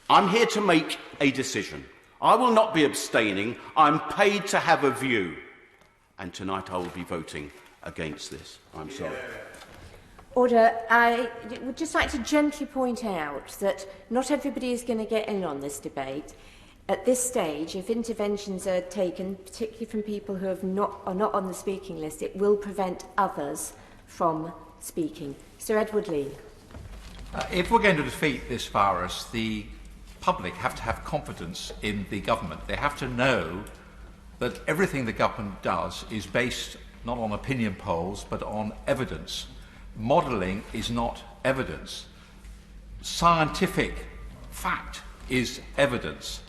I'm here to make a decision. I will not be abstaining. I'm paid to have a view. And tonight I will be voting against this. I'm sorry. Order. I would just like to gently point out that not everybody is going to get in on this debate. At this stage, if interventions are taken, particularly from people who are not on the speaking list, it will prevent others from speaking. Sir Edward Lee. If we're going to defeat this virus, the public have to have confidence in the government. They have to know that everything the government does is based not on opinion polls, but on evidence. Modelling is not evidence. Scientific fact is evidence.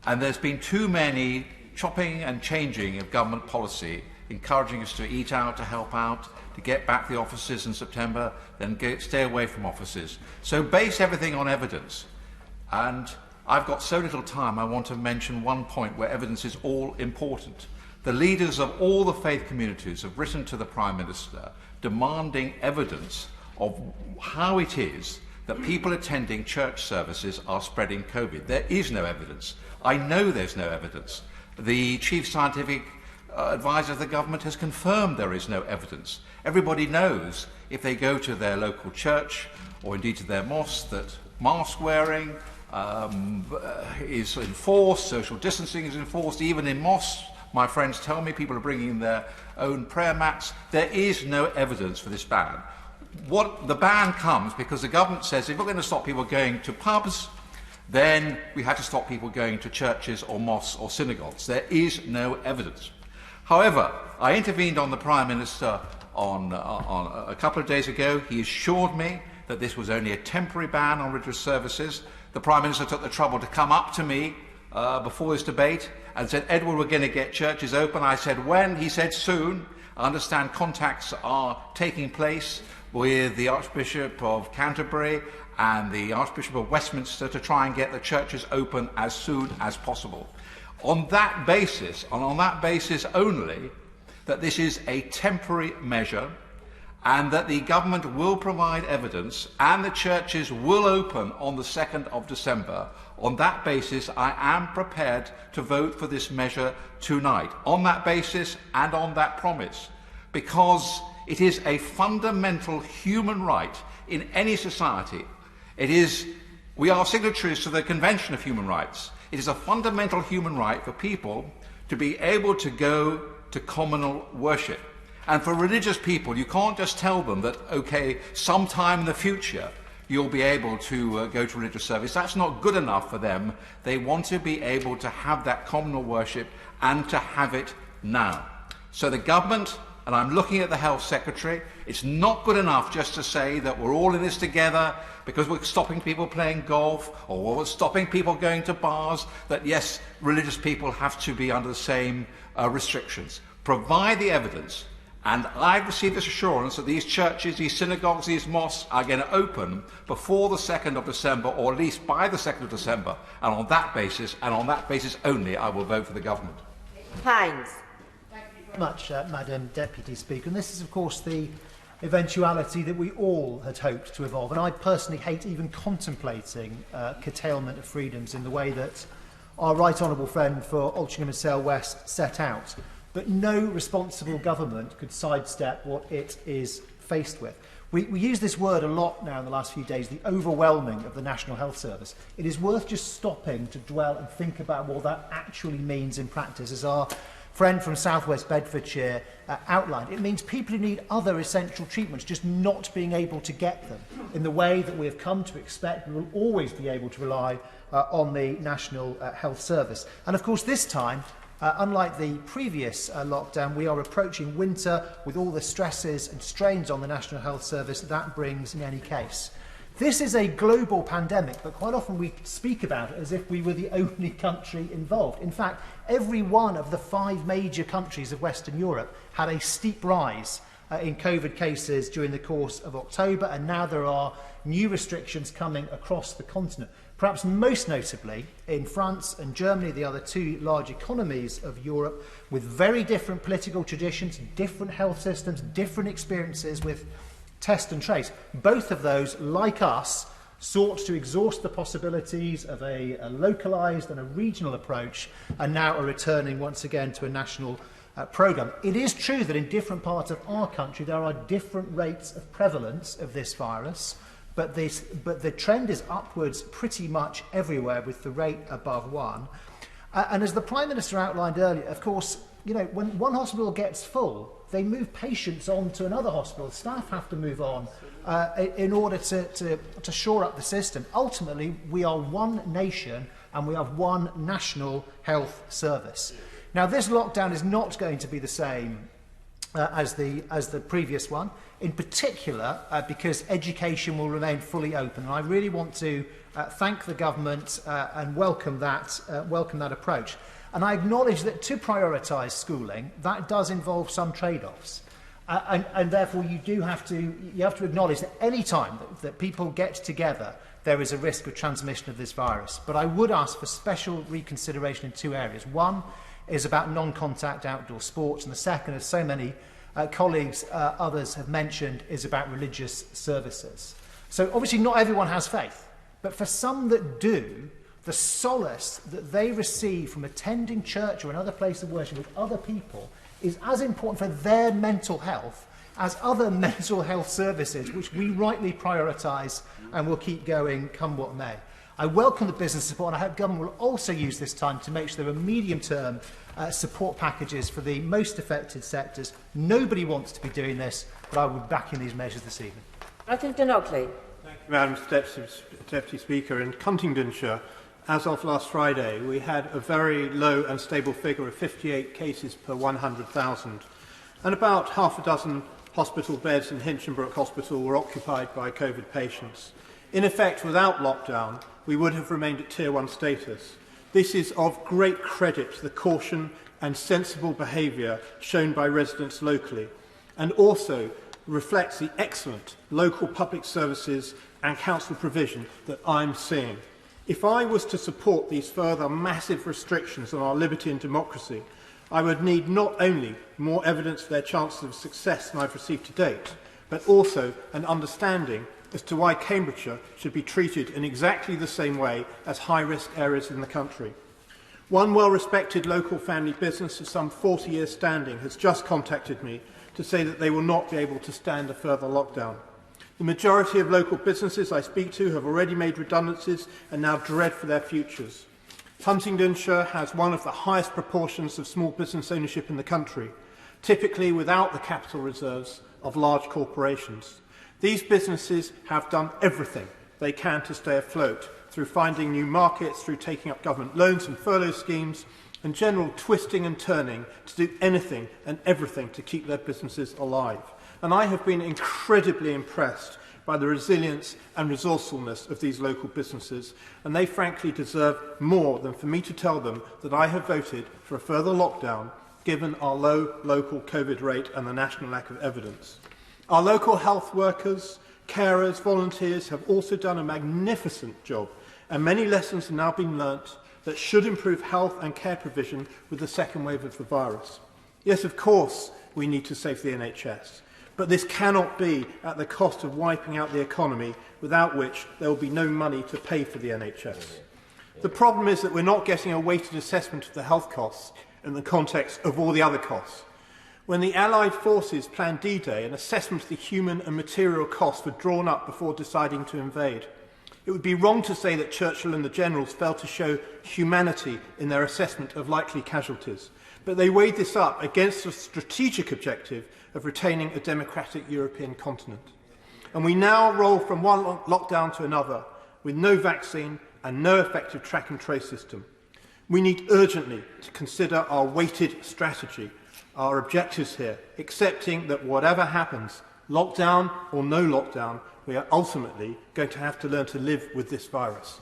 And there's been too many chopping and changing of government policy, encouraging us to eat out, to help out, to get back the offices in September, then stay away from offices. So base everything on evidence. And I've got so little time, I want to mention one point where evidence is all important. The leaders of all the faith communities have written to the Prime Minister demanding evidence of how it is that people attending church services are spreading COVID. There is no evidence. I know there's no evidence. The Chief Scientific Advisor of the government has confirmed there is no evidence. Everybody knows if they go to their local church or indeed to their mosque that mask wearing is enforced, social distancing is enforced. Even in mosques, my friends tell me people are bringing their own prayer mats. There is no evidence for this ban. The ban comes because the government says if we're going to stop people going to pubs, then we had to stop people going to churches or mosques or synagogues. There is no evidence. However, I intervened on the Prime Minister on a couple of days ago. He assured me that this was only a temporary ban on religious services. The Prime Minister took the trouble to come up to me before this debate and said, Edward, we're going to get churches open. I said, when? He said, soon. I understand contacts are taking place with the Archbishop of Canterbury and the Archbishop of Westminster to try and get the churches open as soon as possible. On that basis, and on that basis only, that this is a temporary measure and that the government will provide evidence and the churches will open on the 2nd of December, on that basis I am prepared to vote for this measure tonight, on that basis and on that promise, because it is a fundamental human right in any society. We are signatories to the Convention of Human Rights. It is a fundamental human right for people to be able to go to communal worship. And for religious people, you can't just tell them that, okay, sometime in the future you'll be able to go to religious service. That's not good enough for them. They want to be able to have that communal worship and to have it now. So the government, and I'm looking at the Health Secretary, it's not good enough just to say that we're all in this together because we're stopping people playing golf or we're stopping people going to bars, that yes, religious people have to be under the same restrictions. Provide the evidence, and I've received this assurance that these churches, these synagogues, these mosques are going to open before the 2nd of December, or at least by the 2nd of December, and on that basis, and on that basis only, I will vote for the government. Hines. Thank you very much, Madam Deputy Speaker. And this is, of course, the eventuality that we all had hoped to evolve. And I personally hate even contemplating curtailment of freedoms in the way that our right honourable friend for Altrincham and Sale West set out. But no responsible government could sidestep what it is faced with. We use this word a lot now in the last few days, the overwhelming of the National Health Service. It is worth just stopping to dwell and think about what that actually means in practice. As our friend from South West Bedfordshire outlined, it means people who need other essential treatments just not being able to get them in the way that we have come to expect. We will always be able to rely on the National Health Service. And of course this time, unlike the previous lockdown, we are approaching winter with all the stresses and strains on the National Health Service that brings in any case. This is a global pandemic, but quite often we speak about it as if we were the only country involved. In fact, every one of the 5 major countries of Western Europe had a steep rise in COVID cases during the course of October, and now there are new restrictions coming across the continent. Perhaps most notably in France and Germany, the other 2 large economies of Europe, with very different political traditions, different health systems, different experiences with test and trace. Both of those, like us, sought to exhaust the possibilities of a localised and a regional approach, and now are returning once again to a national programme. It is true that in different parts of our country there are different rates of prevalence of this virus, but the trend is upwards pretty much everywhere, with the rate above 1. And as the Prime Minister outlined earlier, of course, you know, when one hospital gets full, they move patients on to another hospital. Staff have to move on in order to shore up the system. Ultimately, we are one nation and we have one national health service. Now, this lockdown is not going to be the same as the previous one, in particular because education will remain fully open. And I really want to thank the government and welcome that approach. And I acknowledge that to prioritise schooling, that does involve some trade-offs. And therefore you have to acknowledge that any time that people get together, there is a risk of transmission of this virus. But I would ask for special reconsideration in 2 areas. One is about non-contact outdoor sports, and the second, as so many colleagues, others have mentioned, is about religious services. So obviously not everyone has faith, but for some that do, the solace that they receive from attending church or another place of worship with other people is as important for their mental health as other mental health services, which we rightly prioritise and will keep going come what may. I welcome the business support, and I hope government will also use this time to make sure there are medium-term support packages for the most affected sectors. Nobody wants to be doing this, but I will be backing these measures this evening. Martin Denockley. Thank you, Madam Deputy Speaker. In Huntingdonshire, as of last Friday, we had a very low and stable figure of 58 cases per 100,000, and about half a dozen hospital beds in Hinchinbrook Hospital were occupied by COVID patients. In effect, without lockdown, we would have remained at Tier 1 status. This is of great credit to the caution and sensible behaviour shown by residents locally, and also reflects the excellent local public services and council provision that I'm seeing. If I was to support these further massive restrictions on our liberty and democracy, I would need not only more evidence for their chances of success than I've received to date, but also an understanding as to why Cambridgeshire should be treated in exactly the same way as high-risk areas in the country. One well-respected local family business of some 40 years standing has just contacted me to say that they will not be able to stand a further lockdown. The majority of local businesses I speak to have already made redundancies and now dread for their futures. Huntingdonshire has one of the highest proportions of small business ownership in the country, typically without the capital reserves of large corporations. These businesses have done everything they can to stay afloat through finding new markets, through taking up government loans and furlough schemes, and general twisting and turning to do anything and everything to keep their businesses alive. And I have been incredibly impressed by the resilience and resourcefulness of these local businesses, and they frankly deserve more than for me to tell them that I have voted for a further lockdown, given our low local COVID rate and the national lack of evidence. Our local health workers, carers, volunteers have also done a magnificent job, and many lessons have now been learnt that should improve health and care provision with the second wave of the virus. Yes, of course, we need to save the NHS, but this cannot be at the cost of wiping out the economy, without which there will be no money to pay for the NHS. The problem is that we're not getting a weighted assessment of the health costs in the context of all the other costs. When the Allied forces planned D-Day, an assessment of the human and material costs were drawn up before deciding to invade. It would be wrong to say that Churchill and the generals failed to show humanity in their assessment of likely casualties, but they weighed this up against the strategic objective of retaining a democratic European continent. And we now roll from one lockdown to another with no vaccine and no effective track and trace system. We need urgently to consider our weighted strategy, our objectives here, accepting that whatever happens, lockdown or no lockdown, we are ultimately going to have to learn to live with this virus.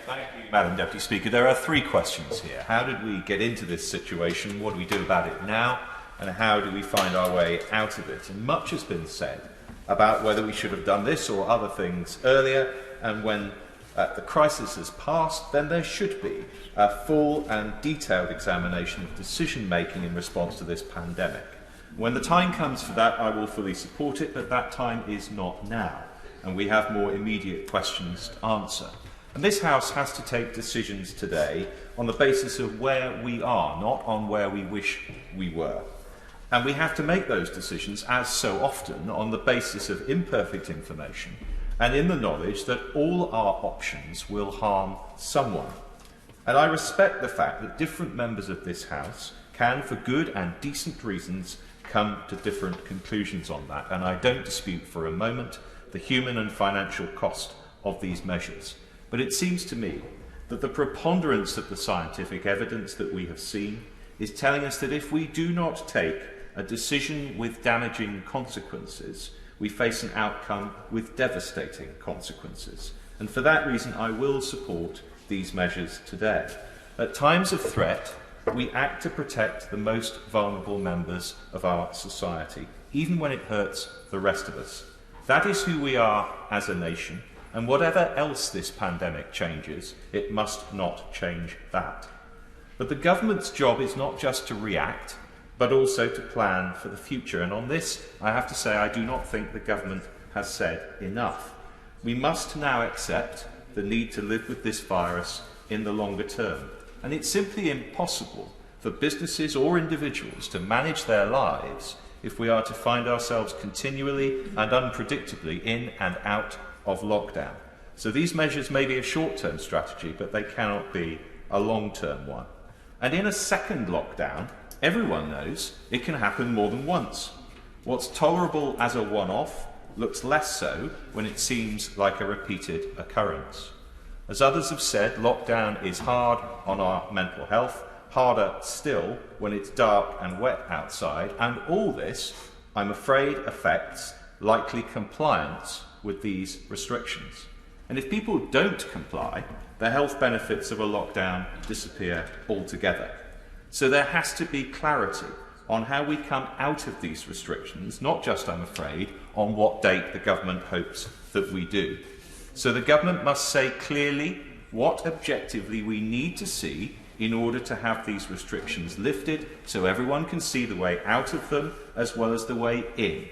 Thank you, Madam Deputy Speaker. There are three questions here. How did we get into this situation? What do we do about it now? And how do we find our way out of it? And much has been said about whether we should have done this or other things earlier, and when the crisis has passed, then there should be a full and detailed examination of decision-making in response to this pandemic. When the time comes for that, I will fully support it, but that time is not now, and we have more immediate questions to answer. And this House has to take decisions today on the basis of where we are, not on where we wish we were. And we have to make those decisions, as so often, on the basis of imperfect information and in the knowledge that all our options will harm someone. And I respect the fact that different members of this House can, for good and decent reasons, come to different conclusions on that. And I don't dispute for a moment the human and financial cost of these measures. But it seems to me that the preponderance of the scientific evidence that we have seen is telling us that if we do not take a decision with damaging consequences, we face an outcome with devastating consequences. And for that reason, I will support these measures today. At times of threat, we act to protect the most vulnerable members of our society, even when it hurts the rest of us. That is who we are as a nation, and whatever else this pandemic changes, it must not change that. But the government's job is not just to react, but also to plan for the future. And on this, I have to say, I do not think the government has said enough. We must now accept the need to live with this virus in the longer term. And it's simply impossible for businesses or individuals to manage their lives if we are to find ourselves continually and unpredictably in and out of lockdown. So these measures may be a short-term strategy, but they cannot be a long-term one. And in a second lockdown, everyone knows it can happen more than once. What's tolerable as a one-off looks less so when it seems like a repeated occurrence. As others have said, lockdown is hard on our mental health, harder still when it's dark and wet outside, and all this, I'm afraid, affects likely compliance with these restrictions. And if people don't comply, the health benefits of a lockdown disappear altogether. So there has to be clarity on how we come out of these restrictions, not just, I'm afraid, on what date the government hopes that we do. So the government must say clearly what objectively we need to see in order to have these restrictions lifted so everyone can see the way out of them as well as the way in.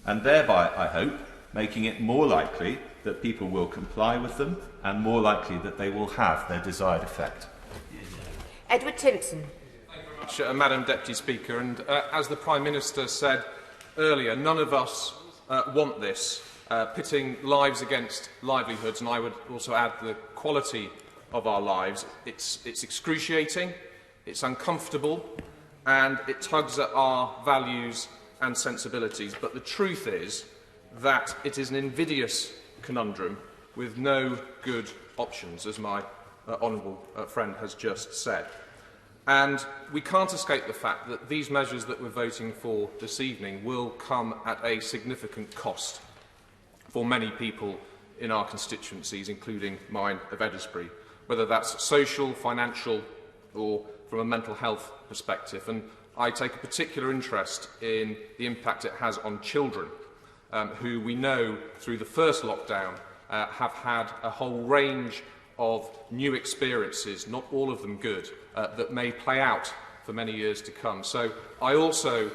And thereby, I hope, making it more likely that people will comply with them and more likely that they will have their desired effect. Edward Timpson. Madam Deputy Speaker, and as the Prime Minister said earlier, none of us want this, pitting lives against livelihoods, and I would also add the quality of our lives. It's excruciating, it's uncomfortable, and it tugs at our values and sensibilities. But the truth is that it is an invidious conundrum with no good options, as my honourable friend has just said. And we can't escape the fact that these measures that we're voting for this evening will come at a significant cost for many people in our constituencies, including mine of Eddisbury, whether that's social, financial or from a mental health perspective. And I take a particular interest in the impact it has on children, who we know through the first lockdown have had a whole range of new experiences, not all of them good, that may play out for many years to come. So I also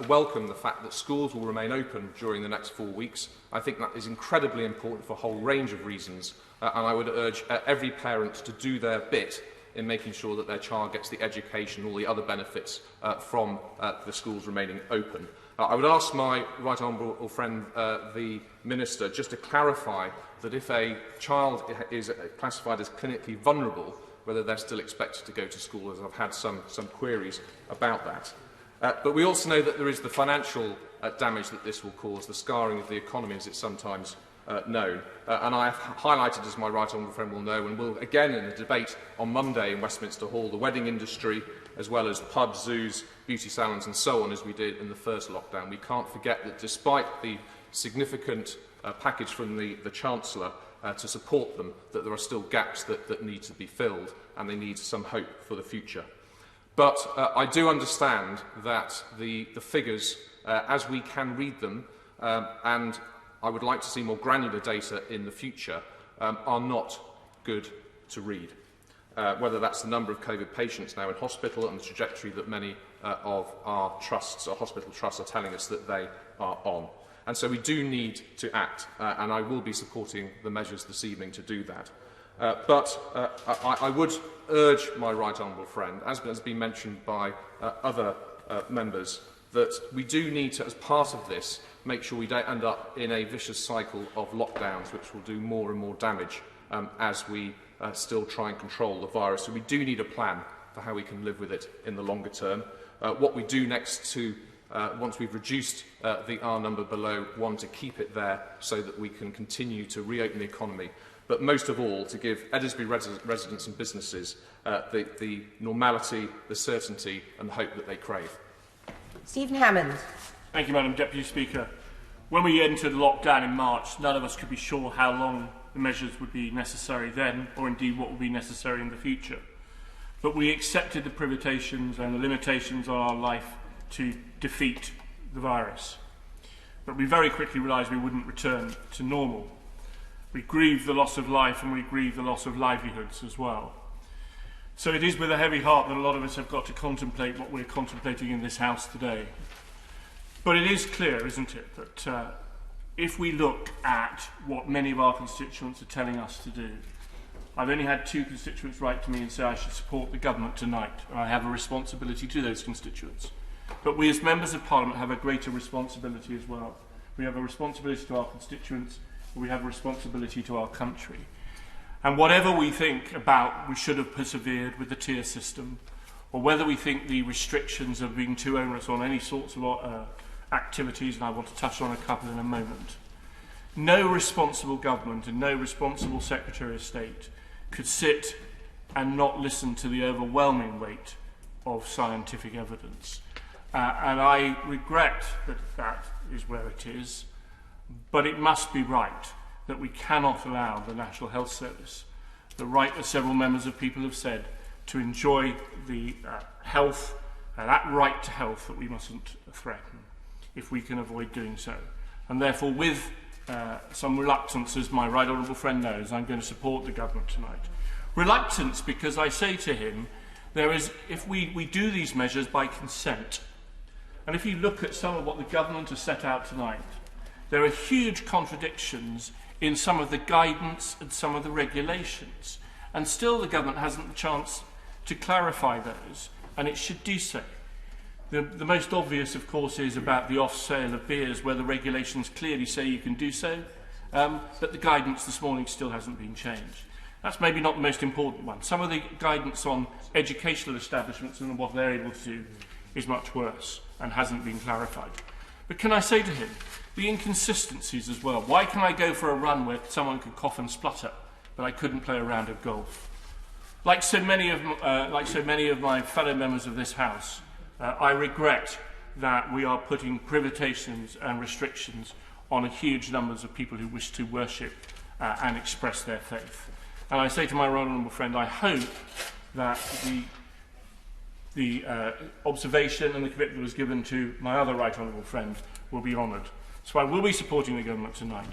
welcome the fact that schools will remain open during the next 4 weeks. I think that is incredibly important for a whole range of reasons, and I would urge every parent to do their bit in making sure that their child gets the education and all the other benefits from the schools remaining open. I would ask my right honourable friend, the Minister, just to clarify that if a child is classified as clinically vulnerable, whether they're still expected to go to school, as I've had some queries about that. But we also know that there is the financial damage that this will cause, the scarring of the economy, as it's sometimes known. And I have highlighted, as my right honourable friend will know, and will again in the debate on Monday in Westminster Hall, the wedding industry, as well as pubs, zoos, beauty salons and so on, as we did in the first lockdown. We can't forget that despite the significant package from the Chancellor to support them, that there are still gaps that need to be filled, and they need some hope for the future. But I do understand that the figures, as we can read them, and I would like to see more granular data in the future, are not good to read. Whether that's the number of COVID patients now in hospital and the trajectory that many of our trusts, our hospital trusts, are telling us that they are on. And so we do need to act, and I will be supporting the measures this evening to do that. But I would urge my right honourable friend, as has been mentioned by other members, that we do need to, as part of this, make sure we don't end up in a vicious cycle of lockdowns, which will do more and more damage as we still try and control the virus. So we do need a plan for how we can live with it in the longer term. What we do next to once we've reduced the R number below 1, to keep it there so that we can continue to reopen the economy, but most of all to give Eddisbury residents and businesses the normality, the certainty and the hope that they crave. Stephen Hammond. Thank you, Madam Deputy Speaker. When we entered lockdown in March, none of us could be sure how long the measures would be necessary then, or indeed what would be necessary in the future. But we accepted the privations and the limitations on our life to defeat the virus. But we very quickly realised we wouldn't return to normal. We grieved the loss of life and we grieved the loss of livelihoods as well. So it is with a heavy heart that a lot of us have got to contemplate what we're contemplating in this House today. But it is clear, isn't it, that if we look at what many of our constituents are telling us to do, I've only had 2 constituents write to me and say I should support the government tonight, and I have a responsibility to those constituents. But we as members of Parliament have a greater responsibility as well. We have a responsibility to our constituents, and we have a responsibility to our country. And whatever we think about we should have persevered with the tier system, or whether we think the restrictions have been too onerous on any sorts of activities, and I want to touch on a couple in a moment, no responsible government and no responsible Secretary of State could sit and not listen to the overwhelming weight of scientific evidence. And I regret that that is where it is, but it must be right that we cannot allow the National Health Service the right, as several members of people have said, to enjoy the health, that right to health that we mustn't threaten if we can avoid doing so. And therefore, with some reluctance, as my right honourable friend knows, I'm going to support the government tonight. Reluctance because I say to him, if we do these measures by consent, and if you look at some of what the government has set out tonight, there are huge contradictions in some of the guidance and some of the regulations. And still the government hasn't the chance to clarify those, and it should do so. The most obvious, of course, is about the off-sale of beers, where the regulations clearly say you can do so, but the guidance this morning still hasn't been changed. That's maybe not the most important one. Some of the guidance on educational establishments and what they're able to do is much worse and hasn't been clarified. But can I say to him, the inconsistencies as well. Why can I go for a run where someone could cough and splutter, but I couldn't play a round of golf? Like so many of my fellow members of this House, I regret that we are putting privations and restrictions on a huge numbers of people who wish to worship and express their faith. And I say to my right honourable friend, I hope that the observation and the commitment that was given to my other right honourable friend will be honoured. So I will be supporting the government tonight.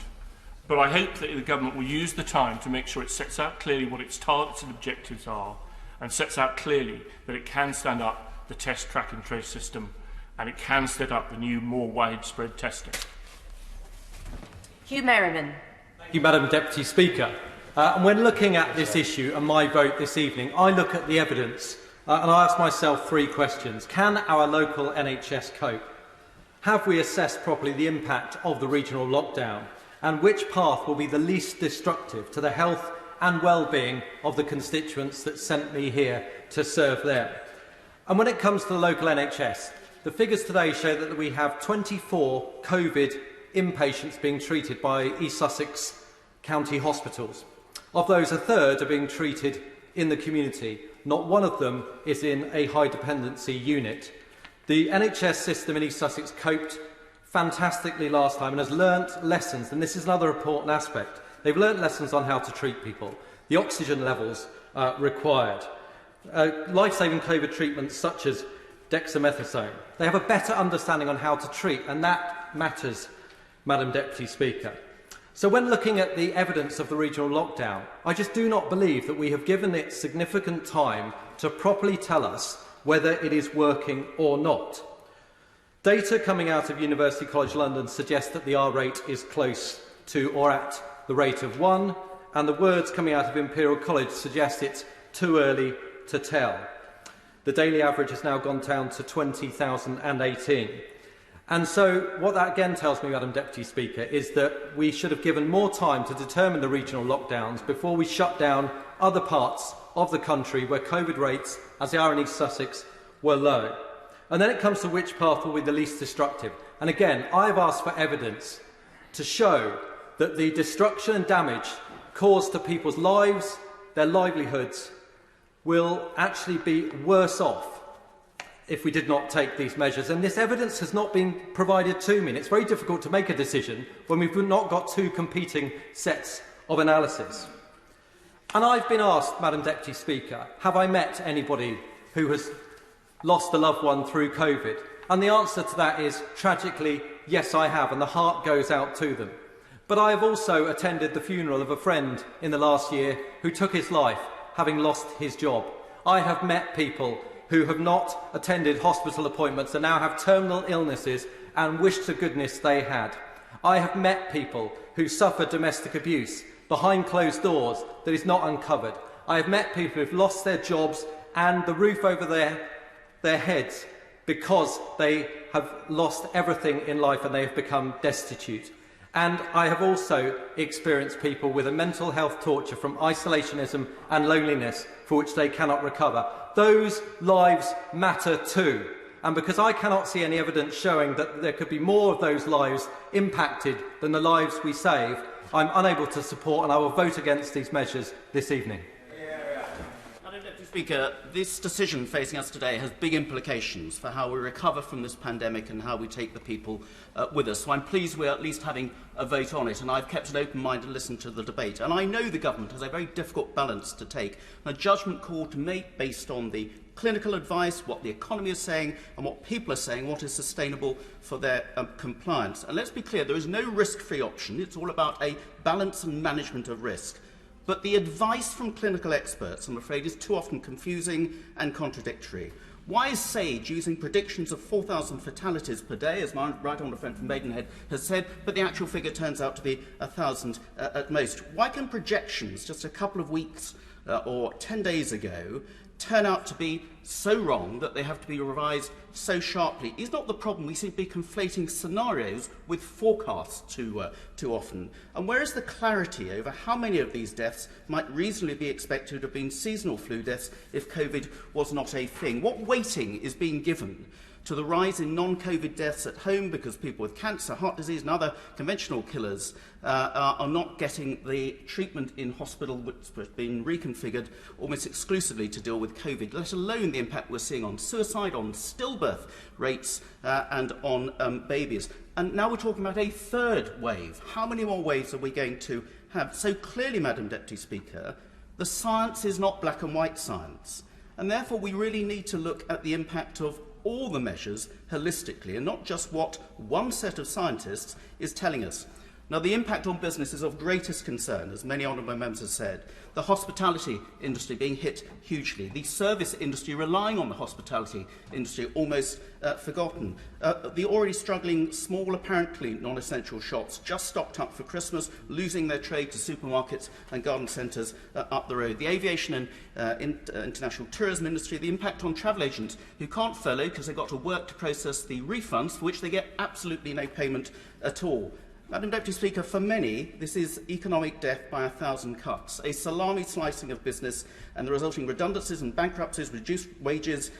But I hope that the government will use the time to make sure it sets out clearly what its targets and objectives are, and sets out clearly that it can stand up the test, track and trace system, and it can set up the new, more widespread testing. Hugh Merriman. Thank you, Madam Deputy Speaker. And when looking at this issue and my vote this evening, I look at the evidence and I ask myself three questions. Can our local NHS cope? Have we assessed properly the impact of the regional lockdown? And which path will be the least destructive to the health and well-being of the constituents that sent me here to serve them? And when it comes to the local NHS, the figures today show that we have 24 COVID inpatients being treated by East Sussex county hospitals. Of those, a third are being treated in the community. Not one of them is in a high dependency unit. The NHS system in East Sussex coped fantastically last time and has learnt lessons, and this is another important aspect. They've learnt lessons on how to treat people, the oxygen levels required, life-saving COVID treatments such as dexamethasone. They have a better understanding on how to treat, and that matters, Madam Deputy Speaker. So when looking at the evidence of the regional lockdown, I just do not believe that we have given it significant time to properly tell us whether it is working or not. Data coming out of University College London suggests that the R rate is close to or at the rate of 1, and the words coming out of Imperial College suggest it's too early to tell. The daily average has now gone down to 20,018. And so what that again tells me, Madam Deputy Speaker, is that we should have given more time to determine the regional lockdowns before we shut down other parts of the country where COVID rates, as they are in East Sussex, were low. And then it comes to which path will be the least destructive. And again, I've asked for evidence to show that the destruction and damage caused to people's lives, their livelihoods, will actually be worse off if we did not take these measures. And this evidence has not been provided to me. And it's very difficult to make a decision when we've not got two competing sets of analysis. And I've been asked, Madam Deputy Speaker, have I met anybody who has lost a loved one through COVID? And the answer to that is, tragically, yes, I have, and the heart goes out to them. But I have also attended the funeral of a friend in the last year who took his life, having lost his job. I have met people who have not attended hospital appointments and now have terminal illnesses and wish to goodness they had. I have met people who suffer domestic abuse behind closed doors that is not uncovered. I have met people who have lost their jobs and the roof over their heads because they have lost everything in life and they have become destitute. And I have also experienced people with a mental health torture from isolationism and loneliness for which they cannot recover. Those lives matter too. And because I cannot see any evidence showing that there could be more of those lives impacted than the lives we save, I'm unable to support and I will vote against these measures this evening. Madam Deputy Speaker, this decision facing us today has big implications for how we recover from this pandemic and how we take the people with us. So I'm pleased we're at least having a vote on it, and I've kept an open mind and listened to the debate. And I know the government has a very difficult balance to take, and a judgment call to make based on the clinical advice, what the economy is saying, and what people are saying, what is sustainable for their compliance. And let's be clear, there is no risk-free option. It's all about a balance and management of risk. But the advice from clinical experts, I'm afraid, is too often confusing and contradictory. Why is SAGE using predictions of 4,000 fatalities per day, as my right honourable friend from Maidenhead has said, but the actual figure turns out to be 1,000 at most? Why can projections just a couple of weeks or 10 days ago turn out to be so wrong that they have to be revised so sharply? Is not the problem we seem to be conflating scenarios with forecasts too often? And where is the clarity over how many of these deaths might reasonably be expected to have been seasonal flu deaths if COVID was not a thing? What weighting is being given to the rise in non-COVID deaths at home because people with cancer, heart disease and other conventional killers are not getting the treatment in hospital which has been reconfigured almost exclusively to deal with COVID, let alone the impact we're seeing on suicide, on stillbirth rates and on babies. And now we're talking about a third wave. How many more waves are we going to have? So clearly, Madam Deputy Speaker, the science is not black and white science. And therefore we really need to look at the impact of all the measures holistically and not just what one set of scientists is telling us. Now, the impact on business is of greatest concern, as many honourable members have said. The hospitality industry being hit hugely. The service industry relying on the hospitality industry almost forgotten. The already struggling small, apparently non-essential shops just stocked up for Christmas, losing their trade to supermarkets and garden centres up the road. The aviation and international tourism industry, the impact on travel agents who can't furlough because they've got to work to process the refunds for which they get absolutely no payment at all. Madam Deputy Speaker, for many, this is economic death by 1,000 cuts, a salami slicing of business, and the resulting redundancies and bankruptcies, reduced wages,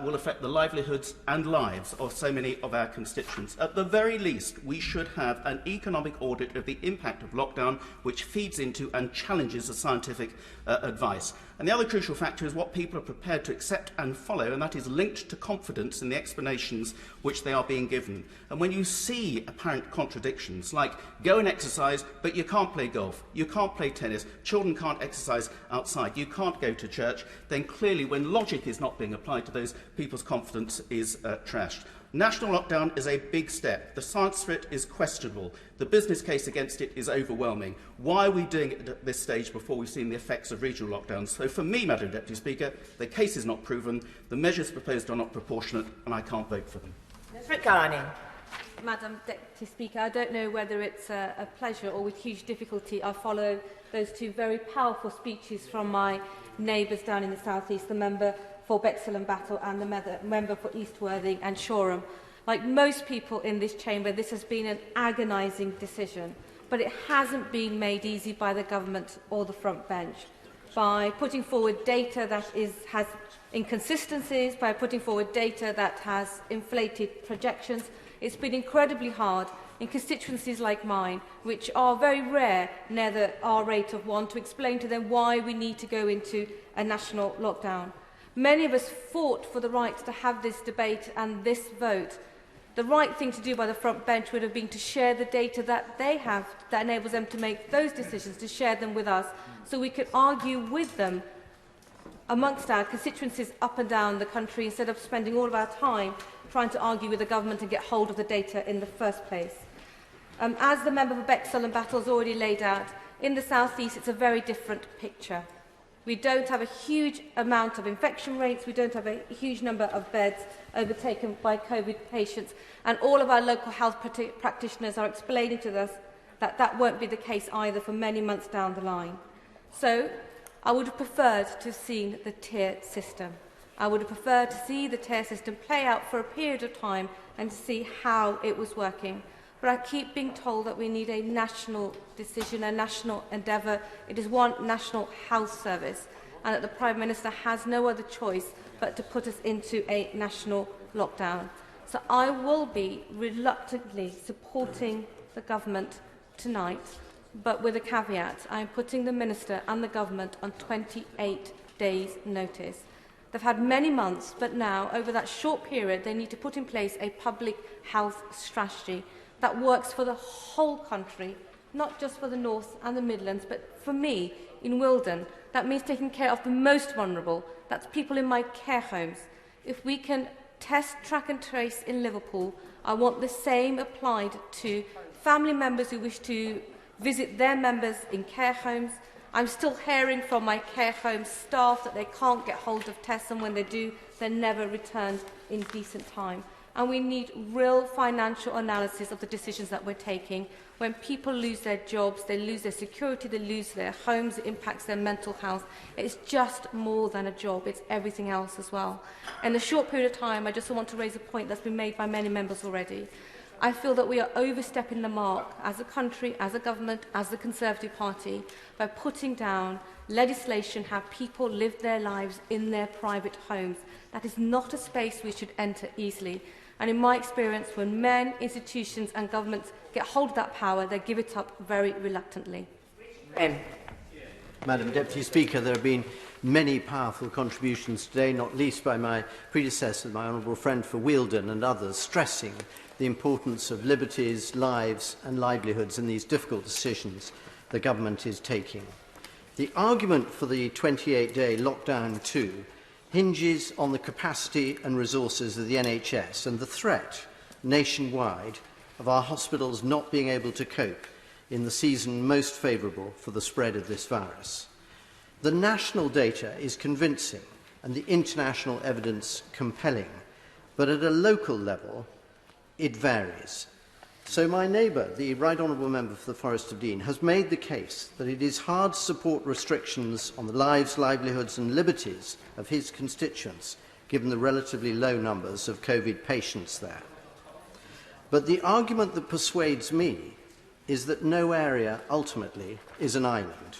will affect the livelihoods and lives of so many of our constituents. At the very least, we should have an economic audit of the impact of lockdown, which feeds into and challenges the scientific advice. And the other crucial factor is what people are prepared to accept and follow, and that is linked to confidence in the explanations which they are being given. And when you see apparent contradictions, like go and exercise, but you can't play golf, you can't play tennis, children can't exercise outside, you can't go to church, then clearly when logic is not being applied to those, people's confidence is trashed. National lockdown is a big step. The science for it is questionable. The business case against it is overwhelming. Why are we doing it at this stage before we've seen the effects of regional lockdowns? So for me, Madam Deputy Speaker, the case is not proven, the measures proposed are not proportionate, and I can't vote for them. Madam Deputy Speaker, I don't know whether it's a pleasure or with huge difficulty I follow those two very powerful speeches from my neighbours down in the South East, the member for Bexhill and Battle and the member for East Worthing and Shoreham. Like most people in this chamber, this has been an agonising decision, but it hasn't been made easy by the government or the front bench. By putting forward data that has inconsistencies, by putting forward data that has inflated projections, it's been incredibly hard in constituencies like mine, which are very rare near the R rate of 1, to explain to them why we need to go into a national lockdown. Many of us fought for the right to have this debate and this vote. The right thing to do by the front bench would have been to share the data that they have that enables them to make those decisions, to share them with us, so we could argue with them amongst our constituencies up and down the country instead of spending all of our time trying to argue with the government and get hold of the data in the first place. As the member for Bexhill and Battle has already laid out, in the South East it's a very different picture. We don't have a huge amount of infection rates, we don't have a huge number of beds overtaken by COVID patients, and all of our local health practitioners are explaining to us that that won't be the case either for many months down the line. So I would have preferred to have seen the tiered system. I would have preferred to see the tier system play out for a period of time and to see how it was working. But I keep being told that we need a national decision, a national endeavour. It is one national health service, and that the Prime Minister has no other choice but to put us into a national lockdown. So I will be reluctantly supporting the government tonight, but with a caveat. I am putting the Minister and the government on 28 days' notice. They've had many months, but now, over that short period, they need to put in place a public health strategy that works for the whole country, not just for the North and the Midlands, but for me, in Wilden. That means taking care of the most vulnerable. That's people in my care homes. If we can test, track and trace in Liverpool, I want the same applied to family members who wish to visit their members in care homes. I'm still hearing from my care home staff that they can't get hold of tests, and when they do, they're never returned in decent time. And we need real financial analysis of the decisions that we're taking. When people lose their jobs, they lose their security, they lose their homes, it impacts their mental health. It's just more than a job, it's everything else as well. In a short period of time, I just want to raise a point that's been made by many members already. I feel that we are overstepping the mark as a country, as a government, as the Conservative Party, by putting down legislation how people live their lives in their private homes. That is not a space we should enter easily. And in my experience, when men, institutions and governments get hold of that power, they give it up very reluctantly. Madam Deputy Speaker, there have been many powerful contributions today, not least by my predecessor, my honourable friend for Wealden and others, stressing the importance of liberties, lives and livelihoods in these difficult decisions the government is taking. The argument for the 28-day lockdown too hinges on the capacity and resources of the NHS and the threat nationwide of our hospitals not being able to cope in the season most favourable for the spread of this virus. The national data is convincing and the international evidence compelling, but at a local level it varies. So my neighbour, the Right Honourable Member for the Forest of Dean, has made the case that it is hard to support restrictions on the lives, livelihoods and liberties of his constituents, given the relatively low numbers of COVID patients there. But the argument that persuades me is that no area ultimately is an island.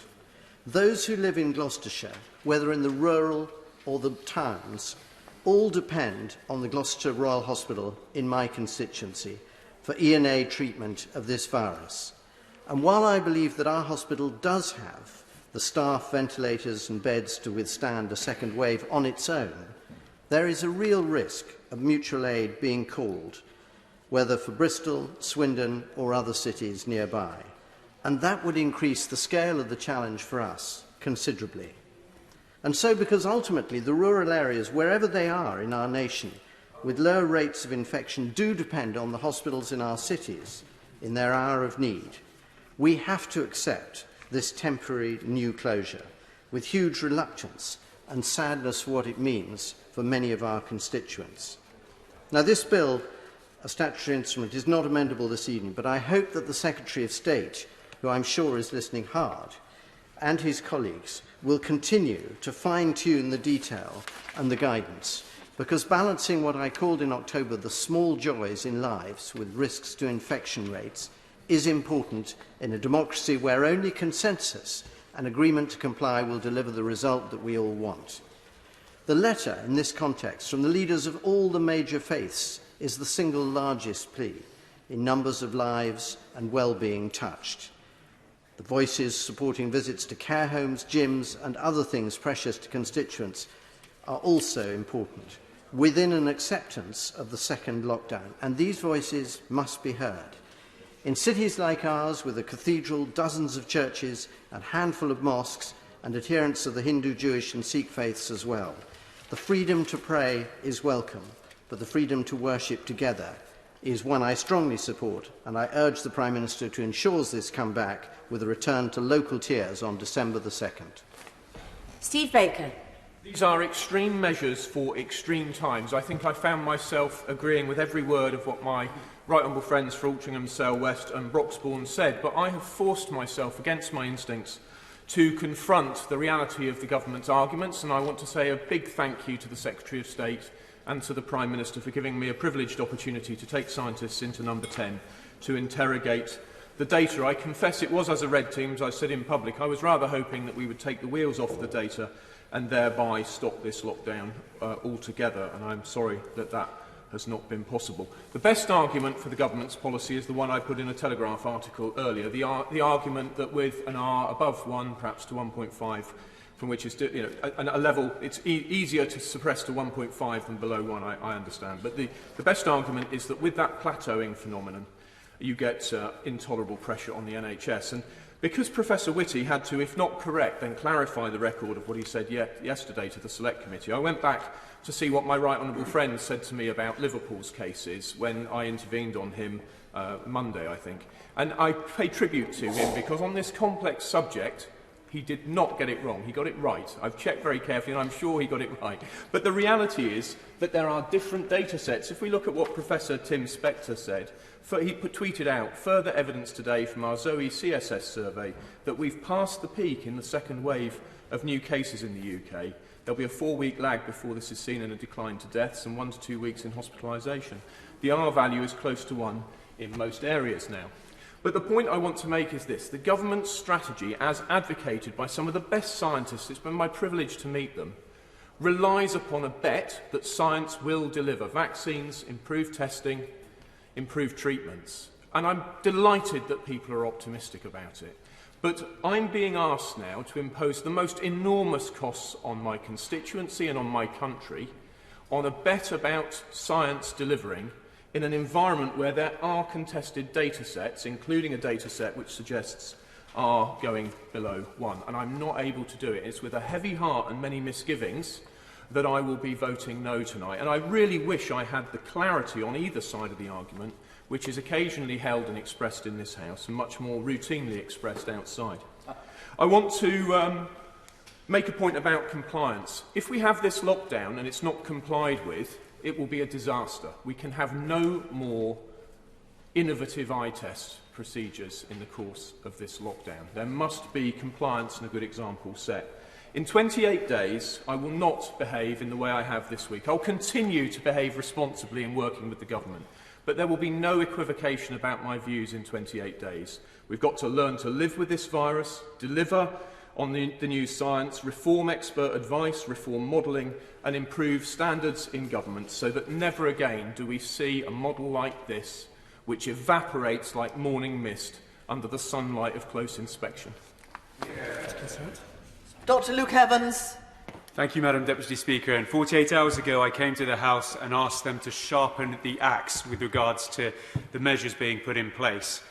Those who live in Gloucestershire, whether in the rural or the towns, all depend on the Gloucester Royal Hospital in my constituency for E&A treatment of this virus. And while I believe that our hospital does have the staff, ventilators and beds to withstand a second wave on its own, there is a real risk of mutual aid being called, whether for Bristol, Swindon or other cities nearby. And that would increase the scale of the challenge for us considerably. And so, because ultimately the rural areas, wherever they are in our nation, with low rates of infection, do depend on the hospitals in our cities in their hour of need, we have to accept this temporary new closure with huge reluctance and sadness for what it means for many of our constituents. Now, this bill, a statutory instrument, is not amendable this evening, but I hope that the Secretary of State, who I'm sure is listening hard, and his colleagues will continue to fine-tune the detail and the guidance, because balancing what I called in October the small joys in lives with risks to infection rates is important in a democracy where only consensus and agreement to comply will deliver the result that we all want. The letter, in this context, from the leaders of all the major faiths is the single largest plea in numbers of lives and well-being touched. The voices supporting visits to care homes, gyms and other things precious to constituents are also important, within an acceptance of the second lockdown, and these voices must be heard. In cities like ours, with a cathedral, dozens of churches, a handful of mosques, and adherents of the Hindu, Jewish and Sikh faiths as well, the freedom to pray is welcome, but the freedom to worship together is one I strongly support, and I urge the Prime Minister to ensure this come back with a return to local tiers on December the 2nd. Steve Baker. These are extreme measures for extreme times. I think I found myself agreeing with every word of what my right honourable friends for Altrincham, Sale West and Broxbourne said, but I have forced myself, against my instincts, to confront the reality of the government's arguments, and I want to say a big thank you to the Secretary of State and to the Prime Minister for giving me a privileged opportunity to take scientists into Number 10 to interrogate the data. I confess it was as a red team, as I said in public. I was rather hoping that we would take the wheels off the data and thereby stop this lockdown altogether, and I'm sorry that that has not been possible. The best argument for the government's policy is the one I put in a Telegraph article earlier, the argument that with an R above 1, perhaps to 1.5, from which is a level, it's easier to suppress to 1.5 than below 1, I understand. But the best argument is that with that plateauing phenomenon, you get intolerable pressure on the NHS. And because Professor Whitty had to, if not correct, then clarify the record of what he said yesterday to the Select Committee, I went back to see what my right honourable friend said to me about Liverpool's cases when I intervened on him Monday, I think. And I pay tribute to him because on this complex subject, he did not get it wrong. He got it right. I've checked very carefully and I'm sure he got it right. But the reality is that there are different data sets. If we look at what Professor Tim Spector said, he tweeted out further evidence today from our Zoe CSS survey that we've passed the peak in the second wave of new cases in the UK. There'll be a 4-week lag before this is seen in a decline to deaths and 1 to 2 weeks in hospitalisation. The R value is close to 1 in most areas now. But the point I want to make is this. The government's strategy, as advocated by some of the best scientists, it's been my privilege to meet them, relies upon a bet that science will deliver vaccines, improved testing, improved treatments. And I'm delighted that people are optimistic about it. But I'm being asked now to impose the most enormous costs on my constituency and on my country on a bet about science delivering in an environment where there are contested data sets, including a data set which suggests R going below 1. And I'm not able to do it. It's with a heavy heart and many misgivings that I will be voting no tonight. And I really wish I had the clarity on either side of the argument, which is occasionally held and expressed in this House and much more routinely expressed outside. I want to make a point about compliance. If we have this lockdown and it's not complied with, it will be a disaster. We can have no more innovative eye test procedures in the course of this lockdown. There must be compliance and a good example set. In 28 days, I will not behave in the way I have this week. I'll continue to behave responsibly in working with the government. But there will be no equivocation about my views in 28 days. We've got to learn to live with this virus, deliver on the new science, reform expert advice, reform modelling, and improve standards in government so that never again do we see a model like this which evaporates like morning mist under the sunlight of close inspection. Dr. Luke Evans. Thank you, Madam Deputy Speaker. And 48 hours ago, I came to the House and asked them to sharpen the axe with regards to the measures being put in place.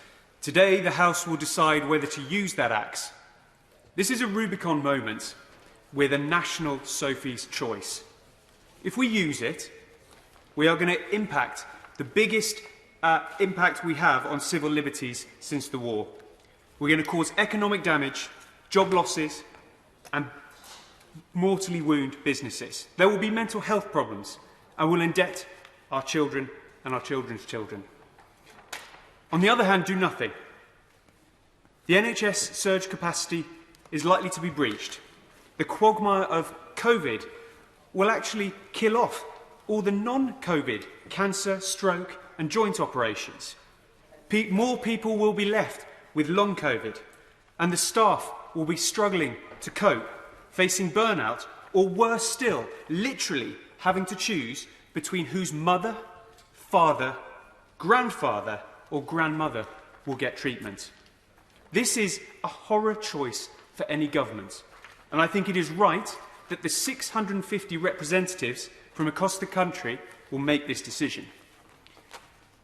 Today, the House will decide whether to use that axe. This is a Rubicon moment with a national Sophie's choice. If we use it, we are going to impact the biggest impact we have on civil liberties since the war. We're going to cause economic damage, job losses, and mortally wound businesses. There will be mental health problems and will indebt our children and our children's children. On the other hand, do nothing. The NHS surge capacity is likely to be breached. The quagmire of COVID will actually kill off all the non-COVID cancer, stroke and joint operations. More people will be left with long COVID and the staff will be struggling to cope, facing burnout, or worse still, literally having to choose between whose mother, father, grandfather or grandmother will get treatment. This is a horror choice for any government, and I think it is right that the 650 representatives from across the country will make this decision.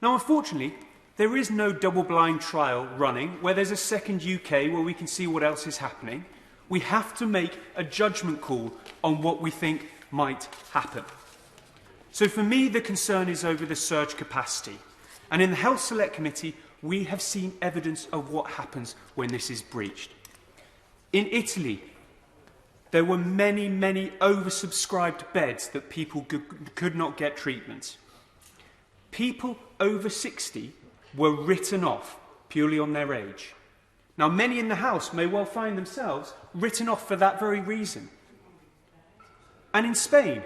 Now, unfortunately, there is no double-blind trial running where there's a second UK where we can see what else is happening. We have to make a judgment call on what we think might happen. So for me, the concern is over the surge capacity. And in the Health Select Committee, we have seen evidence of what happens when this is breached. In Italy, there were many, many oversubscribed beds that people could not get treatment. People over 60 were written off purely on their age. Now, many in the House may well find themselves written off for that very reason. And in Spain,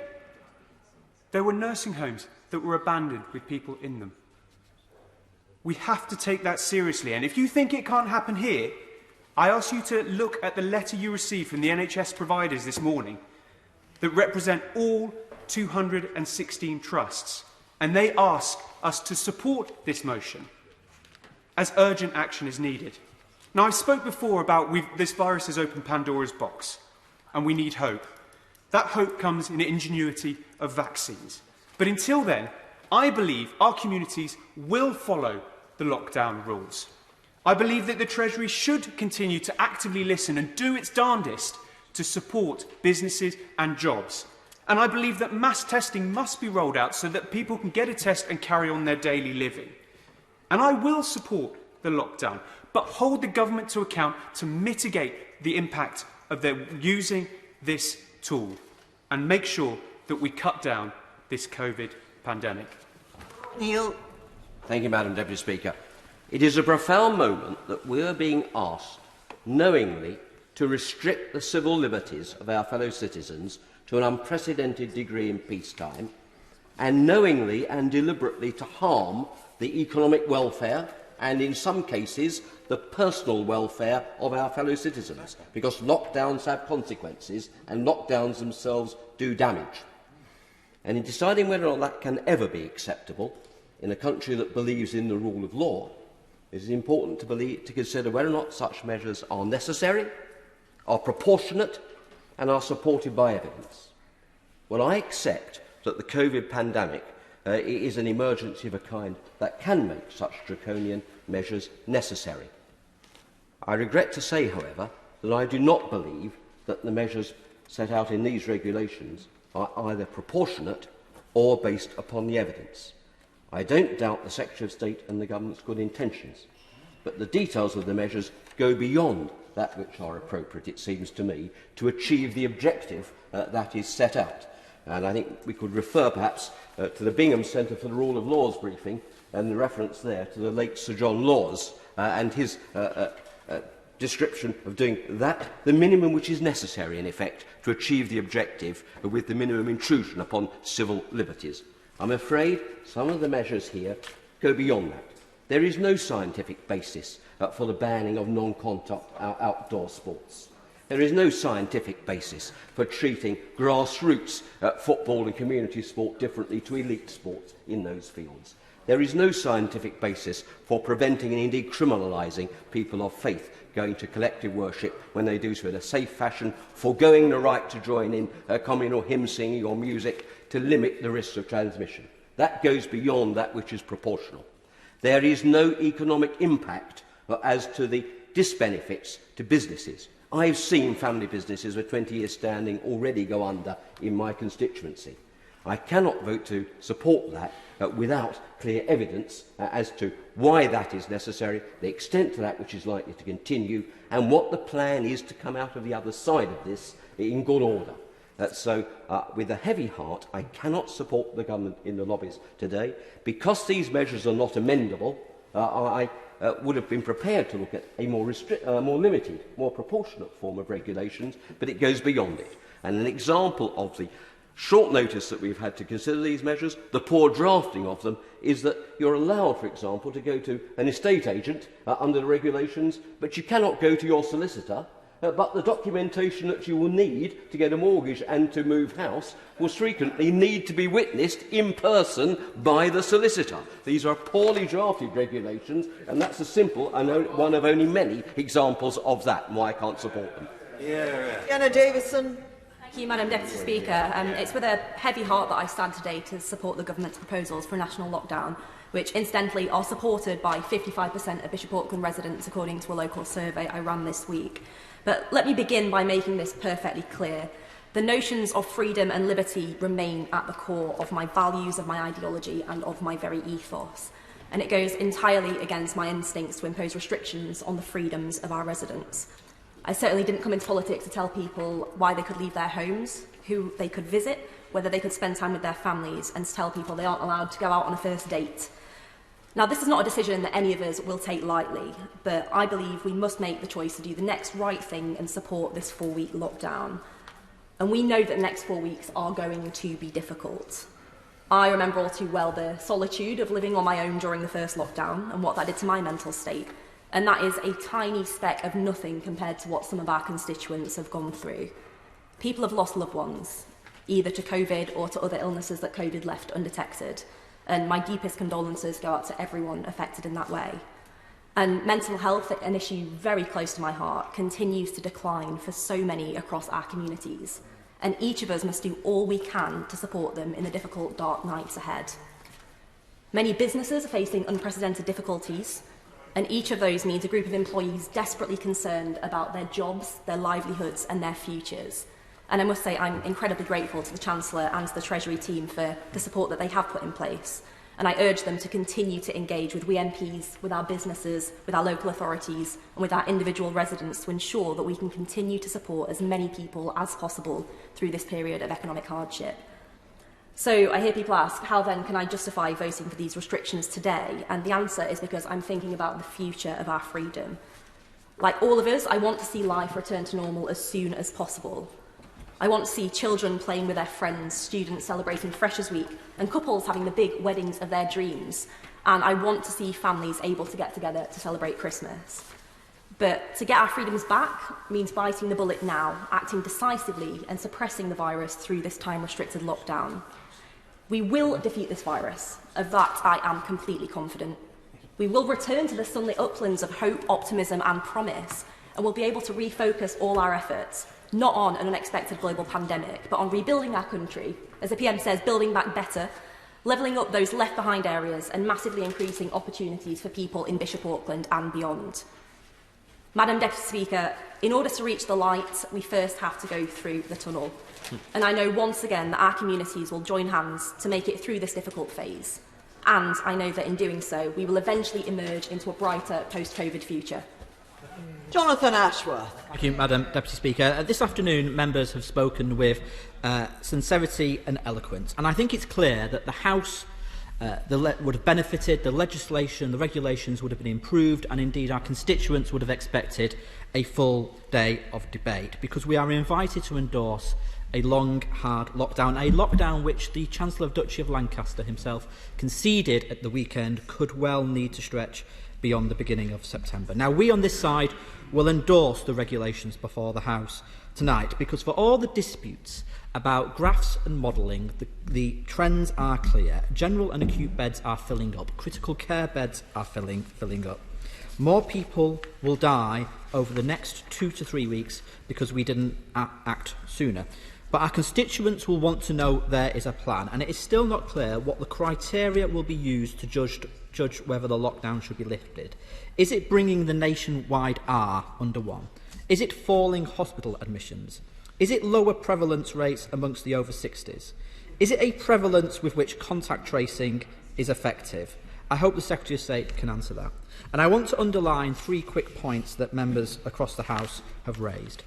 there were nursing homes that were abandoned with people in them. We have to take that seriously. And if you think it can't happen here, I ask you to look at the letter you received from the NHS providers this morning that represent all 216 trusts. And they ask us to support this motion as urgent action is needed. Now, I spoke before about this virus has opened Pandora's box, and we need hope. That hope comes in the ingenuity of vaccines. But until then, I believe our communities will follow the lockdown rules. I believe that the Treasury should continue to actively listen and do its darndest to support businesses and jobs. And I believe that mass testing must be rolled out so that people can get a test and carry on their daily living. And I will support the lockdown, but hold the government to account to mitigate the impact of their using this tool and make sure that we cut down this COVID pandemic. Neil. Thank you, Madam Deputy Speaker. It is a profound moment that we are being asked knowingly to restrict the civil liberties of our fellow citizens to an unprecedented degree in peacetime, and knowingly and deliberately to harm the economic welfare and, in some cases, the personal welfare of our fellow citizens, because lockdowns have consequences and lockdowns themselves do damage. And in deciding whether or not that can ever be acceptable in a country that believes in the rule of law, it is important to consider whether or not such measures are necessary, are proportionate, and are supported by evidence. Well, I accept that the COVID pandemic is an emergency of a kind that can make such draconian measures necessary. I regret to say, however, that I do not believe that the measures set out in these regulations are either proportionate or based upon the evidence. I don't doubt the Secretary of State and the Government's good intentions, but the details of the measures go beyond that which are appropriate, it seems to me, to achieve the objective that is set out. And I think we could refer perhaps to the Bingham Centre for the Rule of Law's briefing and the reference there to the late Sir John Laws and his description of doing that, the minimum which is necessary, in effect, to achieve the objective with the minimum intrusion upon civil liberties. I'm afraid some of the measures here go beyond that. There is no scientific basis for the banning of non-contact outdoor sports. There is no scientific basis for treating grassroots football and community sport differently to elite sports in those fields. There is no scientific basis for preventing and indeed criminalising people of faith going to collective worship when they do so in a safe fashion, foregoing the right to join in communal hymn singing or music to limit the risks of transmission. That goes beyond that which is proportional. There is no economic impact as to the disbenefits to businesses. I've seen family businesses with 20 years standing already go under in my constituency. I cannot vote to support that without clear evidence as to why that is necessary, the extent to that which is likely to continue, and what the plan is to come out of the other side of this in good order. So, with a heavy heart, I cannot support the government in the lobbies today. Because these measures are not amendable, I would have been prepared to look at a more limited, more proportionate form of regulations, but it goes beyond it. And an example of the short notice that we've had to consider these measures, the poor drafting of them, is that you're allowed, for example, to go to an estate agent under the regulations, but you cannot go to your solicitor. But the documentation that you will need to get a mortgage and to move house will frequently need to be witnessed in person by the solicitor. These are poorly drafted regulations, and that's a simple and one of only many examples of that, and why I can't support them. Anna Davison. Thank you, Madam Deputy Speaker. It's with a heavy heart that I stand today to support the government's proposals for a national lockdown, which incidentally are supported by 55% of Bishop Auckland residents, according to a local survey I ran this week. But let me begin by making this perfectly clear. The notions of freedom and liberty remain at the core of my values, of my ideology and of my very ethos. And it goes entirely against my instincts to impose restrictions on the freedoms of our residents. I certainly didn't come into politics to tell people why they could leave their homes, who they could visit, whether they could spend time with their families, and to tell people they aren't allowed to go out on a first date. Now, this is not a decision that any of us will take lightly, but I believe we must make the choice to do the next right thing and support this 4-week lockdown. And we know that the next 4 weeks are going to be difficult. I remember all too well the solitude of living on my own during the first lockdown and what that did to my mental state. And that is a tiny speck of nothing compared to what some of our constituents have gone through. People have lost loved ones, either to COVID or to other illnesses that COVID left undetected. And my deepest condolences go out to everyone affected in that way. And mental health, an issue very close to my heart, continues to decline for so many across our communities. And each of us must do all we can to support them in the difficult, dark nights ahead. Many businesses are facing unprecedented difficulties, and each of those needs a group of employees desperately concerned about their jobs, their livelihoods and their futures. And I must say I'm incredibly grateful to the Chancellor and to the Treasury team for the support that they have put in place. And I urge them to continue to engage with we MPs, with our businesses, with our local authorities and with our individual residents to ensure that we can continue to support as many people as possible through this period of economic hardship. So I hear people ask, how then can I justify voting for these restrictions today? And the answer is because I'm thinking about the future of our freedom. Like all of us, I want to see life return to normal as soon as possible. I want to see children playing with their friends, students celebrating Freshers' Week, and couples having the big weddings of their dreams. And I want to see families able to get together to celebrate Christmas. But to get our freedoms back means biting the bullet now, acting decisively and suppressing the virus through this time-restricted lockdown. We will defeat this virus. Of that, I am completely confident. We will return to the sunlit uplands of hope, optimism and promise, and we'll be able to refocus all our efforts, not on an unexpected global pandemic, but on rebuilding our country, as the PM says, building back better, levelling up those left-behind areas and massively increasing opportunities for people in Bishop Auckland and beyond. Madam Deputy Speaker, in order to reach the light, we first have to go through the tunnel. And I know once again that our communities will join hands to make it through this difficult phase. And I know that in doing so, we will eventually emerge into a brighter post-COVID future. Jonathan Ashworth. Thank you, Madam Deputy Speaker. This afternoon, members have spoken with sincerity and eloquence. And I think it's clear that the House would have benefited, the legislation, the regulations would have been improved, and indeed our constituents would have expected a full day of debate, because we are invited to endorse a long, hard lockdown, which the Chancellor of Duchy of Lancaster himself conceded at the weekend could well need to stretch beyond the beginning of September. Now, we on this side will endorse the regulations before the House tonight, because for all the disputes about graphs and modelling, the trends are clear. General and acute beds are filling up. Critical care beds are filling up. More people will die over the next 2 to 3 weeks because we didn't act sooner. But our constituents will want to know there is a plan, and it is still not clear what the criteria will be used to judge whether the lockdown should be lifted. Is it bringing the nationwide R under one? Is it falling hospital admissions? Is it lower prevalence rates amongst the over 60s? Is it a prevalence with which contact tracing is effective? I hope the Secretary of State can answer that. And I want to underline 3 quick points that members across the House have raised.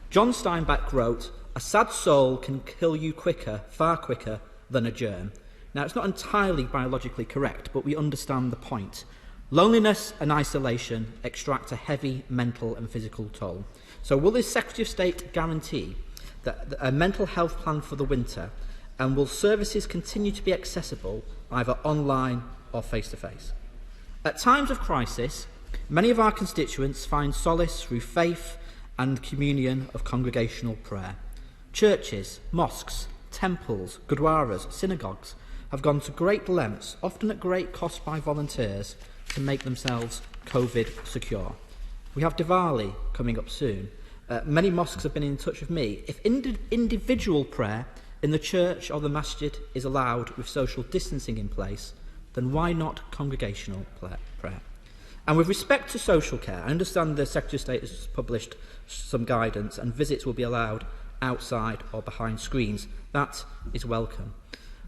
John Steinbeck wrote, "A sad soul can kill you quicker, far quicker than a germ." Now, it's not entirely biologically correct, but we understand the point. Loneliness and isolation extract a heavy mental and physical toll. So will the Secretary of State guarantee that a mental health plan for the winter, and will services continue to be accessible either online or face-to-face? At times of crisis, many of our constituents find solace through faith and communion of congregational prayer. Churches, mosques, temples, gurdwaras, synagogues have gone to great lengths, often at great cost by volunteers, to make themselves COVID secure. We have Diwali coming up soon. Many mosques have been in touch with me. If individual prayer in the church or the masjid is allowed with social distancing in place, then why not congregational prayer? And with respect to social care, I understand the Secretary of State has published some guidance and visits will be allowed outside or behind screens. That is welcome.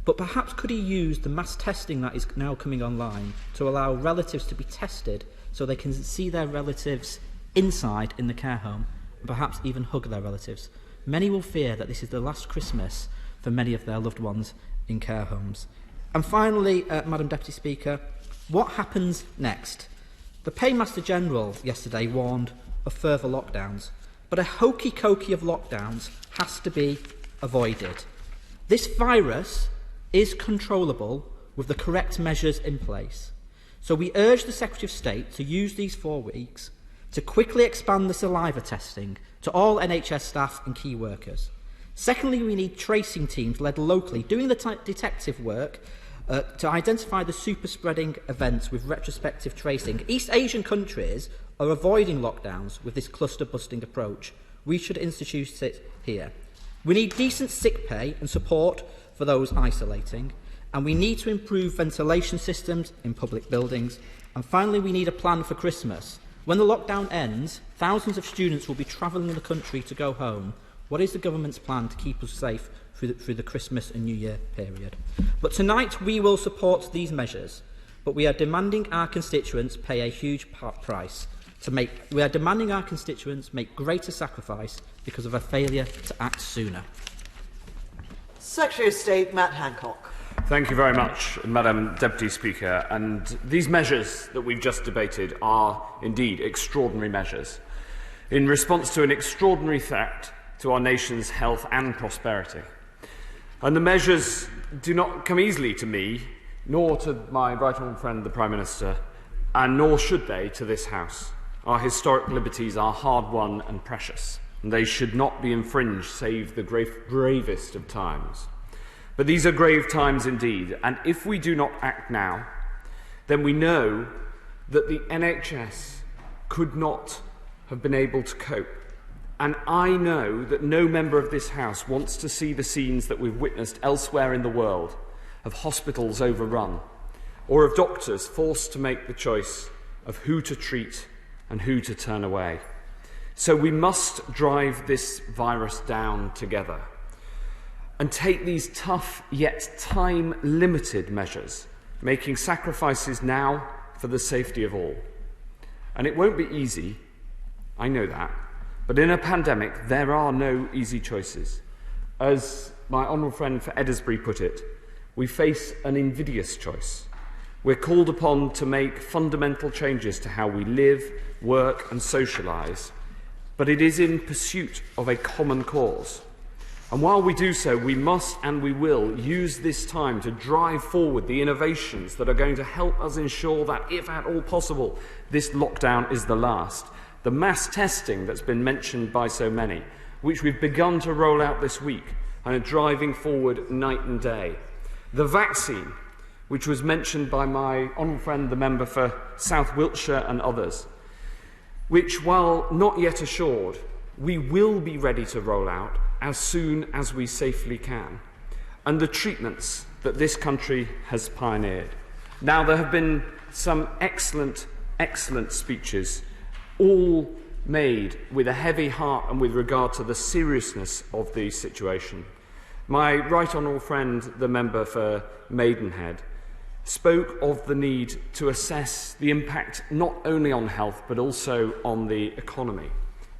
But perhaps could he use the mass testing that is now coming online to allow relatives to be tested so they can see their relatives inside in the care home and perhaps even hug their relatives? Many will fear that this is the last Christmas for many of their loved ones in care homes. And finally, Madam Deputy Speaker, what happens next? The Paymaster General yesterday warned of further lockdowns, but a hokey-cokey of lockdowns has to be avoided. This virus is controllable with the correct measures in place. So we urge the Secretary of State to use these 4 weeks to quickly expand the saliva testing to all NHS staff and key workers. Secondly, we need tracing teams led locally, doing the detective work to identify the super-spreading events with retrospective tracing. East Asian countries are avoiding lockdowns with this cluster-busting approach. We should institute it here. We need decent sick pay and support for those isolating, and we need to improve ventilation systems in public buildings. And finally, we need a plan for Christmas. When the lockdown ends, thousands of students will be travelling the country to go home. What is the government's plan to keep us safe through the Christmas and New Year period? But tonight we will support these measures, but we are demanding our constituents pay a huge price. We are demanding our constituents make greater sacrifice because of a failure to act sooner. Secretary of State Matt Hancock. Thank you very much, Madam Deputy Speaker. And these measures that we've just debated are indeed extraordinary measures in response to an extraordinary threat to our nation's health and prosperity. And the measures do not come easily to me, nor to my right honourable friend, the Prime Minister, and nor should they to this House. Our historic liberties are hard-won and precious, and they should not be infringed save the gravest of times. But these are grave times indeed, and if we do not act now, then we know that the NHS could not have been able to cope. And I know that no member of this House wants to see the scenes that we've witnessed elsewhere in the world of hospitals overrun, or of doctors forced to make the choice of who to treat and who to turn away. So we must drive this virus down together and take these tough yet time-limited measures, making sacrifices now for the safety of all. And it won't be easy, I know that. But in a pandemic, there are no easy choices. As my honourable friend for Edinburgh put it, we face an invidious choice. We're called upon to make fundamental changes to how we live, work and socialise, but it is in pursuit of a common cause. And while we do so, we must and we will use this time to drive forward the innovations that are going to help us ensure that, if at all possible, this lockdown is the last. The mass testing that's been mentioned by so many, which we've begun to roll out this week and are driving forward night and day. The vaccine, which was mentioned by my honourable friend, the member for South Wiltshire and others, which, while not yet assured, we will be ready to roll out as soon as we safely can. And the treatments that this country has pioneered. Now, there have been some excellent speeches, all made with a heavy heart and with regard to the seriousness of the situation. My right honourable friend, the member for Maidenhead, spoke of the need to assess the impact not only on health but also on the economy.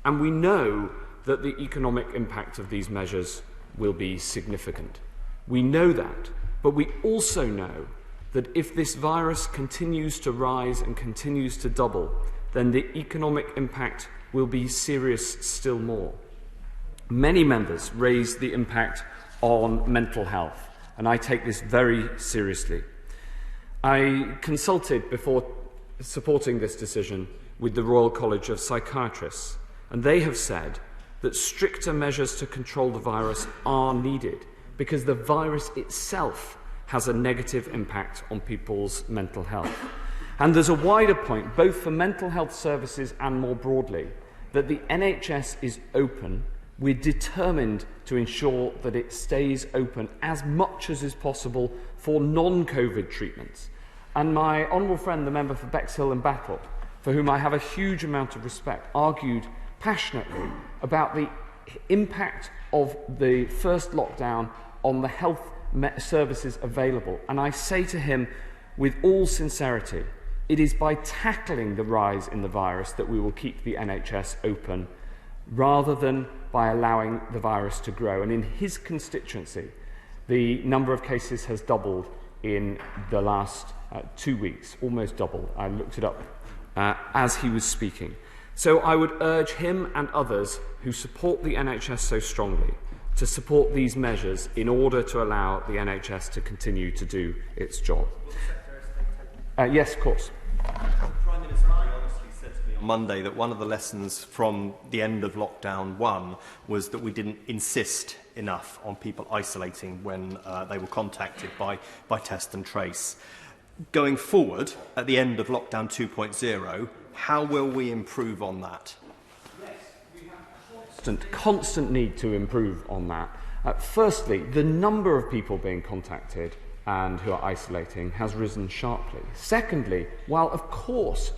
And we know that the economic impact of these measures will be significant. We know that, but we also know that if this virus continues to rise and continues to double, then the economic impact will be serious still more. Many members raised the impact on mental health, and I take this very seriously. I consulted before supporting this decision with the Royal College of Psychiatrists, and they have said that stricter measures to control the virus are needed because the virus itself has a negative impact on people's mental health. And there's a wider point, both for mental health services and more broadly, that the NHS is open. We're determined to ensure that it stays open as much as is possible for non-COVID treatments. And my honourable friend, the member for Bexhill and Battle, for whom I have a huge amount of respect, argued passionately about the impact of the first lockdown on the health services available. And I say to him with all sincerity, it is by tackling the rise in the virus that we will keep the NHS open, rather than by allowing the virus to grow. And in his constituency, The number of cases has doubled in the last 2 weeks, almost doubled. I looked it up as he was speaking. So I would urge him and others who support the NHS so strongly to support these measures in order to allow the NHS to continue to do its job. Yes, of course. The Prime Minister very honestly said to me on Monday that one of the lessons from the end of lockdown 1 was that we didn't insist enough on people isolating when they were contacted by test and trace. Going forward, at the end of lockdown 2.0, how will we improve on that? Constant need to improve on that. Firstly, the number of people being contacted and who are isolating has risen sharply. Secondly, while of course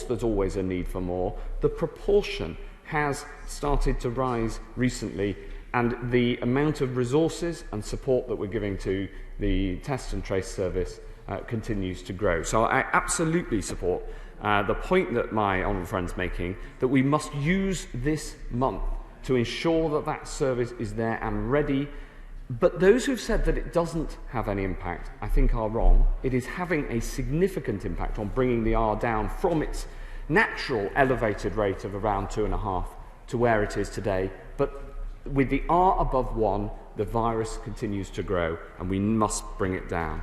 there's always a need for more, the proportion has started to rise recently, and the amount of resources and support that we're giving to the test and trace service continues to grow. So I absolutely support the point that my honourable friend's making, that we must use this month to ensure that that service is there and ready. But those who've said that it doesn't have any impact, I think, are wrong. It is having a significant impact on bringing the R down from its natural elevated rate of around 2.5 to where it is today. But with the R above 1, the virus continues to grow, and we must bring it down.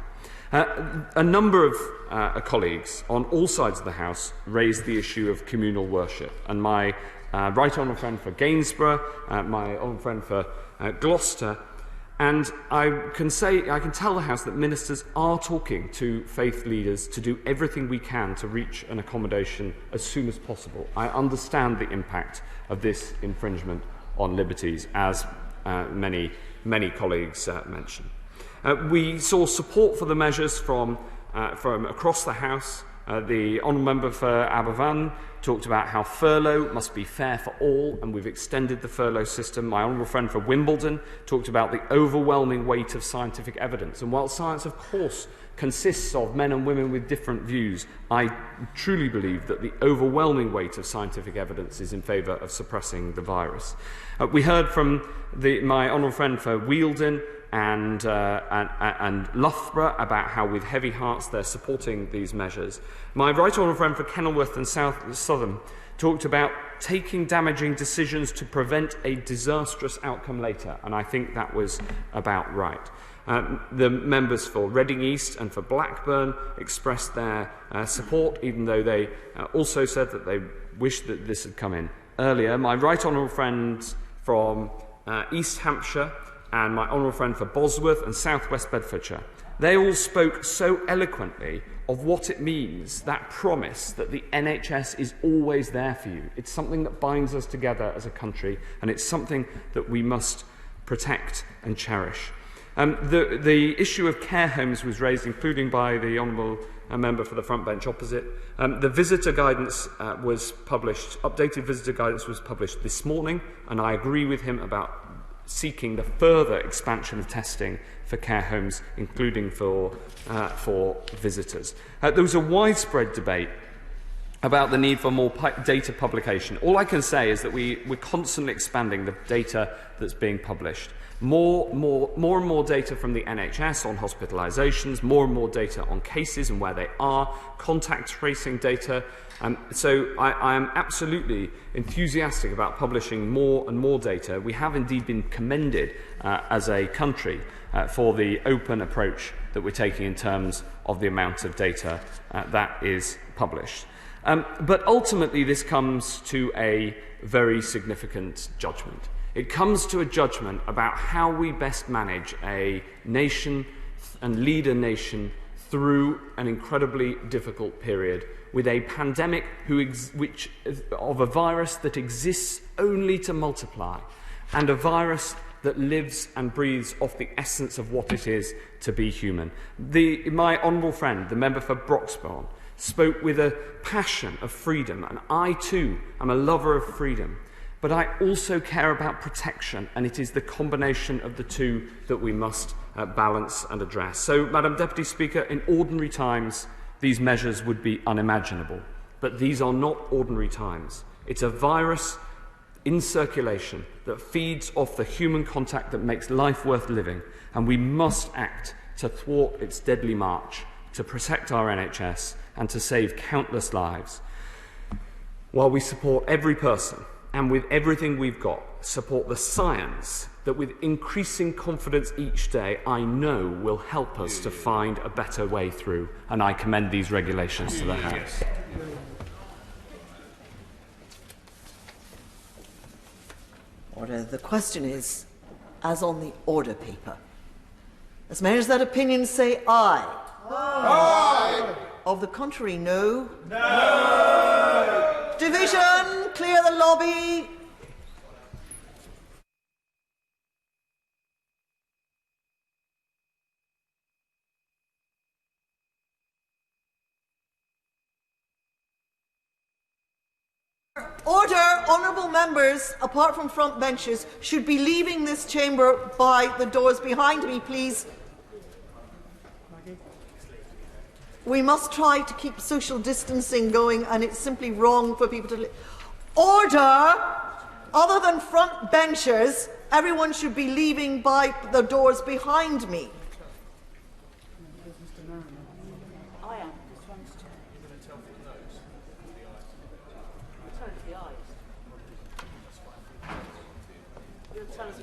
A number of colleagues on all sides of the House raised the issue of communal worship, and my right honourable friend for Gainsborough, my honourable friend for Gloucester, and I can tell the House that ministers are talking to faith leaders to do everything we can to reach an accommodation as soon as possible. I understand the impact of this infringement on liberties, as many colleagues mentioned. We saw support for the measures from across the House. The honourable member for Aberfan talked about how furlough must be fair for all, and we've extended the furlough system. My honourable friend for Wimbledon talked about the overwhelming weight of scientific evidence. And while science, of course, consists of men and women with different views, I truly believe that the overwhelming weight of scientific evidence is in favour of suppressing the virus. We heard from my honourable friend for Wealden and Loughborough about how with heavy hearts they're supporting these measures. My right honourable friend for Kenilworth and Southern talked about taking damaging decisions to prevent a disastrous outcome later, and I think that was about right. The members for Reading East and for Blackburn expressed their support, even though they also said that they wished that this had come in earlier. My right honourable friends from East Hampshire and my honourable friend for Bosworth and South West Bedfordshire, they all spoke so eloquently of what it means, that promise that the NHS is always there for you. It's something that binds us together as a country, and it's something that we must protect and cherish. The issue of care homes was raised, including by the honourable member for the front bench opposite. The visitor guidance was published, updated visitor guidance was published this morning, and I agree with him about seeking the further expansion of testing for care homes, including for visitors. There was a widespread debate about the need for more data publication. All I can say is that we're constantly expanding the data that's being published. More and more data from the NHS on hospitalisations, more and more data on cases and where they are, contact tracing data. So I am absolutely enthusiastic about publishing more and more data. We have indeed been commended as a country for the open approach that we're taking in terms of the amount of data that is published. But ultimately this comes to a very significant judgment. It comes to a judgment about how we best manage a nation and lead a nation through an incredibly difficult period with a pandemic of a virus that exists only to multiply, and a virus that lives and breathes off the essence of what it is to be human. My honourable friend, the member for Broxbourne, spoke with a passion of freedom, and I too am a lover of freedom. But I also care about protection, and it is the combination of the two that we must balance and address. So, Madam Deputy Speaker, in ordinary times, these measures would be unimaginable. But these are not ordinary times. It's a virus in circulation that feeds off the human contact that makes life worth living, and we must act to thwart its deadly march, to protect our NHS and to save countless lives. While we support every person and with everything we've got, support the science that with increasing confidence each day I know will help us to find a better way through, and I commend these regulations to the House. Order. The question is, as on the order paper. As many as that opinion say aye. Aye. Of the contrary, no. No. Division, clear the lobby. Order! Honourable members, apart from front benches, should be leaving this chamber by the doors behind me, please. We must try to keep social distancing going, and it's simply wrong for people to... Order! Other than front benchers, everyone should be leaving by the doors behind me. Tell us